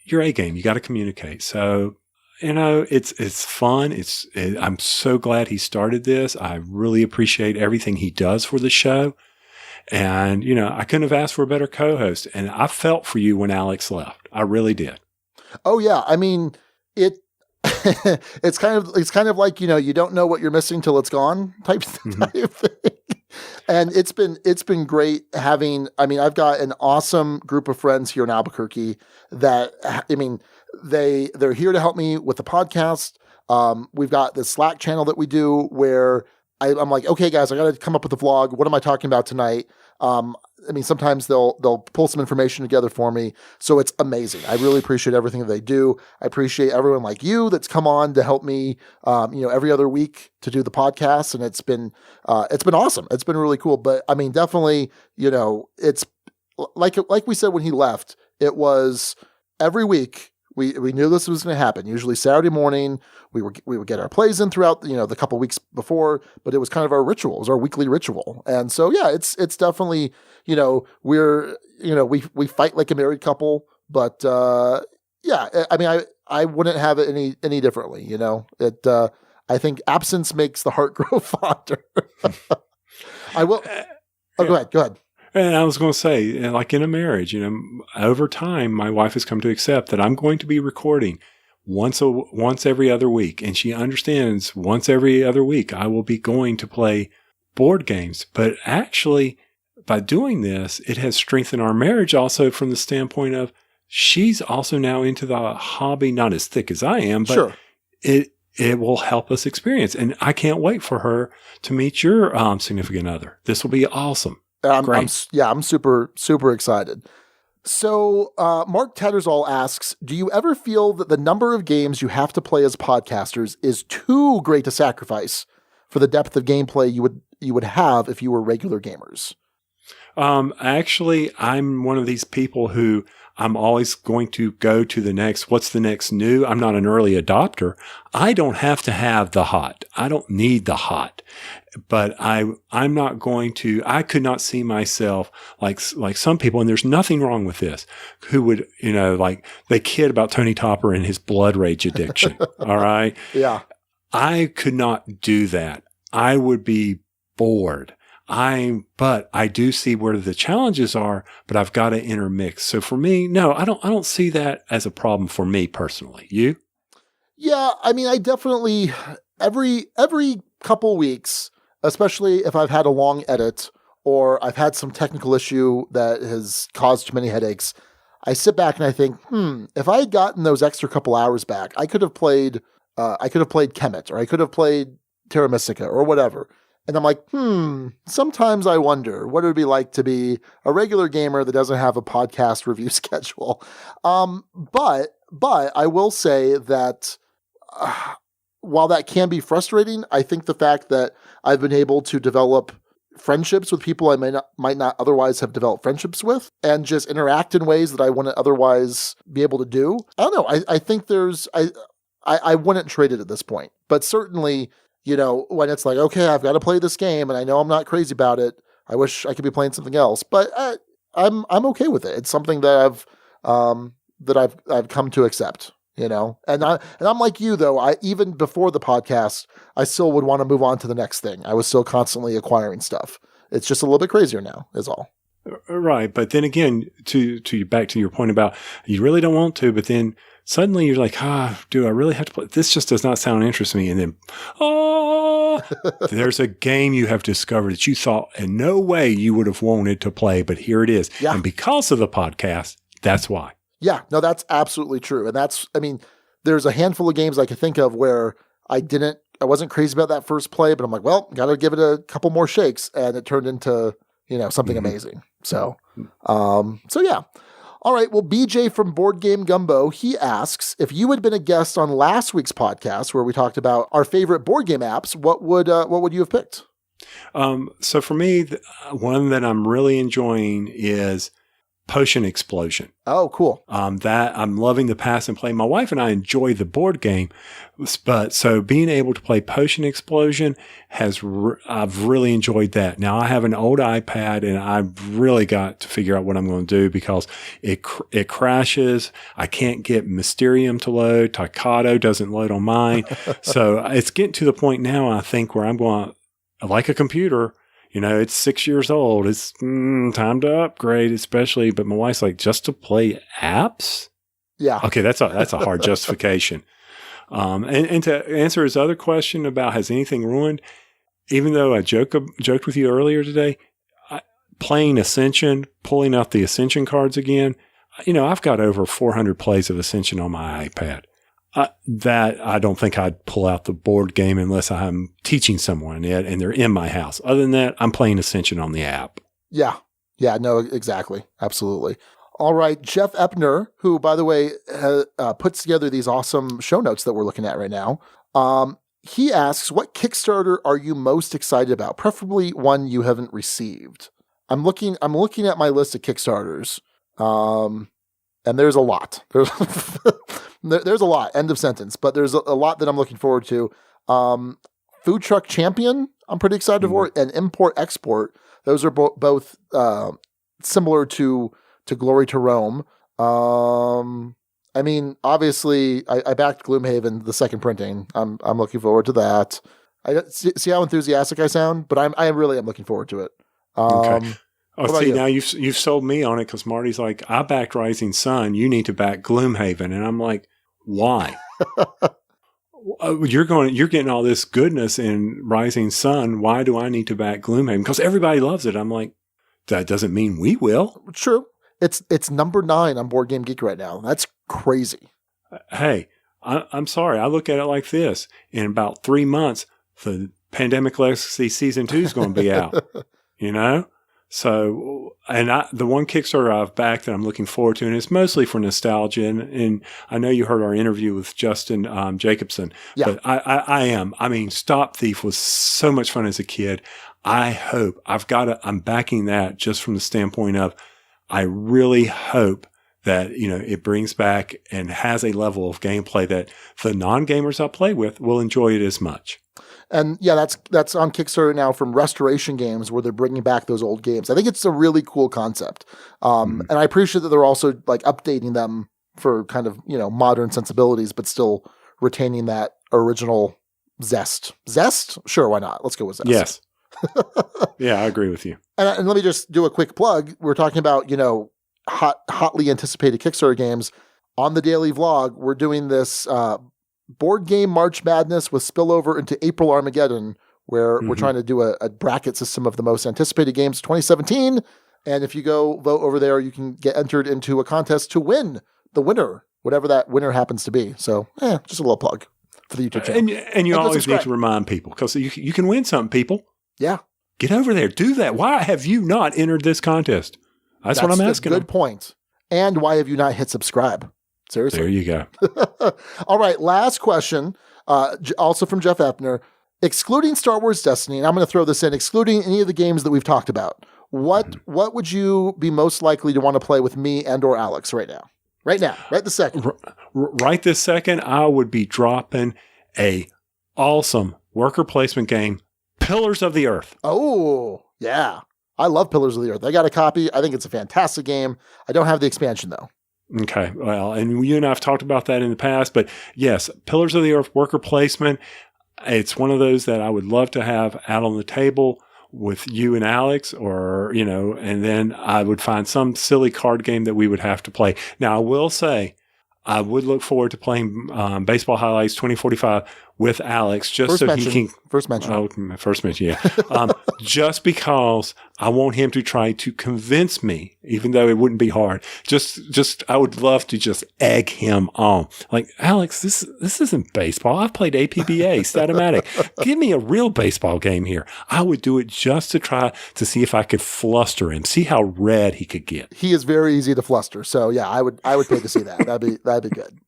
Speaker 2: your A game. You got to communicate. So, it's fun. I'm so glad he started this. I really appreciate everything he does for the show. And, I couldn't have asked for a better co-host. And I felt for you when Alex left. I really did.
Speaker 1: Oh yeah. I mean, it's kind of like, you don't know what you're missing till it's gone type thing. And it's been great having, I've got an awesome group of friends here in Albuquerque that, they're here to help me with the podcast. We've got this Slack channel that we do where I'm like, okay, guys, I got to come up with a vlog. What am I talking about tonight? Sometimes they'll pull some information together for me. So it's amazing. I really appreciate everything that they do. I appreciate everyone like you that's come on to help me, every other week to do the podcast. And it's been awesome. It's been really cool. But definitely, it's like we said when he left, it was every week. We knew this was going to happen. Usually Saturday morning, we would get our plays in throughout the couple weeks before, but it was kind of our ritual. It was our weekly ritual. And so yeah, it's definitely we fight like a married couple, but yeah, I wouldn't have it any differently. I think absence makes the heart grow fonder. I will. Oh, go ahead.
Speaker 2: And I was going to say, like in a marriage, over time, my wife has come to accept that I'm going to be recording once every other week. And she understands once every other week, I will be going to play board games. But actually, by doing this, it has strengthened our marriage also from the standpoint of she's also now into the hobby, not as thick as I am, but sure. It will help us experience. And I can't wait for her to meet your significant other. This will be awesome.
Speaker 1: I'm super, super excited. So Mark Tattersall asks, do you ever feel that the number of games you have to play as podcasters is too great to sacrifice for the depth of gameplay you would have if you were regular gamers?
Speaker 2: Actually, I'm one of these people who I'm always going to go to what's the next new? I'm not an early adopter. I don't have to have the hot. I don't need the hot. But I'm not going to, I could not see myself like some people, and there's nothing wrong with this, who would, they kid about Tony Topper and his blood rage addiction. All right.
Speaker 1: Yeah.
Speaker 2: I could not do that. I would be bored. But I do see where the challenges are, but I've got to intermix. So for me, no, I don't see that as a problem for me personally. You?
Speaker 1: Yeah. I definitely, every couple weeks, especially if I've had a long edit or I've had some technical issue that has caused too many headaches, I sit back and I think, if I had gotten those extra couple hours back, I could have played Kemet, or I could have played Terra Mystica or whatever. And I'm like, sometimes I wonder what it would be like to be a regular gamer that doesn't have a podcast review schedule. But I will say that while that can be frustrating, I think the fact that I've been able to develop friendships with people I might not otherwise have developed friendships with, and just interact in ways that I wouldn't otherwise be able to do. I don't know. I think I wouldn't trade it at this point, but certainly, when it's like, okay, I've got to play this game and I know I'm not crazy about it. I wish I could be playing something else, but I'm okay with it. It's something that I've come to accept. you know? And I'm like you though. Even before the podcast, I still would want to move on to the next thing. I was still constantly acquiring stuff. It's just a little bit crazier now, is all.
Speaker 2: Right. But then again, to back to your point about you really don't want to, but then suddenly you're like, do I really have to play? This just does not sound interesting to me. And then, there's a game you have discovered that you thought in no way you would have wanted to play, but here it is.
Speaker 1: Yeah.
Speaker 2: And because of the podcast, that's why.
Speaker 1: Yeah, no, that's absolutely true. And there's a handful of games I could think of where I wasn't crazy about that first play, but I'm like, well, got to give it a couple more shakes. And it turned into, something amazing. So yeah. All right. Well, BJ from Board Game Gumbo, he asks, if you had been a guest on last week's podcast where we talked about our favorite board game apps, what would you have picked?
Speaker 2: So for me, one that I'm really enjoying is Potion Explosion.
Speaker 1: Oh, cool.
Speaker 2: That I'm loving the pass and play. My wife and I enjoy the board game, but so being able to play Potion Explosion I've really enjoyed that. Now I have an old iPad and I've really got to figure out what I'm going to do because it crashes. I can't get Mysterium to load. Taikato doesn't load on mine. So it's getting to the point now, I think, where I'm going, like a computer, it's 6 years old. It's time to upgrade, especially. But my wife's like, just to play apps?
Speaker 1: Yeah.
Speaker 2: Okay, that's a hard justification. And to answer his other question about has anything ruined, even though I joked with you earlier today, playing Ascension, pulling out the Ascension cards again, I've got over 400 plays of Ascension on my iPad. That I don't think I'd pull out the board game unless I'm teaching someone it and they're in my house. Other than that, I'm playing Ascension on the app.
Speaker 1: Yeah. Yeah, no, exactly. Absolutely. All right. Jeff Epner, who, by the way, puts together these awesome show notes that we're looking at right now. He asks, what Kickstarter are you most excited about? Preferably one you haven't received. I'm looking at my list of Kickstarters. And there's a lot. There's a lot. End of sentence. But there's a lot that I'm looking forward to. Food Truck Champion, I'm pretty excited for. And Import Export. Those are both similar to Glory to Rome. Obviously, I backed Gloomhaven, the second printing. I'm looking forward to that. See how enthusiastic I sound? But I really am looking forward to it.
Speaker 2: Okay. Oh, see, now you've sold me on it because Marty's like, I backed Rising Sun. You need to back Gloomhaven. And I'm like, why? You're getting all this goodness in Rising Sun. Why do I need to back Gloomhaven? Because everybody loves it. I'm like, that doesn't mean we will.
Speaker 1: True. It's number 9 on Board Game Geek right now. That's crazy.
Speaker 2: Hey, I'm sorry. I look at it like this. In about 3 months, the Pandemic Legacy Season 2 is going to be out. So, and the one Kickstarter I've backed that I'm looking forward to, and it's mostly for nostalgia. And I know you heard our interview with Justin Jacobson, but I am. Stop Thief was so much fun as a kid. I hope I'm backing that just from the standpoint of, I really hope that, it brings back and has a level of gameplay that the non-gamers I play with will enjoy it as much.
Speaker 1: And yeah, that's on Kickstarter now from Restoration Games, where they're bringing back those old games. I think it's a really cool concept. And I appreciate that they're also like updating them for kind of, modern sensibilities, but still retaining that original zest. Zest? Sure, why not? Let's go with zest.
Speaker 2: Yes. Yeah, I agree with you.
Speaker 1: And let me just do a quick plug. We're talking about, hotly anticipated Kickstarter games. On the daily vlog, we're doing this Board Game March Madness with spillover into April Armageddon, where we're trying to do a bracket system of the most anticipated games of 2017. And if you go vote over there, you can get entered into a contest to win the winner, whatever that winner happens to be. So, just a little plug for the YouTube channel.
Speaker 2: And you always need to remind people, because you can win something, people.
Speaker 1: Yeah.
Speaker 2: Get over there. Do that. Why have you not entered this contest? That's what I'm asking.
Speaker 1: Good point. And why have you not hit subscribe? Seriously.
Speaker 2: There you go.
Speaker 1: All right. Last question, also from Jeff Epner. Excluding Star Wars Destiny, and I'm going to throw this in, excluding any of the games that we've talked about, what would you be most likely to want to play with me and or Alex right now? Right this second.
Speaker 2: Right this second, I would be dropping a awesome worker placement game, Pillars of the Earth.
Speaker 1: Oh, yeah. I love Pillars of the Earth. I got a copy. I think it's a fantastic game. I don't have the expansion, though.
Speaker 2: Okay. Well, and you and I have talked about that in the past, but yes, Pillars of the Earth worker placement. It's one of those that I would love to have out on the table with you and Alex, or, and then I would find some silly card game that we would have to play. Now, I will say, I would look forward to playing Baseball Highlights 2045 with Alex, just he can.
Speaker 1: First mention.
Speaker 2: Oh, first mention, yeah. Just because I want him to try to convince me, even though it wouldn't be hard. I would love to just egg him on. Like, Alex, this isn't baseball. I've played APBA, Statomatic. Give me a real baseball game here. I would do it just to try to see if I could fluster him, see how red he could get.
Speaker 1: He is very easy to fluster. So yeah, I would pay to see that. That'd be good.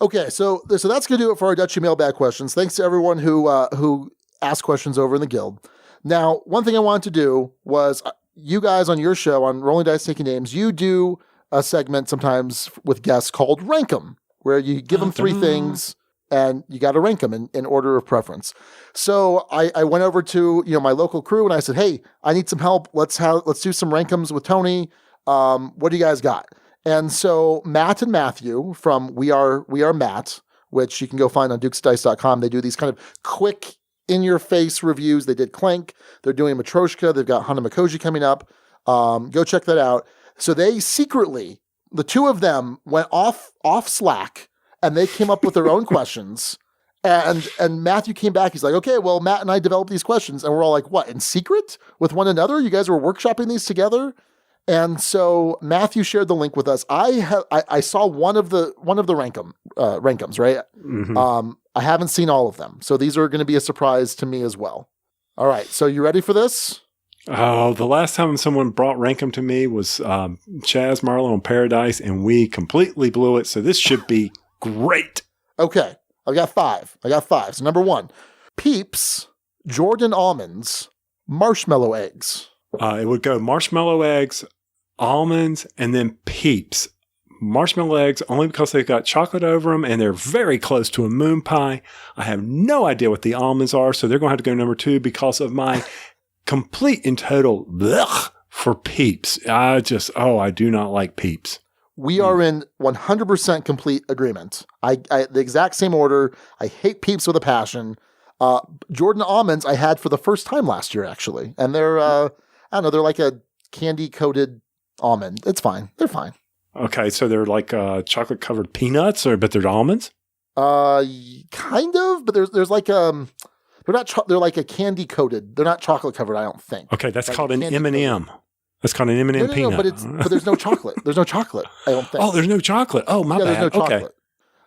Speaker 1: Okay, so that's going to do it for our Duchy mailbag questions. Thanks to everyone who asked questions over in the guild. Now, one thing I wanted to do was, you guys on your show, on Rolling Dice Taking Names, you do a segment sometimes with guests called Rank 'em, where you give them three things and you got to rank them in order of preference. So I went over to my local crew and I said, hey, I need some help. Let's do some rank 'ems with Tony. What do you guys got? And so Matt and Matthew from We Are Matt, which you can go find on dukesdice.com. They do these kind of quick, in-your-face reviews. They did Clank. They're doing Matryoshka. They've got Hanamakoji coming up. Go check that out. So they secretly, the two of them went off Slack, and they came up with their own questions. And Matthew came back. He's like, okay, well, Matt and I developed these questions. And we're all like, what, in secret with one another? You guys were workshopping these together? And so Matthew shared the link with us. I saw one of the rank-ems, right?
Speaker 2: Mm-hmm.
Speaker 1: I haven't seen all of them. So these are going to be a surprise to me as well. All right. So you ready for this?
Speaker 2: Oh, the last time someone brought rank 'em to me was Chaz Marlowe on Paradise, and we completely blew it. So this should be great.
Speaker 1: Okay. I got five. So number 1, Peeps, Jordan almonds, marshmallow eggs.
Speaker 2: It would go marshmallow eggs, almonds, and then Peeps. Marshmallow eggs only because they've got chocolate over them and they're very close to a moon pie. I have no idea what the almonds are, so they're going to have to go number 2 because of my complete and total blech for Peeps. I do not like Peeps.
Speaker 1: We are in 100% complete agreement. I the exact same order. I hate Peeps with a passion. Jordan almonds I had for the first time last year, actually. And they're, I don't know, they're like a candy-coated almond. It's fine. They're fine.
Speaker 2: Okay, so they're like chocolate-covered peanuts, but they're almonds?
Speaker 1: Kind of, but there's like they're like a candy-coated. They're not chocolate-covered, I don't think.
Speaker 2: Okay, that's like called an M&M. That's called an M&M peanut.
Speaker 1: No, but there's no chocolate. There's no chocolate, I don't think.
Speaker 2: Oh, there's no chocolate. Oh, my bad.
Speaker 1: There's no chocolate.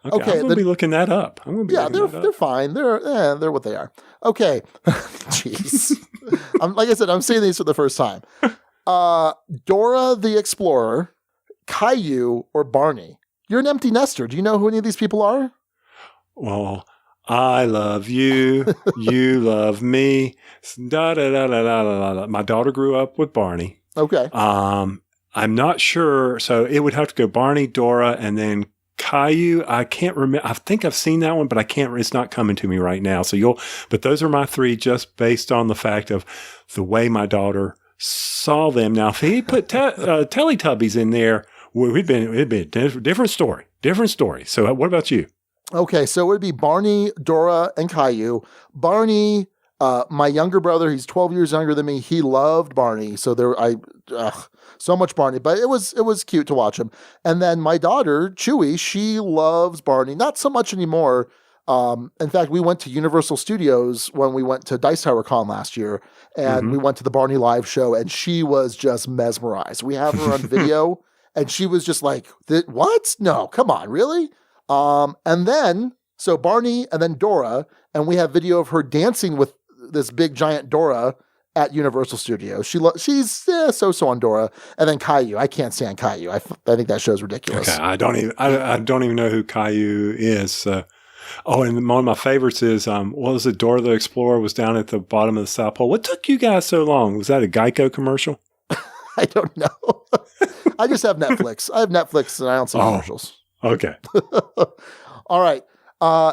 Speaker 2: Okay, I'm going to be looking that up.
Speaker 1: They're fine. They're what they are. Okay. Jeez. Like I said, I'm seeing these for the first time. Dora the Explorer, Caillou, or Barney. You're an empty nester. Do you know who any of these people are?
Speaker 2: Well, I love you. You love me. Da, da, da, da, da, da, da. My daughter grew up with Barney.
Speaker 1: Okay.
Speaker 2: I'm not sure. So it would have to go Barney, Dora, and then Caillou. I can't remember. I think I've seen that one, but I can't. It's not coming to me right now. But those are my 3, just based on the fact of the way my daughter saw them. Now, if he put Teletubbies in there, it'd be a different story. Different story. So, what about you?
Speaker 1: Okay, so it would be Barney, Dora, and Caillou. Barney, my younger brother, he's 12 years younger than me. He loved Barney, so so much Barney, but it was cute to watch him. And then my daughter, Chewy, she loves Barney, not so much anymore. In fact, we went to Universal Studios when we went to Dice Tower Con last year, and we went to the Barney live show, and she was just mesmerized. We have her on video, and she was just like, what? No, come on, really? And then, so Barney and then Dora, and we have video of her dancing with this big giant Dora at Universal Studios. She's so on Dora. And then Caillou. I can't stand Caillou. I think that show's ridiculous.
Speaker 2: Okay, I don't even know who Caillou is. And one of my favorites is, what was it? Dora the Explorer was down at the bottom of the South Pole. What took you guys so long? Was that a Geico commercial?
Speaker 1: I don't know. I just have Netflix. I have Netflix and I don't see commercials.
Speaker 2: Okay.
Speaker 1: All right.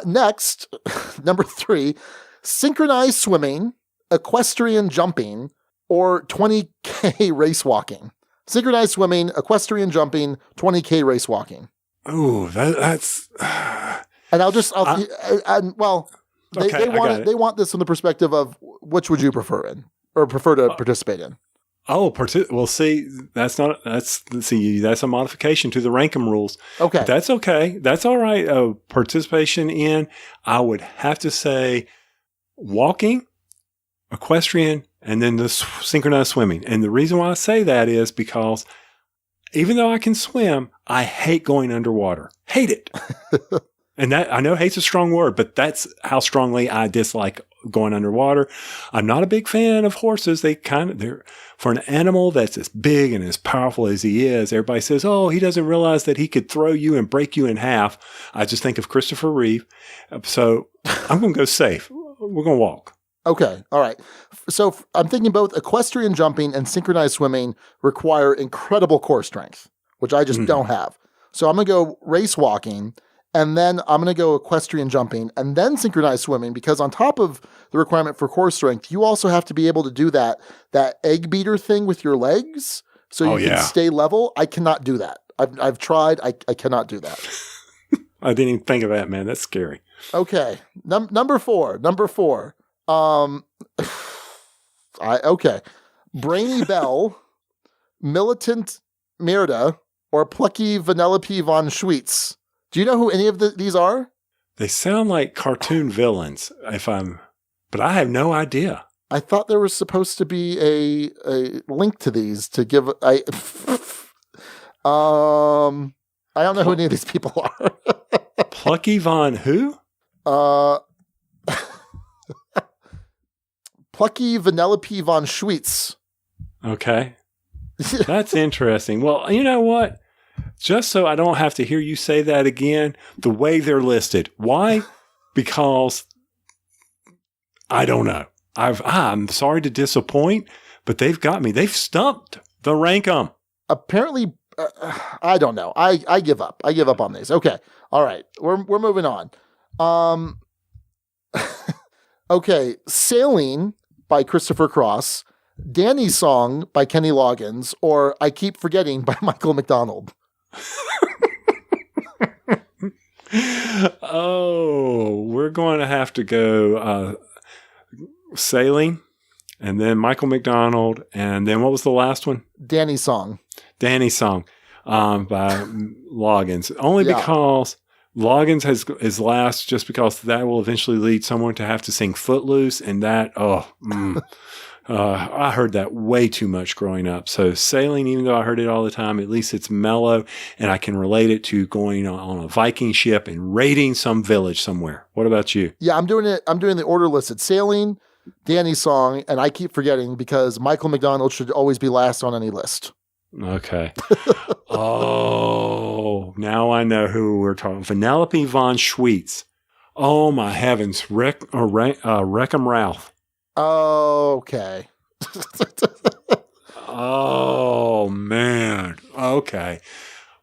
Speaker 1: Next, number 3, synchronized swimming, equestrian jumping, or 20K race walking. synchronized swimming, equestrian jumping, 20K race walking.
Speaker 2: Oh, that's...
Speaker 1: And they want this from the perspective of which would you prefer in or prefer to participate in?
Speaker 2: Oh, well, see, that's a modification to the Rankum rules.
Speaker 1: Okay.
Speaker 2: That's okay. That's all right. Participation in, I would have to say walking, equestrian, and then the synchronized swimming. And the reason why I say that is because even though I can swim, I hate going underwater. Hate it. And that, I know hate's a strong word, but that's how strongly I dislike going underwater. I'm not a big fan of horses. They're for an animal that's as big and as powerful as he is. Everybody says, oh, he doesn't realize that he could throw you and break you in half. I just think of Christopher Reeve. So I'm going to go safe. We're going to walk.
Speaker 1: Okay. All right. So I'm thinking both equestrian jumping and synchronized swimming require incredible core strength, which I just don't have. So I'm going to go race walking. And then I'm going to go equestrian jumping and then synchronized swimming, because on top of the requirement for core strength, you also have to be able to do that egg beater thing with your legs so you can stay level. I cannot do that. I've tried. I cannot do that.
Speaker 2: I didn't even think of that, man. That's scary.
Speaker 1: Okay. Number four. Brainy Bell, Militant Mirda, or Plucky Vanellope von Schweetz. Do you know who any of these are?
Speaker 2: They sound like cartoon villains, but I have no idea.
Speaker 1: I thought there was supposed to be a link to these to give. I don't know who any of these people are.
Speaker 2: Plucky von who?
Speaker 1: Plucky Vanellope von Schweetz.
Speaker 2: Okay. That's interesting. Well, you know what? Just so I don't have to hear you say that again, the way they're listed. Why? Because I don't know. I'm sorry to disappoint, but they've got me. They've stumped the Rankum. Apparently,
Speaker 1: I don't know. I give up. I give up on these. Okay. All right. We're moving on. Okay. Sailing by Christopher Cross, Danny's Song by Kenny Loggins, or I Keep Forgetting by Michael McDonald.
Speaker 2: Oh, we're going to have to go Sailing, and then Michael McDonald, and then what was the last one?
Speaker 1: Danny's Song
Speaker 2: by Loggins. Only because Loggins is last, just because that will eventually lead someone to have to sing Footloose, and that, I heard that way too much growing up. So Sailing, even though I heard it all the time, at least it's mellow, and I can relate it to going on a Viking ship and raiding some village somewhere. What about you?
Speaker 1: Yeah, I'm doing it. I'm doing the order listed: Sailing, Danny's Song, and I Keep Forgetting, because Michael McDonald should always be last on any list.
Speaker 2: Okay. Oh, now I know who we're talking. Vanellope von Schweetz. Oh my heavens, Wreck-'em Ralph.
Speaker 1: Okay.
Speaker 2: Oh, man. Okay.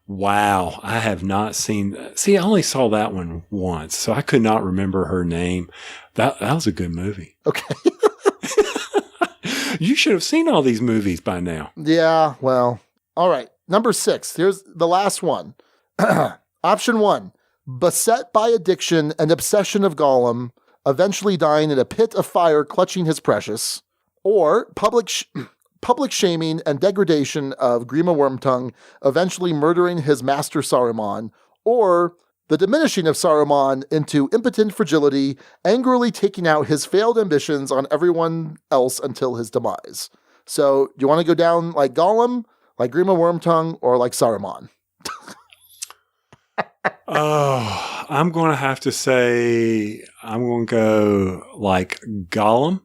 Speaker 2: Wow. I have not seen... See, I only saw that one once, so I could not remember her name. That was a good movie.
Speaker 1: Okay.
Speaker 2: You should have seen all these movies by now.
Speaker 1: Yeah, well. All right. Number 6. Here's the last one. Option 1. Beset by addiction and obsession of Gollum, eventually dying in a pit of fire clutching his precious, or public shaming and degradation of Grima Wormtongue, eventually murdering his master Saruman, or the diminishing of Saruman into impotent fragility, angrily taking out his failed ambitions on everyone else until his demise. So, do you want to go down like Gollum, like Grima Wormtongue, or like Saruman?
Speaker 2: Oh, I'm going to have to say I'm going to go like Gollum,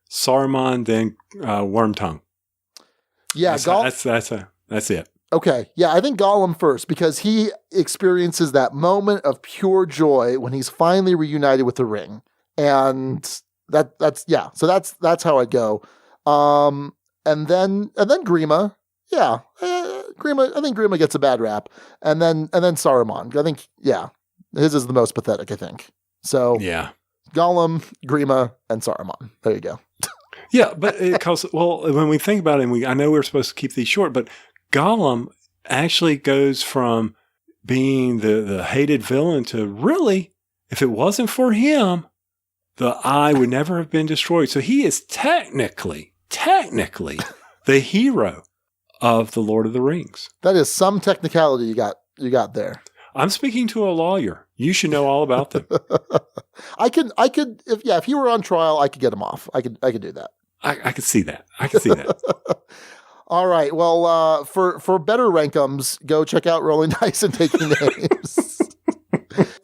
Speaker 2: Saruman, then Wormtongue.
Speaker 1: Yeah,
Speaker 2: that's it.
Speaker 1: Okay, yeah, I think Gollum first, because he experiences that moment of pure joy when he's finally reunited with the ring, and that's how I'd go. And then Grima, yeah. Grima, I think Grima gets a bad rap. And then Saruman. I think, his is the most pathetic, I think. So, yeah. Gollum, Grima, and Saruman. There you go.
Speaker 2: Yeah, but because, when we think about it, I know we're supposed to keep these short, but Gollum actually goes from being the hated villain to really, if it wasn't for him, the eye would never have been destroyed. So he is technically the hero of the Lord of the Rings.
Speaker 1: That is some technicality you got there.
Speaker 2: I'm speaking to a lawyer. You should know all about them.
Speaker 1: I could, if he were on trial, I could get him off. I could do that.
Speaker 2: I could see that. I could see that.
Speaker 1: All right. Well, for better rankums, go check out Rolling Dice and Taking Names.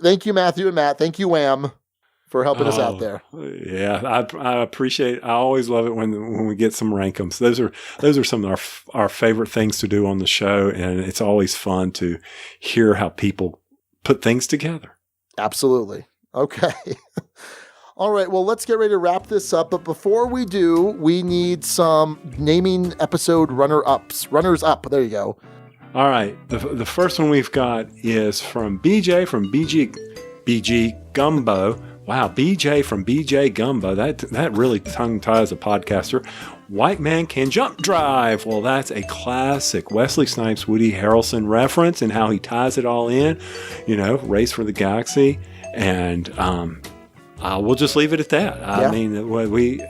Speaker 1: Thank you, Matthew and Matt. Thank you, Wham, for helping us out there.
Speaker 2: Yeah, I appreciate. I always love it when we get some rankums. Those are some of our favorite things to do on the show, and it's always fun to hear how people put things together.
Speaker 1: Absolutely. Okay. All right. Well, let's get ready to wrap this up. But before we do, we need some naming episode runners up. There you go.
Speaker 2: All right. The first one we've got is from BJ from BG Gumbo. Wow, BJ from BJ Gumbo. That really tongue-ties a podcaster. White Man Can Jump Drive. Well, that's a classic Wesley Snipes, Woody Harrelson reference and how he ties it all in. Race for the Galaxy. And we'll just leave it at that. I mean,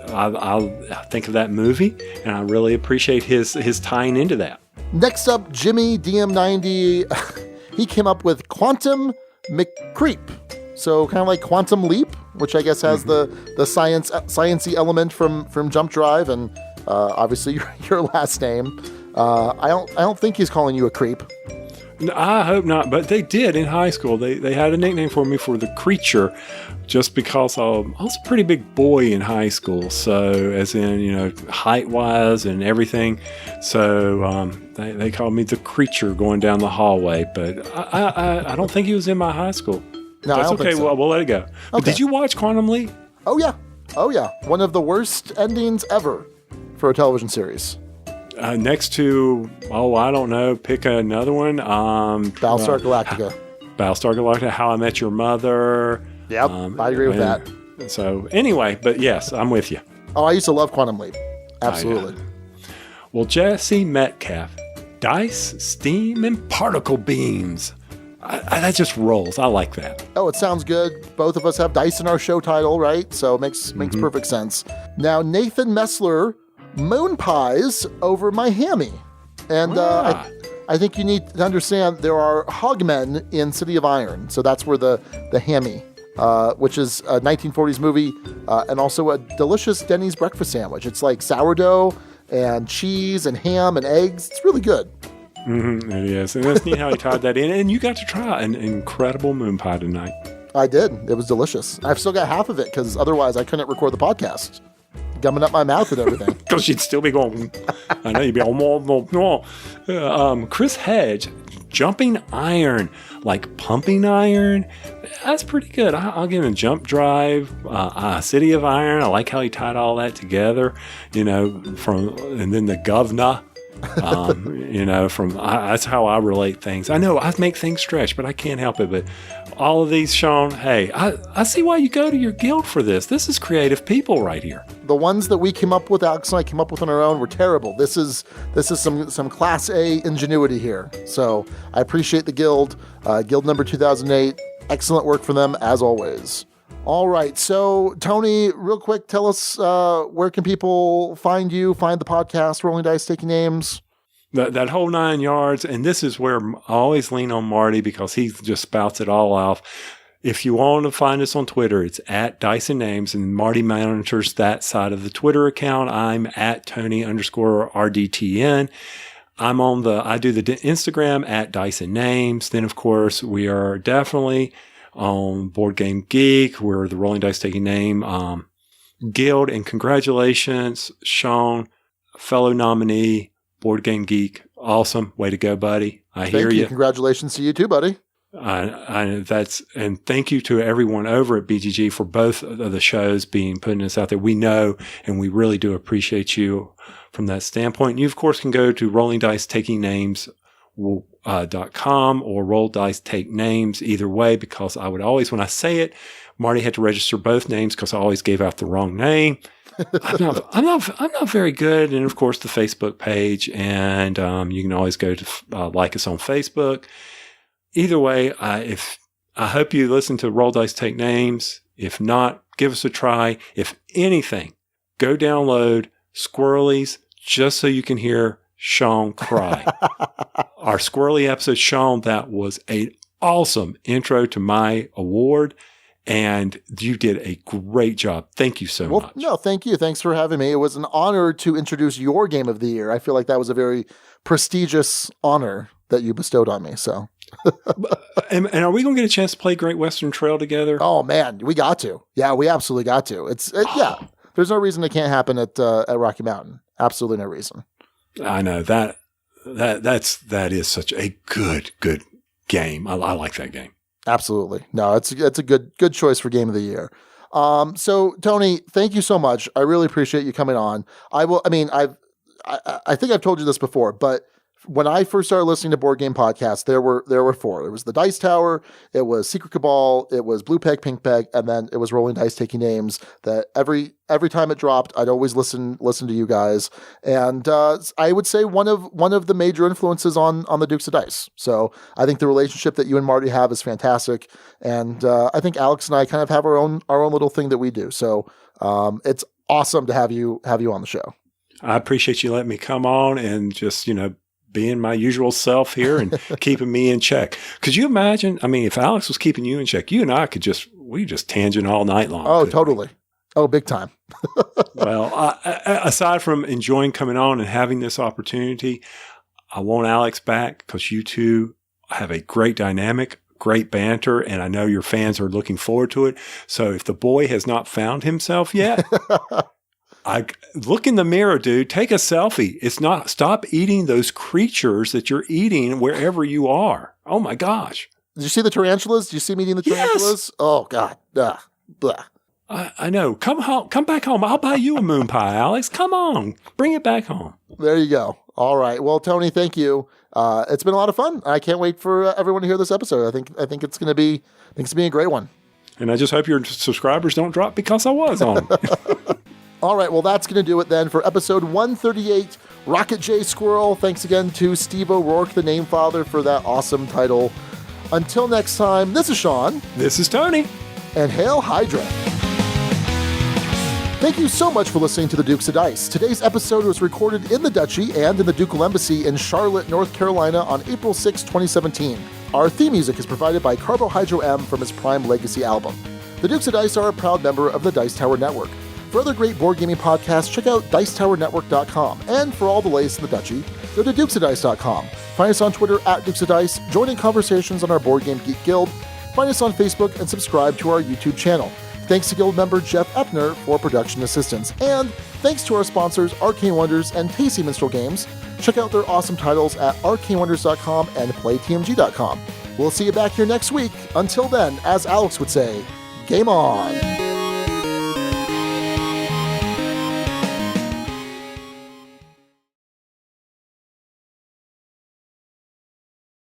Speaker 2: I'll think of that movie, and I really appreciate his tying into that.
Speaker 1: Next up, Jimmy DM90. He came up with Quantum McCreep. So kind of like Quantum Leap, which I guess has the sciencey element from Jump Drive, and obviously your last name. I don't think he's calling you a creep.
Speaker 2: I hope not, but they did in high school. They had a nickname for me for the creature, just because I was a pretty big boy in high school. So as in, height-wise and everything. So they called me the creature going down the hallway. But I don't think he was in my high school.
Speaker 1: No,
Speaker 2: that's
Speaker 1: I don't
Speaker 2: okay.
Speaker 1: think so.
Speaker 2: Well, we'll let it go. But did you watch Quantum Leap?
Speaker 1: Oh yeah. One of the worst endings ever for a television series.
Speaker 2: Next to, I don't know, pick another one.
Speaker 1: Battlestar Galactica.
Speaker 2: Battlestar Galactica, How I Met Your Mother.
Speaker 1: Yep, I agree with that.
Speaker 2: So anyway, but yes, I'm with you.
Speaker 1: Oh, I used to love Quantum Leap. Absolutely.
Speaker 2: Well, Jesse Metcalf, Dice, Steam, and Particle Beams. That just rolls. I like that.
Speaker 1: Oh, it sounds good. Both of us have dice in our show title, right? So it makes perfect sense. Now, Nathan Messler, Moon Pies over my hammy. And I think you need to understand there are hogmen in City of Iron. So that's where the hammy, which is a 1940s movie, and also a delicious Denny's breakfast sandwich. It's like sourdough and cheese and ham and eggs. It's really good.
Speaker 2: It is. And that's neat how he tied that in. And you got to try an incredible moon pie tonight.
Speaker 1: I did. It was delicious. I've still got half of it because otherwise I couldn't record the podcast. Gumming up my mouth and everything.
Speaker 2: Because you'd still be going, I know you'd be Chris Hedge, Jumping Iron, like pumping iron. That's pretty good. I'll give him Jump Drive, City of Iron. I like how he tied all that together, and then the governor. That's how I relate things. I know I make things stretch, but I can't help it. But all of these, Sean, hey, I see why you go to your guild for this. This is creative people right here.
Speaker 1: The ones that we came up with, Alex and I came up with on our own, were terrible. This is some Class A ingenuity here. So I appreciate the guild. Guild number 2008. Excellent work for them, as always. All right. So, Tony, real quick, tell us where can people find you, find the podcast, Rolling Dice, Taking Names?
Speaker 2: That whole 9 yards. And this is where I always lean on Marty because he just spouts it all off. If you want to find us on Twitter, it's at Dice and Names, and Marty monitors that side of the Twitter account. I'm at Tony_RDTN. I do the Instagram at Dice and Names. Then, of course, we are definitely on Board Game Geek. We're the Rolling Dice Taking Name Guild. And congratulations, Sean, fellow nominee, Board Game Geek. Awesome. Way to go, buddy. I hear you.
Speaker 1: Congratulations to you too, buddy.
Speaker 2: And thank you to everyone over at BGG for both of the shows putting us out there. We know, and we really do appreciate you from that standpoint. You, of course, can go to rollingdicetakingnames.com or Roll Dice Take Names, either way, because I would always, when I say it, Marty had to register both names because I always gave out the wrong name. I'm not very good. And of course, the Facebook page, and you can always go to like us on Facebook. Either way, I hope you listen to Roll Dice Take Names. If not, give us a try. If anything, go download Squirrelies just so you can hear Sean cry. Our Squirrely episode, Sean, that was an awesome intro to my award. And you did a great job. Thank you so much.
Speaker 1: No, thank you. Thanks for having me. It was an honor to introduce your game of the year. I feel like that was a very prestigious honor that you bestowed on me. So,
Speaker 2: and are we going to get a chance to play Great Western Trail together?
Speaker 1: Oh man, we got to. Yeah, we absolutely got to. Yeah. There's no reason it can't happen at Rocky Mountain. Absolutely no reason.
Speaker 2: I know that is such a good game. I like that game.
Speaker 1: Absolutely. No, it's a good choice for game of the year. So Tony, thank you so much. I really appreciate you coming on. I think I've told you this before, but when I first started listening to board game podcasts, there were four. It was the Dice Tower, it was Secret Cabal, it was Blue Peg, Pink Peg, and then it was Rolling Dice Taking Names. That every time it dropped, I'd always listen to you guys. And I would say one of the major influences on the Dukes of Dice. So I think the relationship that you and Marty have is fantastic. And I think Alex and I kind of have our own little thing that we do. So it's awesome to have you on the show.
Speaker 2: I appreciate you letting me come on and just, being my usual self here and keeping me in check. Could you imagine? I mean, if Alex was keeping you in check, you and I could just tangent all night long.
Speaker 1: Oh, totally. Oh, big time.
Speaker 2: Well, aside from enjoying coming on and having this opportunity, I want Alex back because you two have a great dynamic, great banter, and I know your fans are looking forward to it. So if the boy has not found himself yet, look in the mirror, dude. Take a selfie. Stop eating those creatures that you're eating wherever you are. Oh my gosh.
Speaker 1: Did you see the tarantulas? Did you see me eating the tarantulas? Yes. Oh God. Blah.
Speaker 2: I know. Come home. Come back home. I'll buy you a moon pie, Alex. Come on. Bring it back home.
Speaker 1: There you go. All right. Well, Tony, thank you. It's been a lot of fun. I can't wait for everyone to hear this episode. I think it's going to be a great one.
Speaker 2: And I just hope your subscribers don't drop because I was on.
Speaker 1: All right, well, that's going to do it then for episode 138, Rocket J Squirrel. Thanks again to Steve O'Rourke, the name father, for that awesome title. Until next time, this is Sean.
Speaker 2: This is Tony.
Speaker 1: And Hail Hydra. Thank you so much for listening to the Dukes of Dice. Today's episode was recorded in the Duchy and in the Ducal Embassy in Charlotte, North Carolina on April 6, 2017. Our theme music is provided by Carbohydro M from his Prime Legacy album. The Dukes of Dice are a proud member of the Dice Tower Network. For other great board gaming podcasts, check out DicetowerNetwork.com. And for all the latest in the Duchy, go to DukesofDice.com. Find us on Twitter @DukesofDice, join in conversations on our Board Game Geek Guild, find us on Facebook, and subscribe to our YouTube channel. Thanks to Guild member Jeff Epner for production assistance. And thanks to our sponsors, Arcane Wonders and Tasty Minstrel Games. Check out their awesome titles at ArcaneWonders.com and PlayTMG.com. We'll see you back here next week. Until then, as Alex would say, game on!